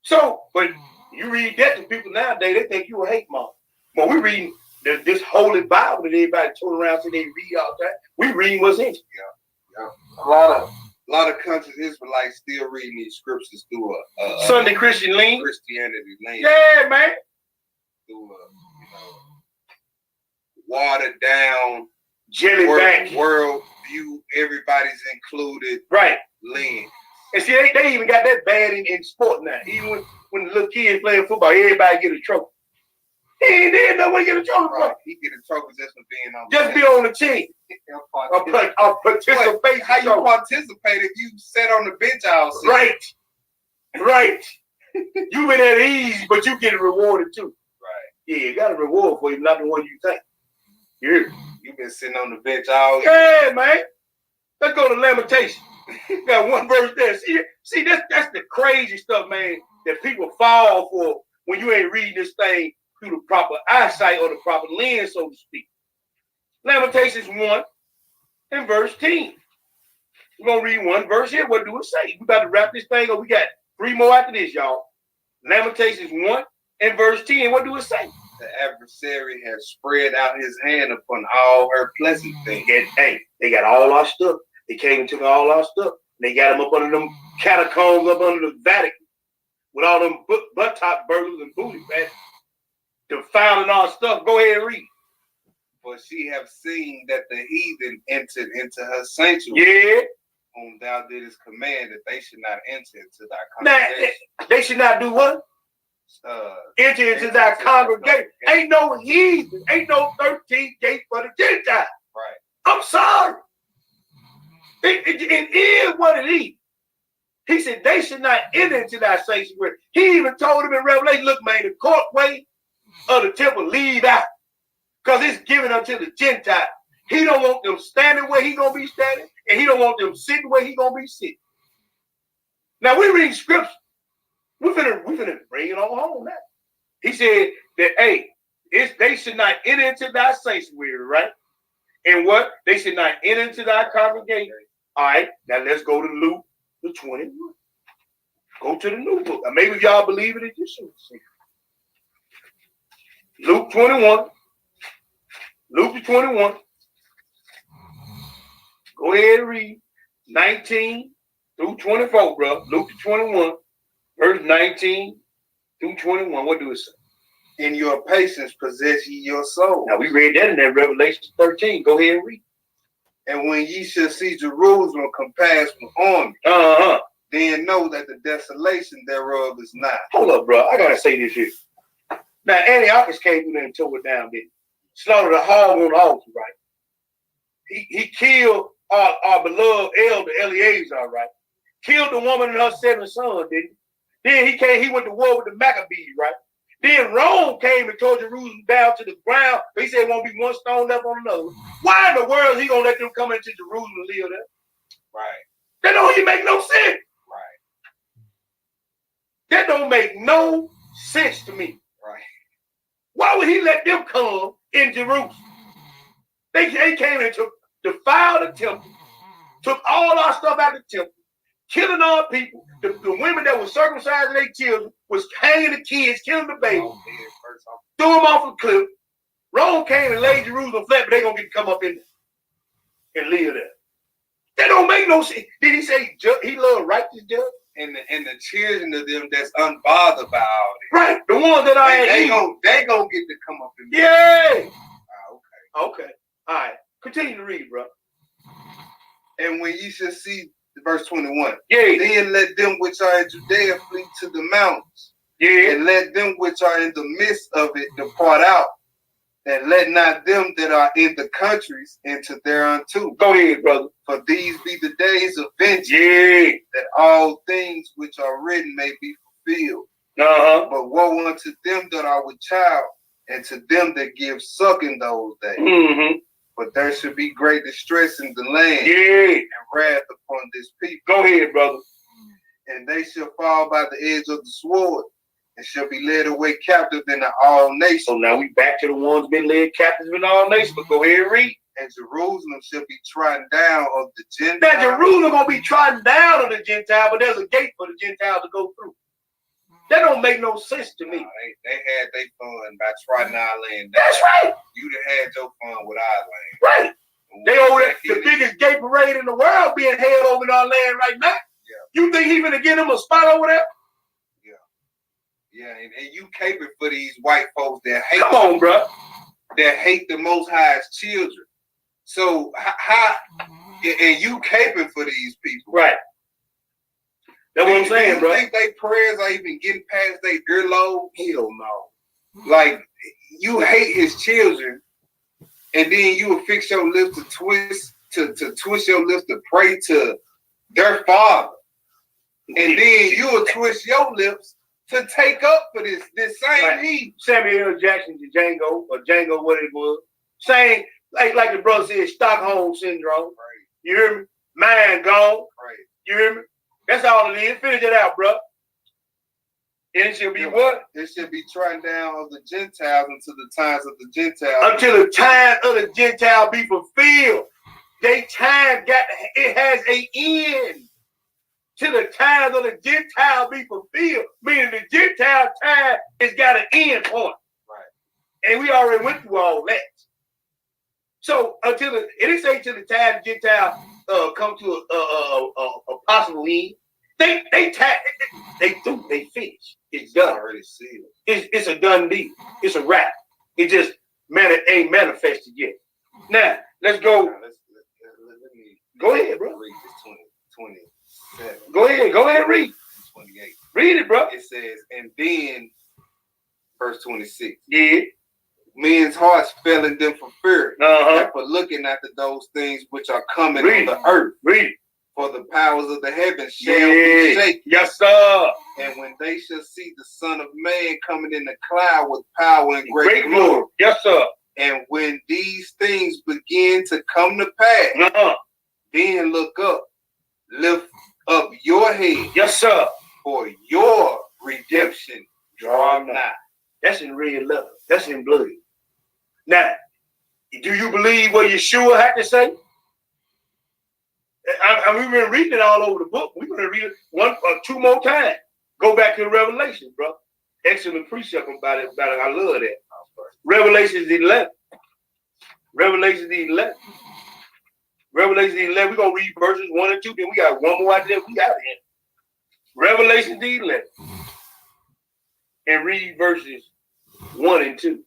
So, but you read that to people nowadays, they think you a hate mob. But we reading this holy Bible that everybody turn around so they read all that. We reading what's in it. Yeah. A lot of countries, Israelites still reading these scriptures through a Sunday Christian lean. Christianity lens. Yeah, man. Through a watered down Jelly-back. world view, everybody's included Right. lens. And see, they even got that bad in sport now. Even when the little kids playing football, everybody get a trophy. He ain't did no way to get a trophy. Right. He get a trophy just for being on Just be on the team. A participation. How you participate if you sat on the bench all season? Right. You been at ease, but you get rewarded too. Right. Yeah, you got a reward for you, not the one you think. Yeah. You've been sitting on the bench all year. Yeah, man. Let's go to Lamentation. Got one verse there. See, that's the crazy stuff, man, that people fall for when you ain't reading this thing through the proper eyesight or the proper lens, so to speak. Lamentations 1 and verse 10. We're going to read one verse here. What do it say? We about to wrap this thing up. We got 3 more after this, y'all. Lamentations 1 and verse 10. What do it say? The adversary has spread out his hand upon all her pleasant things. And, hey, they got all our stuff. They came and took all our stuff. They got them up under them catacombs, up under the Vatican, with all them butt top burglars and booty bats, defiling our stuff. Go ahead and read. For she have seen that the heathen entered into her sanctuary, Yeah. whom thou didst command that they should not enter into thy Now, congregation. they should not do what? Enter into thy congregation. Ain't no heathen. Ain't no 13th gate for the Gentile. Right. I'm sorry. It is what it is. He said they should not enter into thy sanctuary. He even told him in Revelation, look, man, the courtway of the temple leave out. Because it's given unto the Gentile. He don't want them standing where he gonna be standing, and he don't want them sitting where he gonna be sitting. Now we read scripture. We finna bring it on home now. He said that, hey, they should not enter into thy sanctuary, right? And what? They should not enter into thy congregation. All right, now let's go to Luke the 21. Go to the new book. Now maybe y'all believe it, if you should see. Luke 21. Luke the 21. Go ahead and read 19 through 24, bro. Luke the 21, verse 19 through 21. What do it say? In your patience possess ye your soul. Now we read that in that Revelation 13. Go ahead and read. And when ye shall see Jerusalem compassed with armies, then know that the desolation thereof is nigh. Hold up, bro. I gotta say this here. Now Antiochus came through there and tore it down, didn't he? Slaughtered a hog on the altar, right? He killed our beloved elder Eleazar, right? Killed the woman and her 7 sons, didn't he? Then he went to war with the Maccabees, right? Then Rome came and tore Jerusalem down to the ground. He said won't be one stone left on another. Why in the world is he gonna let them come into Jerusalem and live there? Right. That don't even make no sense. Right. That don't make no sense to me. Right. Why would he let them come in Jerusalem? They came and defiled the temple, took all our stuff out of the temple, killing our people. The women that were circumcising their children was hanging the kids, killing the babies, threw them off a cliff. Rome came and laid Jerusalem flat, but they gonna get to come up in there and live there. That don't make no sense. Did he say he loved righteous judge? And the children of them that's unbothered by all this. Right, the ones that they gonna get to come up in there. Yeah. Okay. All right. Continue to read, bro. And when ye shall see verse 21, Yeah. then let them which are in Judea flee to the mountains. Yeah. And let them which are in the midst of it depart out. And let not them that are in the countries enter thereunto. Go ahead, brother. For these be the days of vengeance, Yeah. that all things which are written may be fulfilled. But woe unto them that are with child, and to them that give suck in those days. Mm-hmm. But there should be great distress in the land, Yeah. and wrath upon this people. Go ahead, brother. And they shall fall by the edge of the sword, and shall be led away captive into all nations. So now we back to the ones been led captives in all nations. But go ahead and read. And Jerusalem shall be trodden down of the Gentiles. Now Jerusalem gonna be trodden down on the Gentile, but there's a gate for the Gentile to go through. That don't make no sense to me. They had their fun by trodden our land down. That's right. You done had your fun with our land. Right. They over there, the biggest gay parade in the world being held over in our land right now. Yeah. You think he gonna get him a spot over there? Yeah, and you caping for these white folks that hate. Come on, bro. That hate the Most High's children. So how and you caping for these people? Right. That's what I'm saying, bro. Do you think their prayers are even getting past their earlobe? Hell no. Like, you hate his children, and then you will fix your lips to twist your lips to pray to their father, and then you will twist your lips to take up for this same heat. Samuel L. Jackson to Django, or Django, what it was. Same, like the brother said, Stockholm syndrome. Right. You hear me? Mind gone. Right. You hear me? That's all it is. Finish it out, bro. It shall be what? It should be trodden down of the Gentiles until the times of the Gentiles. Until the time of the Gentile be fulfilled. They time it has an end. Till the time of the Gentile be fulfilled. Meaning the Gentile time has got an end point. Right. And we already went through all that. So until it didn't say till the time the Gentile come to a possible end. They finish. It's done. Already sealed. It's a done deal. It's a wrap. It just ain't manifested yet. Now let's go. Let me Go ahead, bro. Read this 27. Go ahead and read. 28. Read it, bro. It says, and then verse 26. Yeah. Men's hearts fell in them for fear, Uh-huh. and for looking after those things which are coming Read on the earth. Read it. For the powers of the heavens shall be shaken. Yes, sir. And when they shall see the Son of Man coming in the cloud with power and great Great glory. glory. Yes, sir. And when these things begin to come to pass, Uh-huh. then look up, lift up your head, Yes, sir. for your redemption draw nigh. That's in red letter. That's in blood. Now, do you believe what Yeshua had to say? We've been reading it all over the book. We're going to read it one or two more times. Go back to Revelation, bro. Excellent precept about it. I love that. Revelation 11. Revelation 11. Revelation 11. We're going to read verses 1 and 2. Then we got one more out there. We out of here. Revelation 11. And read verses 1 and 2.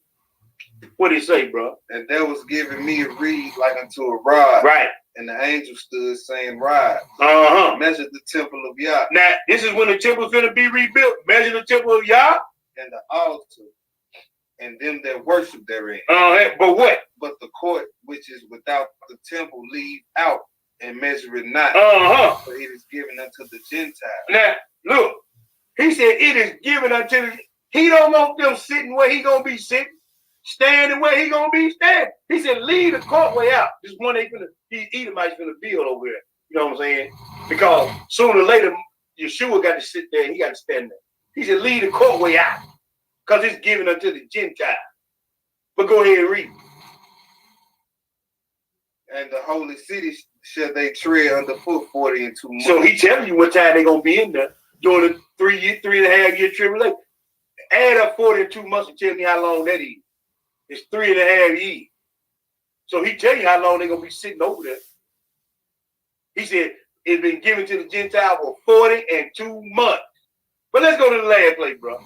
What did it say, bro? And there was given me a reed like unto a rod. Right. And the angel stood saying, Rise, Uh-huh. measure the temple of Yah Now, this is when the temple's going to be rebuilt. Measure the temple of Yah. and the altar, and them that worship therein. But what? But the court which is without the temple leave out, and measure it not. Uh-huh. For it is given unto the Gentiles. Now, look. He said it is given unto the... He don't want them sitting where he going to be sitting. Standing where he going to be standing. He said leave the courtway out. This one Edomites going to build over there. You know what I'm saying? Because sooner or later, Yeshua got to sit there and he got to stand there. He said leave the courtway out. Because it's given unto the Gentiles. But go ahead and read. And the holy city shall they tread underfoot 40 and 2 months. So he telling you what time they're going to be in there during the 3.5 year tribulation. Add up 40 and 2 months and tell me how long that is. It's 3.5 years. So he tell you how long they're going to be sitting over there. He said it's been given to the Gentiles for 40 and 2 months. But let's go to the last place, bro.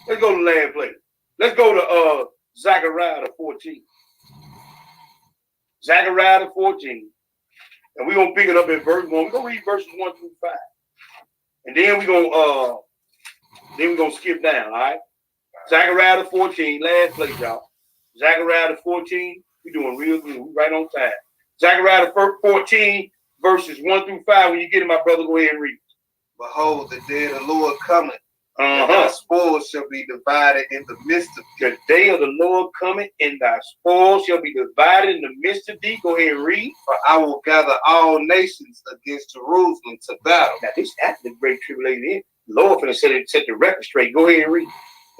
Let's go to the last place. Let's go to Zechariah 14. Zechariah 14. And we're going to pick it up in verse 1. We're going to read verses 1 through 5. And then we're going to skip down, all right? Zechariah 14, last place, y'all. Zechariah 14, we're doing real good. We're right on time. Zechariah 14, verses 1 through 5. When you get it, my brother, go ahead and read. Behold, the day of the Lord cometh, and Uh-huh. thy spoils shall be divided in the midst of thee. The day of the Lord coming, and thy spoil shall be divided in the midst of thee. Go ahead and read. For I will gather all nations against Jerusalem to battle. Now, this after the great tribulation. Lord finna set the record straight. Go ahead and read.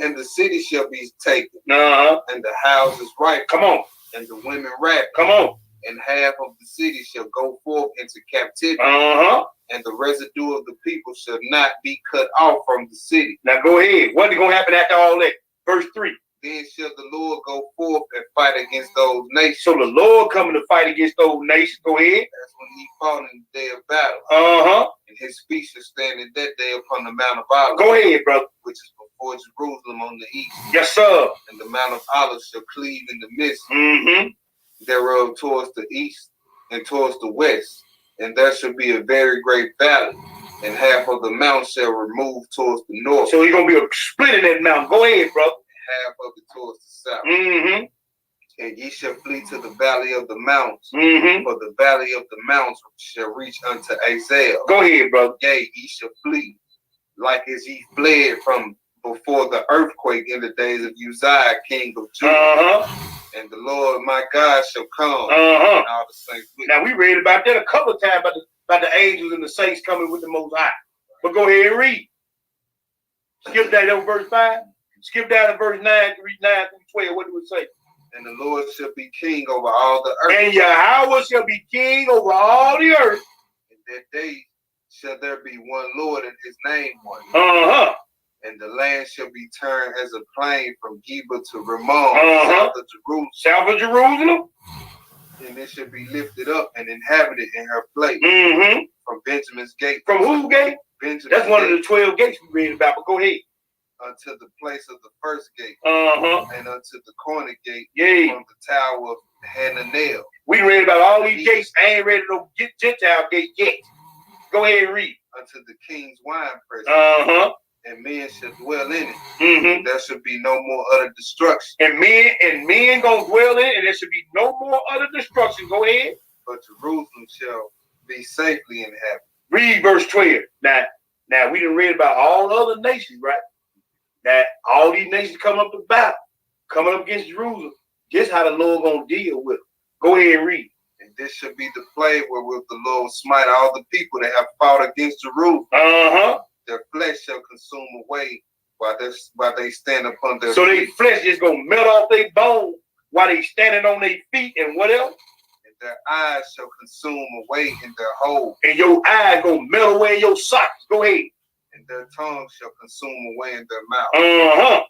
And the city shall be taken, Uh-huh. and the houses rifled, Come on. and the women ravished, Come on. and half of the city shall go forth into captivity, Uh-huh. and the residue of the people shall not be cut off from the city. Now go ahead. What's going to happen after all that? Verse 3. Then shall the Lord go forth and fight against those nations. So the Lord coming to fight against those nations. Go ahead. That's when he fought in the day of battle. Uh-huh. And his feet shall stand in that day upon the Mount of Olives, Go ahead, brother. which is before Jerusalem on the east. Yes, sir. And the Mount of Olives shall cleave in the midst Mm-hmm. thereof towards the east and towards the west. And there shall be a very great valley, and half of the mount shall remove towards the north, So you're going to be a split in that mountain. Go ahead, brother. half of it towards the south. Mm-hmm. And ye shall flee to the valley of the mounts, Mm-hmm. for the valley of the mounts shall reach unto Azel. Go ahead, brother. Yea, ye shall flee, like as ye fled from before the earthquake in the days of Uzziah, king of Judah. Uh-huh. And the Lord my God shall come, Uh-huh. and all the saints with Now, we read about that a couple of times about the angels and the saints coming with the Most High. But go ahead and read. Skip that over verse 5. Skip down to verse 9, read 9 through 12. What do it say? And the Lord shall be king over all the earth. And Yahweh shall be king over all the earth. In that day shall there be one Lord, and his name one. Uh-huh. And the land shall be turned as a plain from Geba to Ramon, Uh-huh. south of Jerusalem. South of Jerusalem. And it shall be lifted up and inhabited in her place. Mm-hmm. From Benjamin's gate. From whose gate? Benjamin's That's one of gate the 12 gates we read about, but go ahead. unto the place of the first gate. Uh-huh. And unto the corner gate Yeah. from the tower of Hananel. We read about all these gates. I ain't ready to get Gentile gate yet. Go ahead and read. Unto the king's wine press. Uh-huh. And men shall dwell in it. Mm-hmm. There shall be no more utter destruction. And men gonna dwell in it, and there should be no more other destruction. Go ahead. But Jerusalem shall be safely inhabited. Read verse 12. Now we done read about all other nations, right? That all these nations come up to battle, coming up against Jerusalem. This how the Lord gonna deal with them. Go ahead and read. And this shall be the plague wherewith the Lord will smite all the people that have fought against Jerusalem. Uh-huh. Their flesh shall consume away while they stand upon their So feet. their flesh just gonna melt off their bones while they standing on their feet, and what else? And their eyes shall consume away in their hole. And your eyes gonna melt away in your socks. Go ahead. And their tongue shall consume away in their mouth. Uh-huh.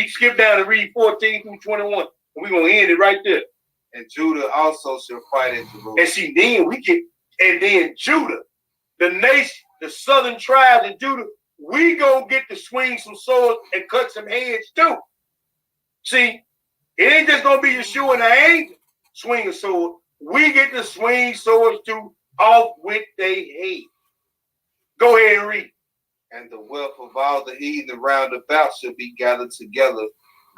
Skip down and read 14 through 21. We're gonna end it right there. And Judah also shall fight at Jerusalem. And see, then Judah, the nation, the southern tribes of Judah, we gonna get to swing some swords and cut some heads too. See, it ain't just gonna be Yeshua and the angel swing a sword. We get to swing swords too, off with their head. Go ahead and read. And the wealth of all the heathen round about shall be gathered together,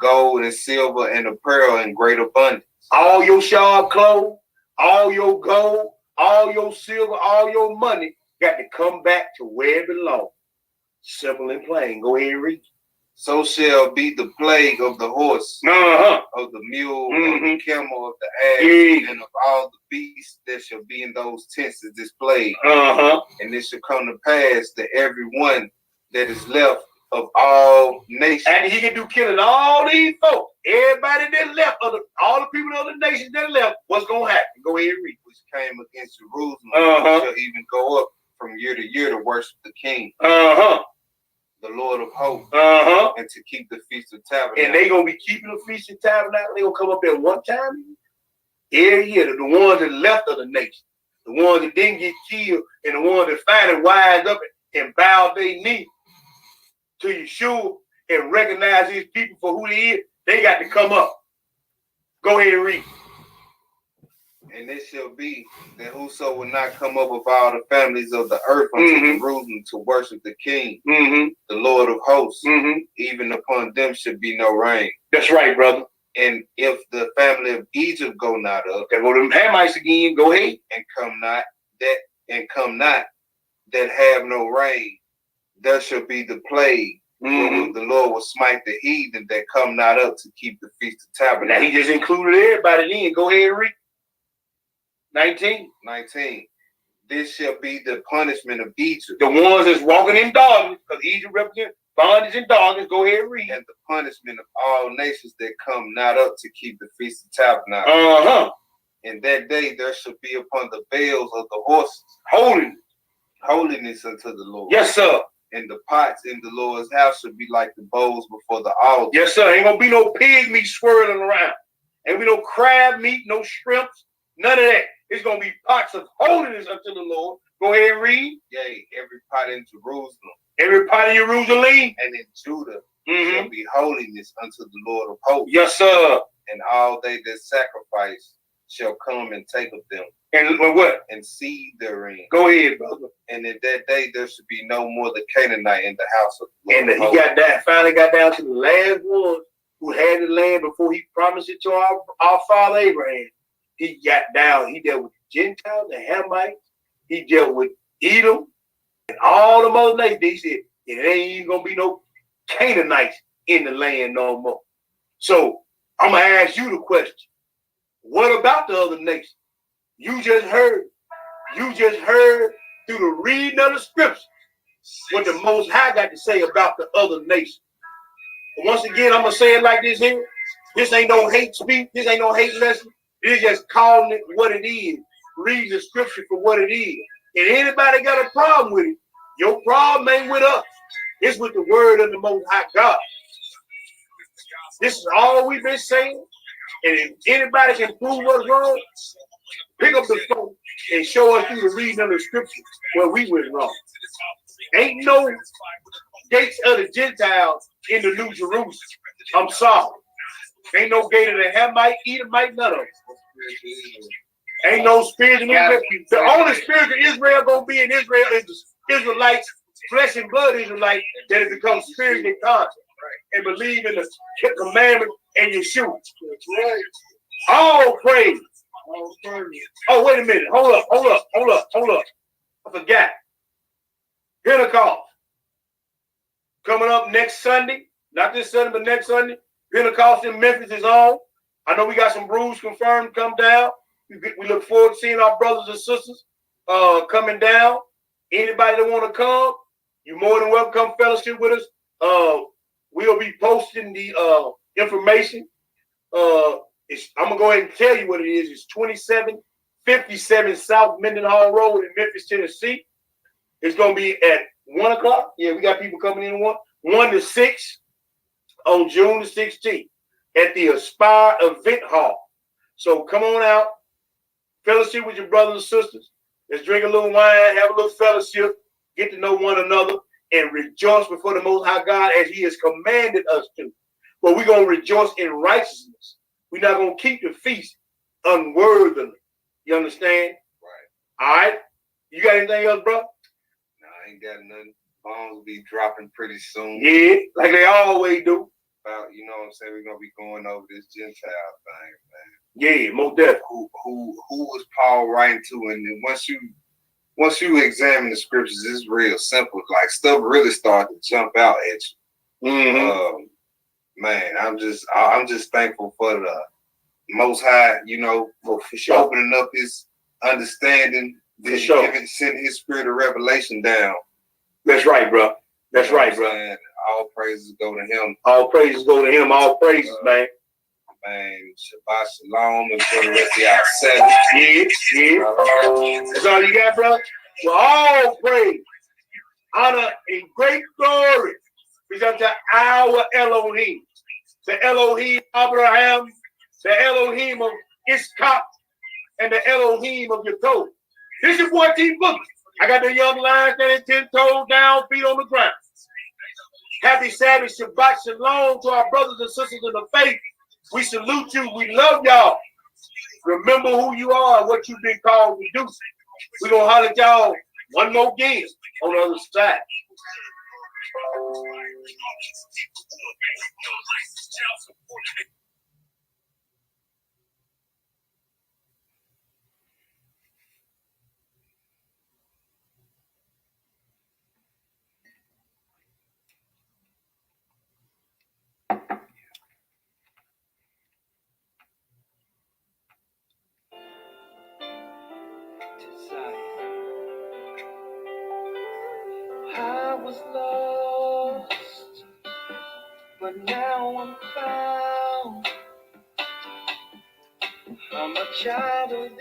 gold and silver and apparel in great abundance. All your sharp clothes, all your gold, all your silver, all your money got to come back to where it belongs. Simple and plain. Go ahead and read. So shall be the plague of the horse, Uh-huh. of the mule, of Mhm. the camel, of the ass, Yeah. and of all the beasts that shall be in those tents is this plague. Uh-huh. And it shall come to pass that every one that is left of all nations And he can do killing all these folks. Everybody that left, all the people of the nations that left, what's gonna happen? Go ahead and read. which came against Jerusalem Uh-huh. shall even go up from year to year to worship the King, Uh-huh. the Lord of hosts, Uh-huh. and to keep the Feast of Tabernacles. And they gonna be keeping the Feast of Tabernacle. They gonna come up there one time every year. The ones that left of the nation, the ones that didn't get killed, and the ones that finally wised up and bowed their knee to Yeshua and recognize these people for who they is, they got to come up. Go ahead and read. And it shall be that whoso will not come up of all the families of the earth unto Mhm. Jerusalem to worship the King, Mm-hmm. the Lord of hosts, Mm-hmm. even upon them should be no rain. That's right, brother. And if the family of Egypt go not up, Okay, go to them Hamites again. Go ahead. and come not that have no rain, there shall be the plague. Mm-hmm. wherewith the Lord will smite the heathen that come not up to keep the Feast of Now Tabernacles. he just included everybody in. Go ahead and read. 19. 19. This shall be the punishment of Egypt, The ones that's walking in darkness, because Egypt represents bondage and darkness. Go ahead and read. and the punishment of all nations that come not up to keep the Feast of Tabernacles. Uh-huh. In that day there shall be upon the bales of the horses Holiness. unto the Lord. Yes, sir. And the pots in the Lord's house shall be like the bowls before the altar. Yes, sir. Ain't gonna be no pig meat swirling around. Ain't be no crab meat, no shrimps, none of that. It's gonna be pots of holiness unto the Lord. Go ahead and read. Yea, every pot in Jerusalem Every pot in Jerusalem. and in Judah Mm-hmm. shall be holiness unto the Lord of hosts. Yes, sir. And all they that sacrifice shall come and take of them And what? and seed therein. Go ahead, brother. And in that day there should be no more the Canaanite in the house of the Lord And of he hosts. got that. Finally got down to the last one who had the land before he promised it to our father Abraham. He got down. He dealt with the Gentiles, the Hamites. He dealt with Edom and all the other nations. He said it ain't even gonna be no Canaanites in the land no more. So I'm gonna ask you the question: what about the other nations? You just heard through the reading of the scripture what the Most High got to say about the other nations. But once again, I'm going to say it like this here. This ain't no hate speech. This ain't no hate lesson. It's just calling it what it is. Read the scripture for what it is. And anybody got a problem with it, your problem ain't with us. It's with the word of the Most High God. This is all we've been saying. And if anybody can prove us wrong, pick up the phone and show us through the reading of the scripture where we went wrong. Ain't no gates of the Gentiles in the New Jerusalem. I'm sorry. Ain't no gate of the Hamite, Edomite, none of them. Ain't no spirit in Israel. The only spirit of Israel gonna be in Israel is the Israelites, flesh and blood Israelites, that have become spiritually conscious and believe in the commandment and Yeshua. All praise. Oh, wait a minute. Hold up. I forgot. Pentecost. Coming up next Sunday. Not this Sunday, but next Sunday. Pentecost in Memphis is on. I know we got some brews confirmed to come down. We look forward to seeing our brothers and sisters coming down. Anybody that want to come, you're more than welcome to come fellowship with us. We'll be posting the information. I'm going to go ahead and tell you what it is. It's 2757 South Mendenhall Road in Memphis, Tennessee. It's going to be at 1 o'clock. Yeah, we got people coming in 1 to 6 on June the 16th at the Aspire Event Hall. So come on out, fellowship with your brothers and sisters. Let's drink a little wine, have a little fellowship, get to know one another, and rejoice before the Most High God as He has commanded us to. But we're going to rejoice in righteousness. We're not going to keep the feast unworthily. You understand? Right. All right. You got anything else, bro? No, I ain't got nothing. Bombs will be dropping pretty soon. Yeah, like they always do. You know what I'm saying? We're gonna be going over this Gentile thing, man. Yeah, most definitely. Who was Paul writing to? And then once you examine the scriptures, it's real simple. Like stuff really started to jump out at you. Mm-hmm. Man, I'm just thankful for the Most High, you know, for sure. opening up His understanding, for sure. Sending His spirit of revelation down. That's right, bro. That's right, bro. And all praises go to Him. All praises go to Him. All praises, man. Man, Shabbat Shalom and for the rest of y'all 7. Yeah. That's all you got, bro? Well, all praise, honor, and great glory is unto our Elohim. The Elohim of Abraham, the Elohim of Ishkak, and the Elohim of Yaakov. This is boy T Boogie. I got the young lion standing 10 toes down, feet on the ground. Happy Sabbath, Shabbat Shalom to our brothers and sisters in the faith. We salute you. We love y'all. Remember who you are and what you've been called to do. We're going to holler at y'all one more again on the other side. I was lost, but now I'm found. I'm a child of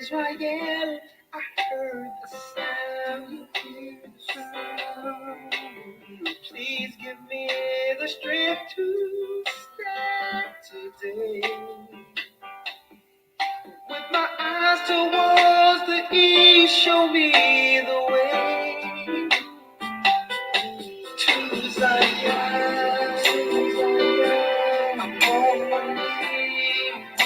Israel. I heard the sound. You hear the sound. Please give me the strength to stand today. With my eyes towards the east, show me the way to Zion. I'm on my knees,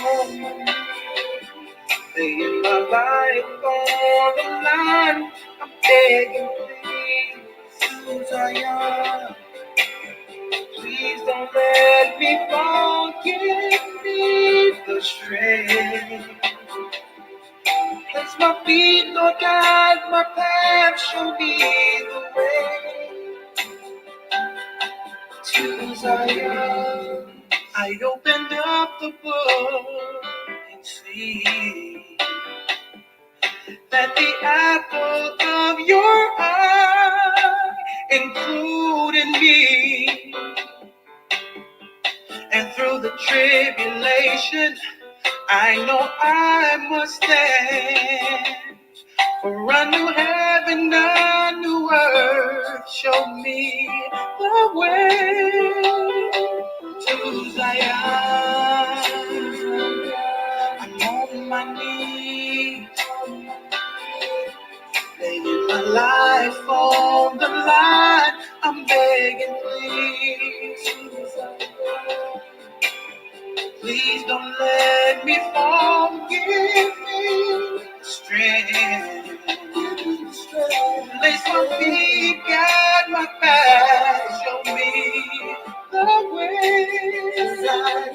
laying my life on the line. I'm begging, please, to Zion. Please don't let me fall. Give me the strength. Place my feet, Lord, guide my path. Show me the way to Zion. I opened up the book and see that the apple of your eye including me. And through the tribulation, I know I must stand. For a new heaven, a new earth, show me the way to Zion. I'm on my knees, laying my life on the line. I'm begging, please, please don't let me fall. Give me strength. Place my feet, guide my path. Show me the way to Zion.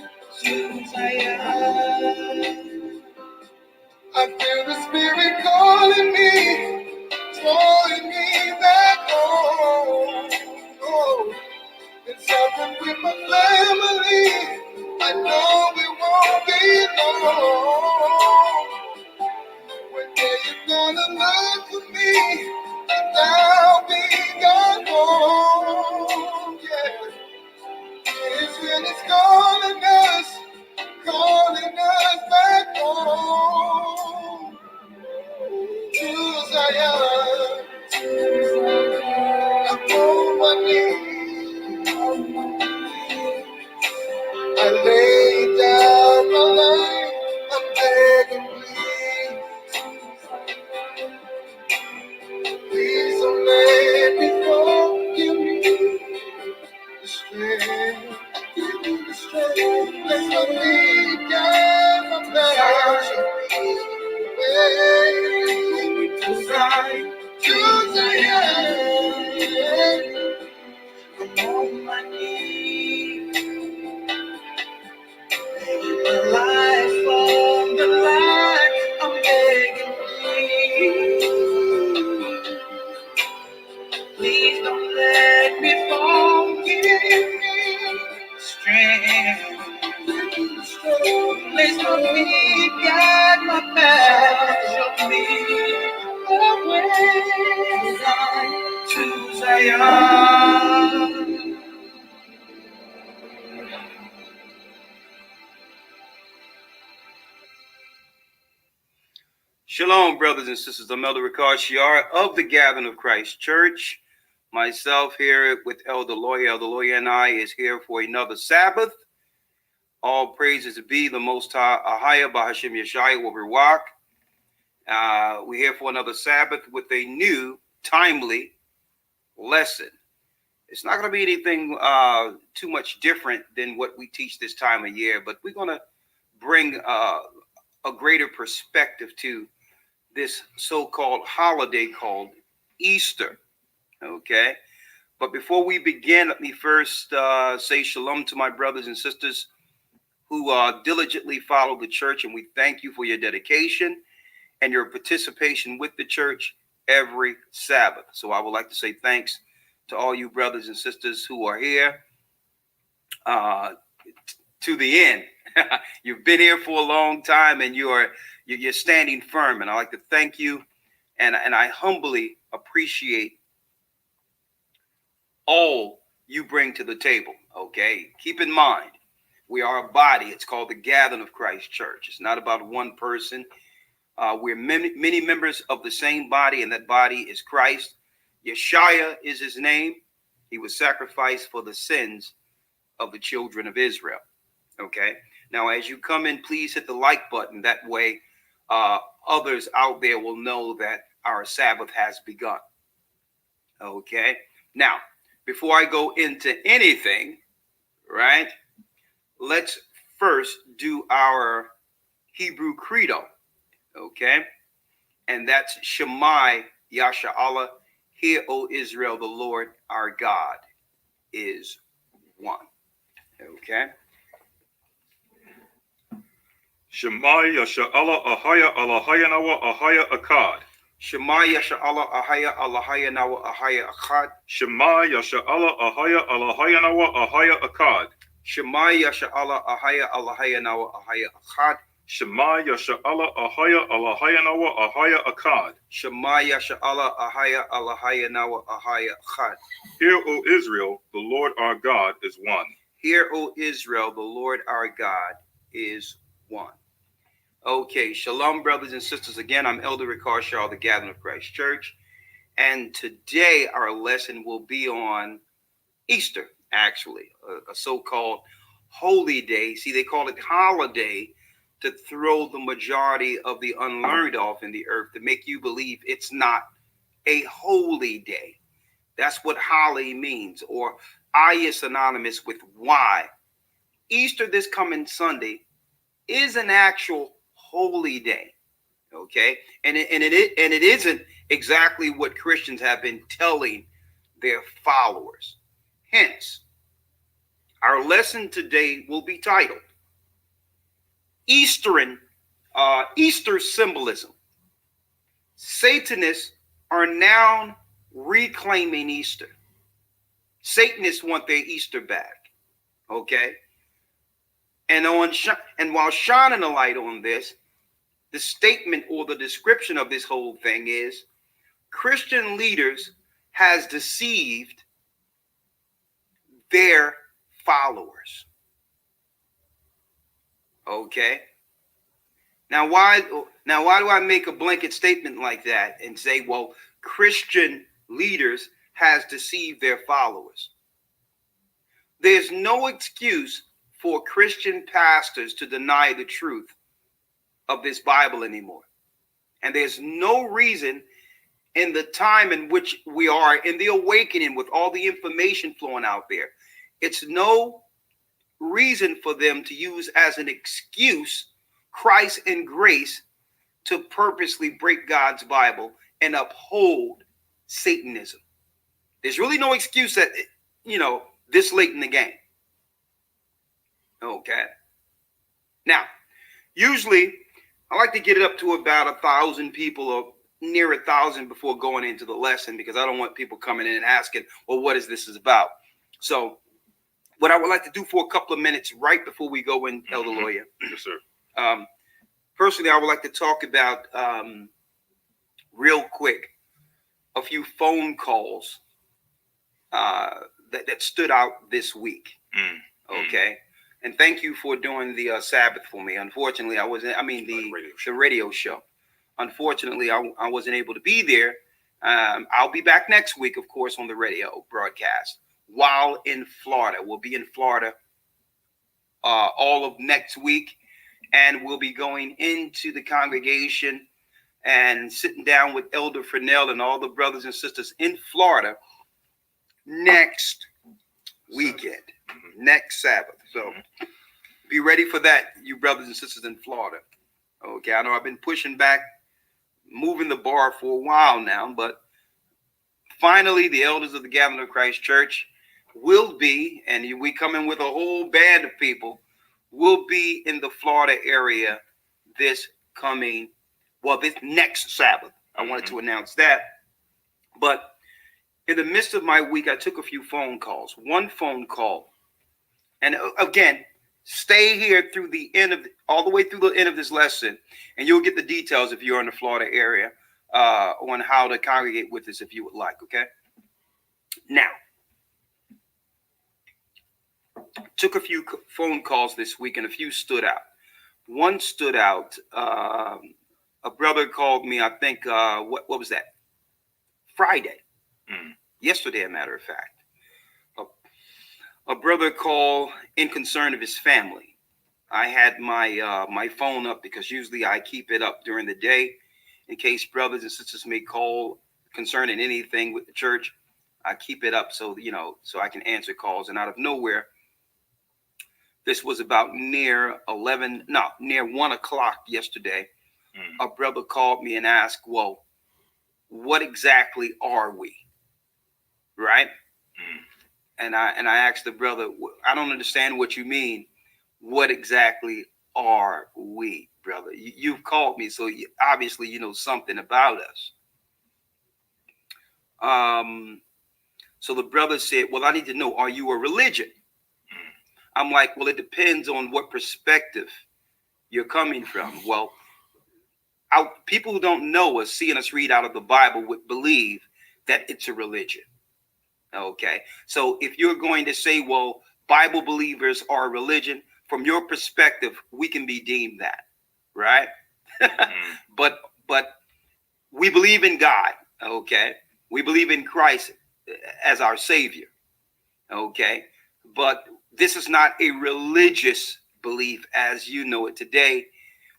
I feel the Spirit calling me, drawing me back home. Oh, it's something with my family. I know we won't be long. One day you're gonna look for me, and I'll be gone home. Yeah, it's when it's calling us back home to Zion. I'm on my knees. I lay down my life. I'm begging, please don't let me go. Give me the strength. Give me the strength. Let my feet guide my path. Way to Zion. To Zion. I'm on my knees. Laying my life on the line. I'm begging, please don't let me fall. Give me strength. Place my feet, guide my path. Show me the way to Zion. Shalom, brothers and sisters. I'm Elder Ricard Shiar of the Gathering of Christ Church. Myself here with Elder Lawyer. Elder Lawyer and I is here for another Sabbath. All praises be the Most High, Ahaya Bahashim Yeshaya Wabiwak. We're here for another Sabbath with a new, timely lesson. It's not going to be anything too much different than what we teach this time of year, but we're going to bring a greater perspective to this so-called holiday called Easter. Okay, but before we begin, let me first say shalom to my brothers and sisters who diligently follow the church, and we thank you for your dedication and your participation with the church every Sabbath. So I would like to say thanks to all you brothers and sisters who are here to the end. You've been here for a long time, and you're standing firm, and I'd like to thank you, and I humbly appreciate all you bring to the table. Okay, keep in mind, we are a body. It's called the Gathering of Christ Church. It's not about one person. We're many members of the same body, and that body is Christ. Yeshua is his name. He was sacrificed for the sins of the children of Israel. Okay, now as you come in, please hit the like button. That way others out there will know that our Sabbath has begun. Okay, now before I go into anything, right, let's first do our Hebrew credo. Okay, and that's Shema Yasha Allah. Hear, O Israel, the Lord our God is one. Okay. Shema Yasha Allah Ahaya Alahaya Nawa Ahaya Akkad. Shema Yasha Allah Ahaya Alahaya Nawa Ahaya Akkad. Shema Yasha Allah Ahaya Alahaya Nawa Ahaya Akkad. Shema Yasha Allah Ahaya Alahaya Nawa Ahaya Akkad. Shema Yasha'Allah Ahaya Allahayanawa Ahaya Akkad. Shema Yasha'Allah Ahaya Allahaya Nawa Ahaya Chad. Hear, O Israel, the Lord our God is one. Hear, O Israel, the Lord our God is one. Okay, shalom, brothers and sisters. Again, I'm Elder Ricard Shaw of the Gathering of Christ Church. And today our lesson will be on Easter, actually, a so-called holy day. See, they call it holiday to throw the majority of the unlearned off in the earth, to make you believe it's not a holy day. That's what holy means, or I is synonymous with why. Easter this coming Sunday is an actual holy day, okay? And it isn't exactly what Christians have been telling their followers. Hence, our lesson today will be titled Easter symbolism. Satanists are now reclaiming Easter. Satanists want their Easter back, okay? And while shining a light on this, the statement or the description of this whole thing is Christian leaders has deceived their followers. Okay. Now why do I make a blanket statement like that and say, well, Christian leaders has deceived their followers? There's no excuse for Christian pastors to deny the truth of this Bible anymore. And there's no reason in the time in which we are in the awakening with all the information flowing out there, it's no reason for them to use as an excuse Christ and grace to purposely break God's Bible and uphold Satanism. There's really no excuse that, this late in the game. Okay. Now, usually I like to get it up to about 1,000 people or near 1,000 before going into the lesson, because I don't want people coming in and asking, well, what is this about? So what I would like to do for a couple of minutes right before we go in, Elder Lawyer. Yes, sir. Personally, I would like to talk about real quick a few phone calls that stood out this week. Okay. And thank you for doing the Sabbath for me. Unfortunately, the radio show. Unfortunately, I wasn't able to be there. I'll be back next week, of course, on the radio broadcast while in Florida. We'll be in Florida all of next week, and we'll be going into the congregation and sitting down with Elder Fresnel and all the brothers and sisters in Florida next weekend, next Sabbath. So be ready for that, you brothers and sisters in Florida. Okay, I know I've been pushing back, moving the bar for a while now, but finally the elders of the Gathering of Christ Church will be, and we come in with a whole band of people, will be in the Florida area this next Sabbath. I wanted to announce that. But in the midst of my week, I took a few phone calls. One phone call, and again, stay here through the end all the way through the end of this lesson, and you'll get the details if you're in the Florida area on how to congregate with us if you would like. Okay. Now, took a few phone calls this week, and a few stood out. One stood out. A brother called me. I think what was that? Friday. Yesterday, a matter of fact. A brother called in concern of his family. I had my phone up because usually I keep it up during the day in case brothers and sisters may call concerning anything with the church. I keep it up so I can answer calls. And out of nowhere, this was about near 1 o'clock yesterday. A brother called me and asked, well, what exactly are we? Right? And I asked the brother, I don't understand what you mean. What exactly are we, brother? You've called me, so obviously you know something about us. So the brother said, well, I need to know, are you a religion? I'm like, well, it depends on what perspective you're coming from. Well, people who don't know us, seeing us read out of the Bible, would believe that it's a religion. Okay, so if you're going to say, well, Bible believers are a religion, from your perspective, we can be deemed that, right? But we believe in God, okay? We believe in Christ as our Savior, okay? But this is not a religious belief as you know it today.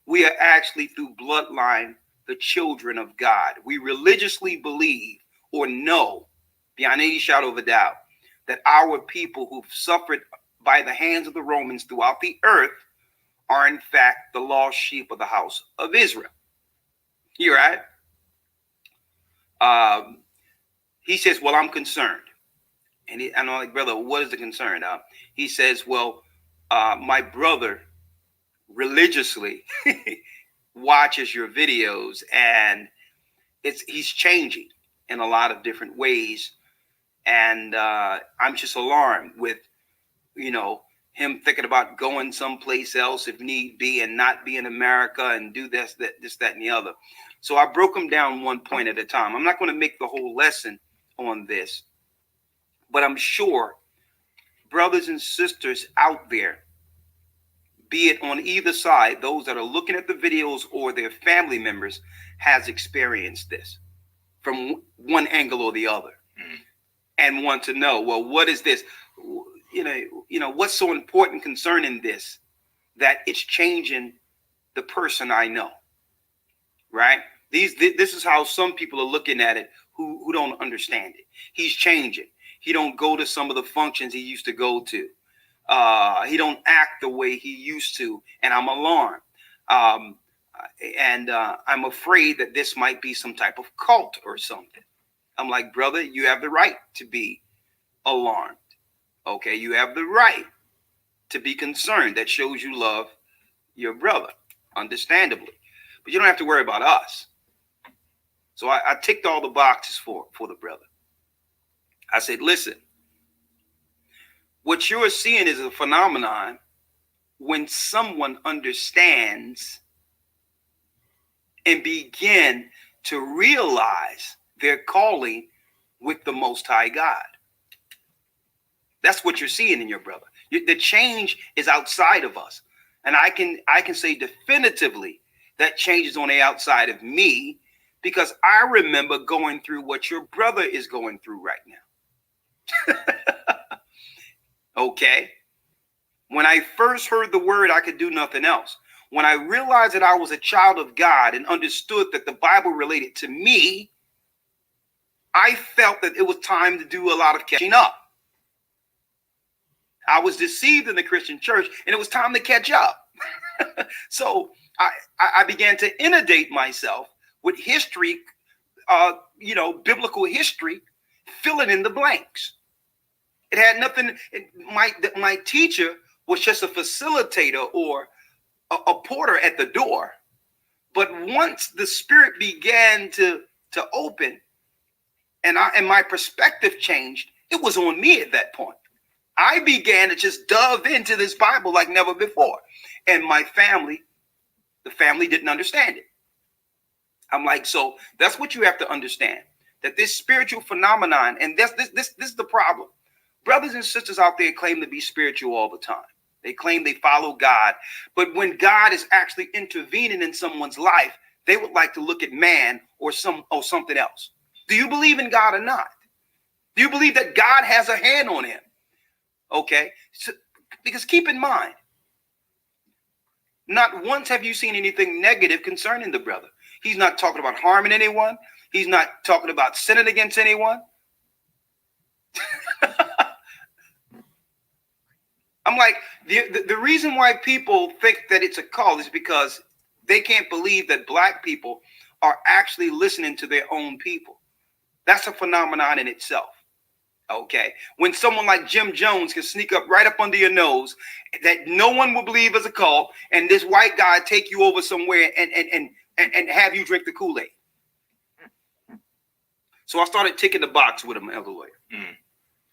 We are actually through bloodline the children of God. We religiously believe or know beyond any shadow of a doubt that our people who've suffered by the hands of the Romans throughout the earth are in fact the lost sheep of the house of Israel. You right? He says, well, I'm concerned. And I'm like, brother, what is the concern? He says, well, my brother religiously watches your videos, and he's changing in a lot of different ways. And I'm just alarmed with, him thinking about going someplace else if need be and not be in America and do this, that, and the other. So I broke them down one point at a time. I'm not going to make the whole lesson on this, but I'm sure brothers and sisters out there, be it on either side, those that are looking at the videos or their family members, has experienced this from one angle or the other. And want to know, well, what is this? What's so important concerning this that it's changing the person I know, right? This is how some people are looking at it who don't understand it. He's changing. He don't go to some of the functions he used to go to. He don't act the way he used to, and I'm alarmed. And I'm afraid that this might be some type of cult or something. I'm like, brother, you have the right to be alarmed. Okay, you have the right to be concerned. That shows you love your brother, understandably. But you don't have to worry about us. So I ticked all the boxes for the brother. I said, listen, what you're seeing is a phenomenon when someone understands and begin to realize their calling with the Most High God. That's what you're seeing in your brother. The change is outside of us. And I can say definitively that change is on the outside of me, because I remember going through what your brother is going through right now. Okay. When I first heard the word, I could do nothing else. When I realized that I was a child of God and understood that the Bible related to me, I felt that it was time to do a lot of catching up. I was deceived in the Christian church, and it was time to catch up. So I began to inundate myself with history, biblical history, filling in the blanks. It had nothing. My teacher was just a facilitator or a porter at the door. But once the Spirit began to open, and my perspective changed, it was on me at that point. I began to just delve into this Bible like never before. And my family, the family didn't understand it. I'm like, so that's what you have to understand, that this spiritual phenomenon, and this is the problem. Brothers and sisters out there claim to be spiritual all the time. They claim they follow God. But when God is actually intervening in someone's life, they would like to look at man or something else. Do you believe in God or not? Do you believe that God has a hand on him? Okay, so, because keep in mind, not once have you seen anything negative concerning the brother. He's not talking about harming anyone. He's not talking about sinning against anyone. I'm like, the reason why people think that it's a cult is because they can't believe that black people are actually listening to their own people. That's a phenomenon in itself. Okay, when someone like Jim Jones can sneak up right up under your nose that no one will believe is a cult, and this white guy take you over somewhere and have you drink the Kool-Aid. So I started ticking the box with him, Elder Lawyer.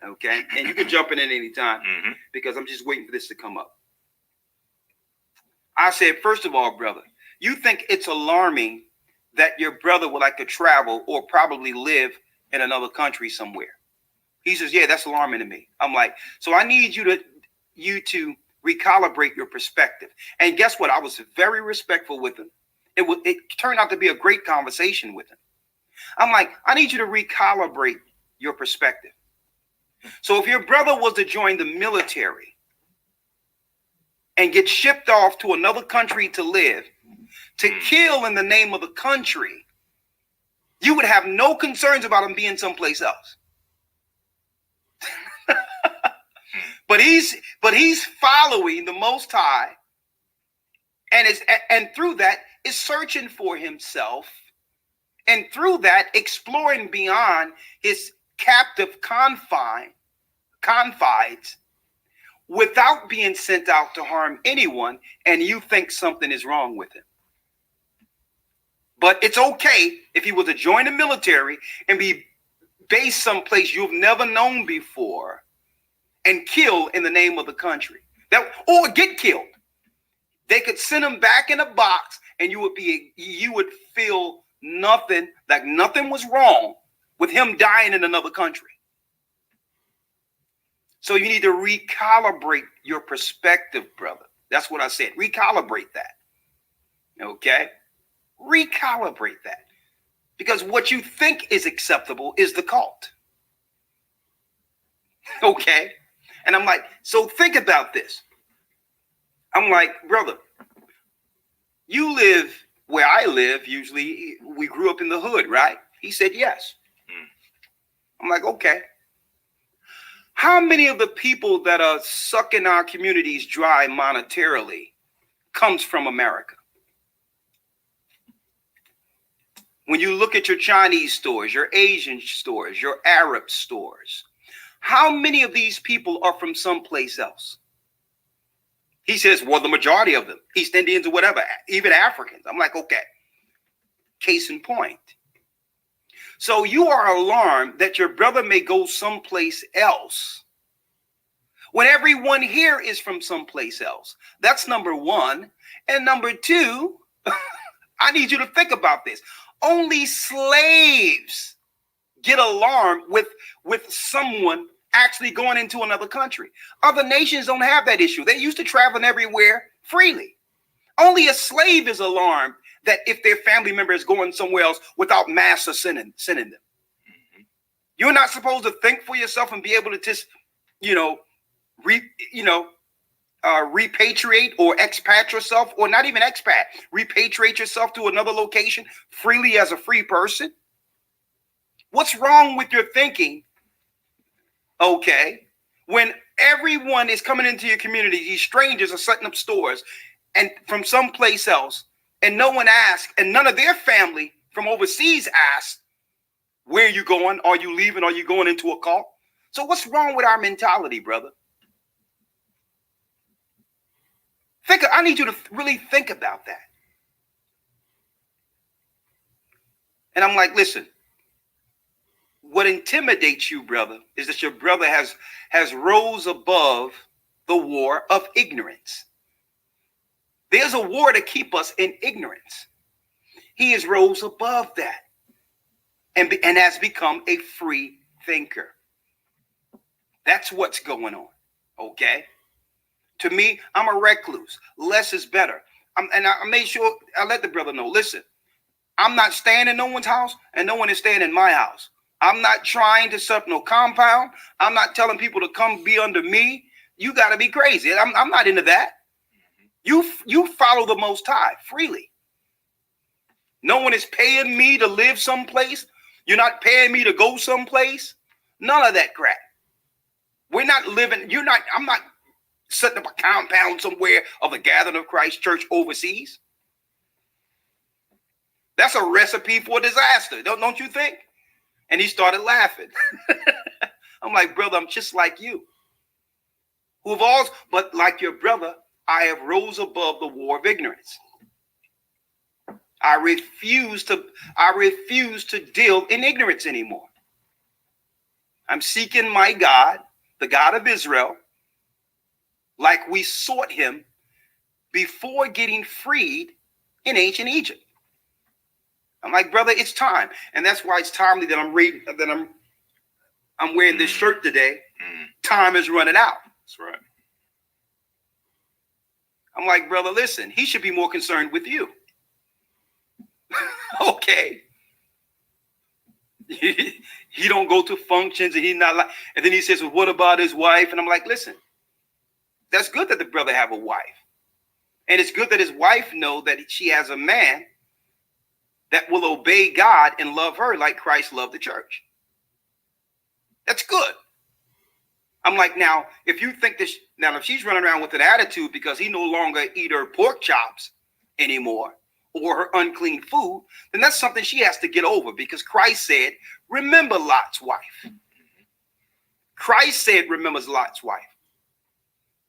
Okay, and you can jump in at any time because I'm just waiting for this to come up. I said, first of all, brother, you think it's alarming that your brother would like to travel or probably live in another country somewhere? He says, yeah, that's alarming to me. I'm like, so I need you to recalibrate your perspective. And guess what? I was very respectful with him. It turned out to be a great conversation with him. I'm like, I need you to recalibrate your perspective. So if your brother was to join the military and get shipped off to another country to live, to kill in the name of the country, you would have no concerns about him being someplace else. But he's following the Most High, and through that is searching for himself, and through that exploring beyond his captive confines without being sent out to harm anyone, and you think something is wrong with him. But it's okay if he was to join the military and be based someplace you've never known before and kill in the name of the country, or get killed. They could send him back in a box, and you would feel nothing, like nothing was wrong with him dying in another country. So you need to recalibrate your perspective, brother. That's what I said. Recalibrate that. Okay? Recalibrate that. Because what you think is acceptable is the cult. Okay? And I'm like, so think about this. I'm like, brother, you live where I live. Usually we grew up in the hood, right? He said, yes. I'm like, okay. How many of the people that are sucking our communities dry monetarily comes from America? When you look at your Chinese stores, your Asian stores, your Arab stores, how many of these people are from someplace else? He says, well, the majority of them, East Indians or whatever, even Africans. I'm like, okay, case in point. So you are alarmed that your brother may go someplace else when everyone here is from someplace else. That's number one. And number two, I need you to think about this. Only slaves get alarmed with someone actually going into another country. Other nations don't have that issue. They're used to traveling everywhere freely. Only a slave is alarmed that if their family member is going somewhere else without master sending them. You're not supposed to think for yourself and be able to just, repatriate or expat yourself, or not even expat, repatriate yourself to another location freely as a free person. What's wrong with your thinking? Okay, when everyone is coming into your community, these strangers are setting up stores and from someplace else, and no one asked, and none of their family from overseas asked, where are you going? Are you leaving? Are you going into a cult? So what's wrong with our mentality, brother? I need you to really think about that. And I'm like, listen, what intimidates you, brother, is that your brother has rose above the war of ignorance. There's a war to keep us in ignorance. He has rose above that and has become a free thinker. That's what's going on, okay? To me, I'm a recluse. Less is better. I made sure I let the brother know, listen, I'm not staying in no one's house, and no one is staying in my house. I'm not trying to set up no compound. I'm not telling people to come be under me. You got to be crazy. I'm not into that. You follow the Most High freely. No one is paying me to live someplace. You're not paying me to go someplace. None of that crap. We're not living. I'm not setting up a compound somewhere of the Gathering of Christ Church overseas. That's a recipe for disaster, don't you think? And he started laughing. I'm like, brother, I'm just like you. But like your brother, I have rose above the war of ignorance. I refuse to deal in ignorance anymore. I'm seeking my God, the God of Israel, like we sought him before getting freed in ancient Egypt. I'm like, brother, it's time. And that's why it's timely that I'm wearing this shirt today. Time is running out. That's right. I'm like, brother, listen, he should be more concerned with you. Okay. He don't go to functions and he's not like, and then he says, well, what about his wife? And I'm like, listen, that's good that the brother have a wife. And it's good that his wife know that she has a man that will obey God and love her like Christ loved the church. That's good. I'm like, now, if you think this, now if she's running around with an attitude because he no longer eat her pork chops anymore or her unclean food, then that's something she has to get over, because Christ said, remember Lot's wife. Christ said, remembers Lot's wife.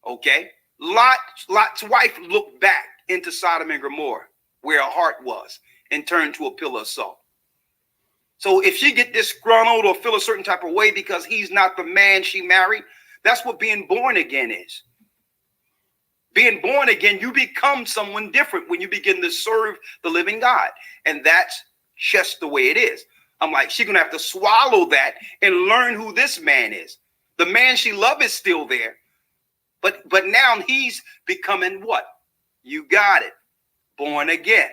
Okay? Lot's wife looked back into Sodom and Gomorrah where her heart was and turned to a pillar of salt. So if she get disgruntled or feel a certain type of way because he's not the man she married, that's what being born again is. Being born again, you become someone different when you begin to serve the living God. And that's just the way it is. I'm like, she's going to have to swallow that and learn who this man is. The man she loves is still there. But now he's becoming what? You got it. Born again.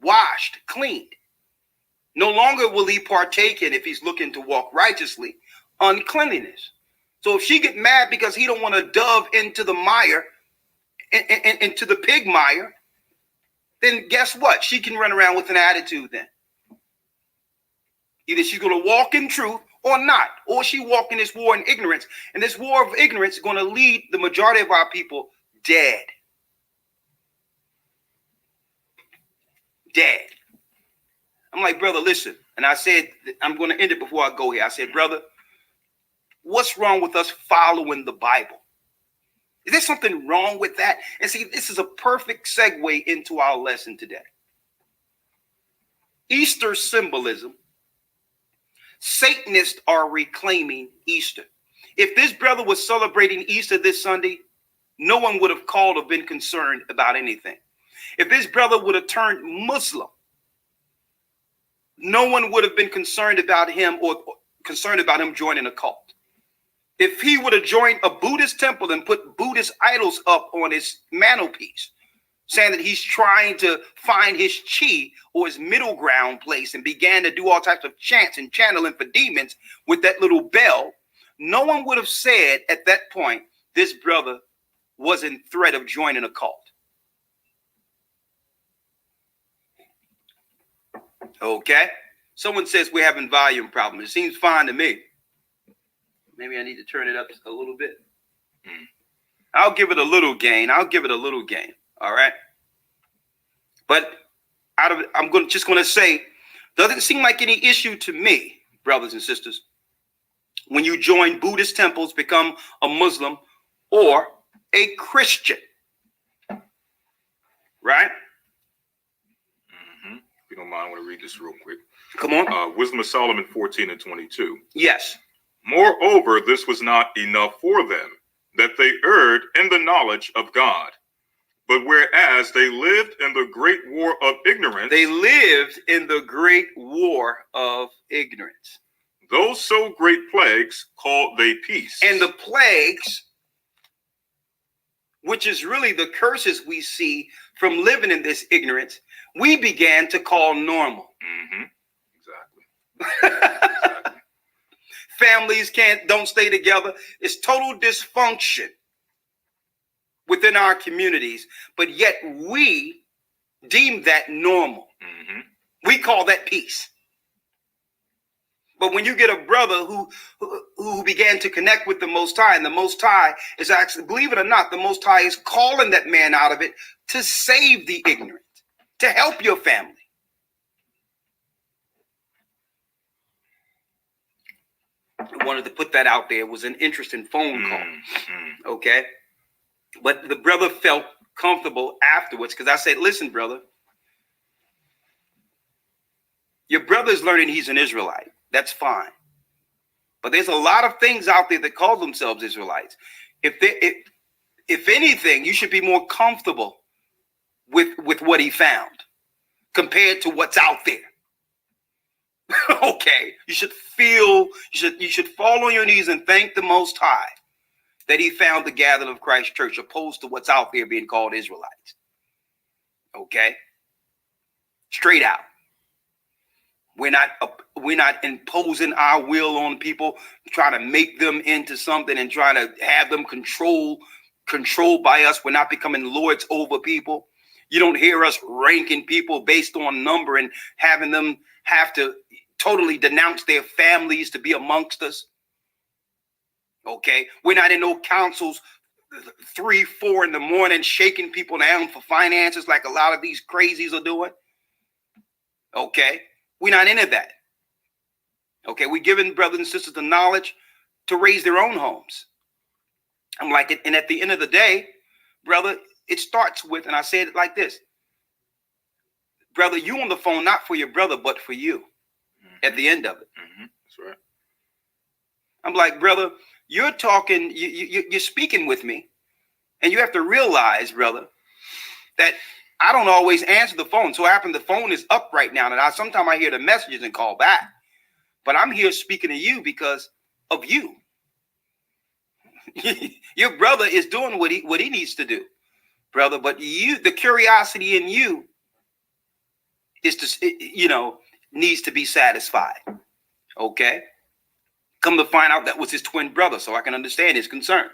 Washed, cleaned. No longer will he partake in, if he's looking to walk righteously, uncleanliness. So if she get mad because he don't want to dove into the mire, into the pig mire, then guess what? She can run around with an attitude then. Either she's going to walk in truth or not, or she walk in this war in ignorance. And this war of ignorance is going to lead the majority of our people dead. Dead. I'm like, brother, listen. And I said, I'm going to end it before I go here. I said, brother, what's wrong with us following the Bible? Is there something wrong with that? And see, this is a perfect segue into our lesson today. Easter symbolism. Satanists are reclaiming Easter. If this brother was celebrating Easter this Sunday, no one would have called or been concerned about anything. If this brother would have turned Muslim, no one would have been concerned about him or concerned about him joining a cult. If he would have joined a Buddhist temple and put Buddhist idols up on his mantelpiece, saying that he's trying to find his chi or his middle ground place, and began to do all types of chants and channeling for demons with that little bell, no one would have said at that point, this brother was in threat of joining a cult. Okay. Someone says we're having volume problems. It seems fine to me. Maybe I need to turn it up just a little bit. I'll give it a little gain. All right. But just going to say, doesn't seem like any issue to me, brothers and sisters, when you join Buddhist temples, become a Muslim or a Christian. Right? If you don't mind, I want to read this real quick. Come on. Wisdom of Solomon 14:22. Yes. Moreover, this was not enough for them, that they erred in the knowledge of God. But whereas they lived in the great war of ignorance, those so great plagues called they peace. And the plagues, which is really the curses we see from living in this ignorance, we began to call normal. Exactly. Families don't stay together. It's total dysfunction within our communities, but yet we deem that normal. We call that peace. But when you get a brother who began to connect with the Most High, and the Most High is actually, believe it or not, the Most High is calling that man out of it to save the ignorant, to help your family. I wanted to put that out there. It was an interesting phone call. Okay. But the brother felt comfortable afterwards, because I said, listen, brother, your brother's learning he's an Israelite. That's fine. But there's a lot of things out there that call themselves Israelites. If if anything, you should be more comfortable with what he found compared to what's out there. Okay, you should fall on your knees and thank the Most High that he found the gathering of Christ Church, opposed to what's out there being called Israelites. Okay, straight out. We're not imposing our will on people, trying to make them into something and trying to have them controlled by us. We're not becoming lords over people. You don't hear us ranking people based on number and having them have to totally denounce their families to be amongst us. Okay, we're not in no councils 3, 4 in the morning shaking people down for finances like a lot of these crazies are doing. Okay, we're not into that. Okay, we're giving brothers and sisters the knowledge to raise their own homes. I'm like, and at the end of the day, brother, it starts with, and I said it like this, brother, you on the phone not for your brother, but for you. At the end of it. That's right. I'm like, brother, you're talking, you're speaking with me, and you have to realize, brother, that I don't always answer the phone. So happen the phone is up right now, and sometimes I hear the messages and call back. But I'm here speaking to you because of you. Your brother is doing what he needs to do, brother. But you, the curiosity in you is to, needs to be satisfied. Okay. Come to find out that was his twin brother, so I can understand his concern.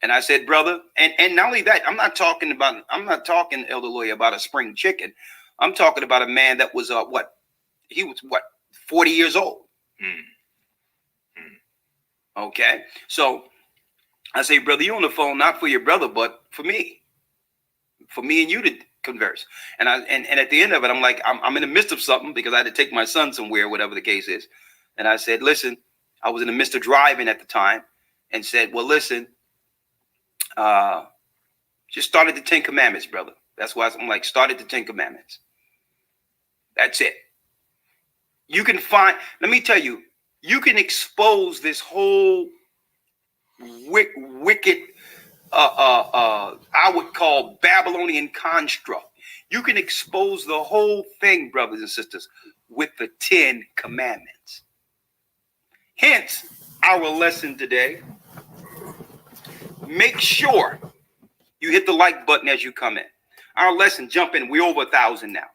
And I said, brother, and not only that, I'm not talking, Elder Lawyer, about a spring chicken. I'm talking about a man that was 40 years old. Okay. So I say, brother, you on the phone not for your brother, but for me and you to converse. And at the end of it, I'm like, I'm in the midst of something because I had to take my son somewhere, whatever the case is. And I said, listen, I was in the midst of driving at the time, and said, well, listen, just started the 10 Commandments, brother. That's why I'm like, started the 10 Commandments. That's it. You can find, let me tell you, you can expose this whole wicked, I would call Babylonian construct. You can expose the whole thing, brothers and sisters, with the 10 Commandments. Hence, our lesson today. Make sure you hit the like button as you come in. Our lesson, jump in. We're over 1,000 now.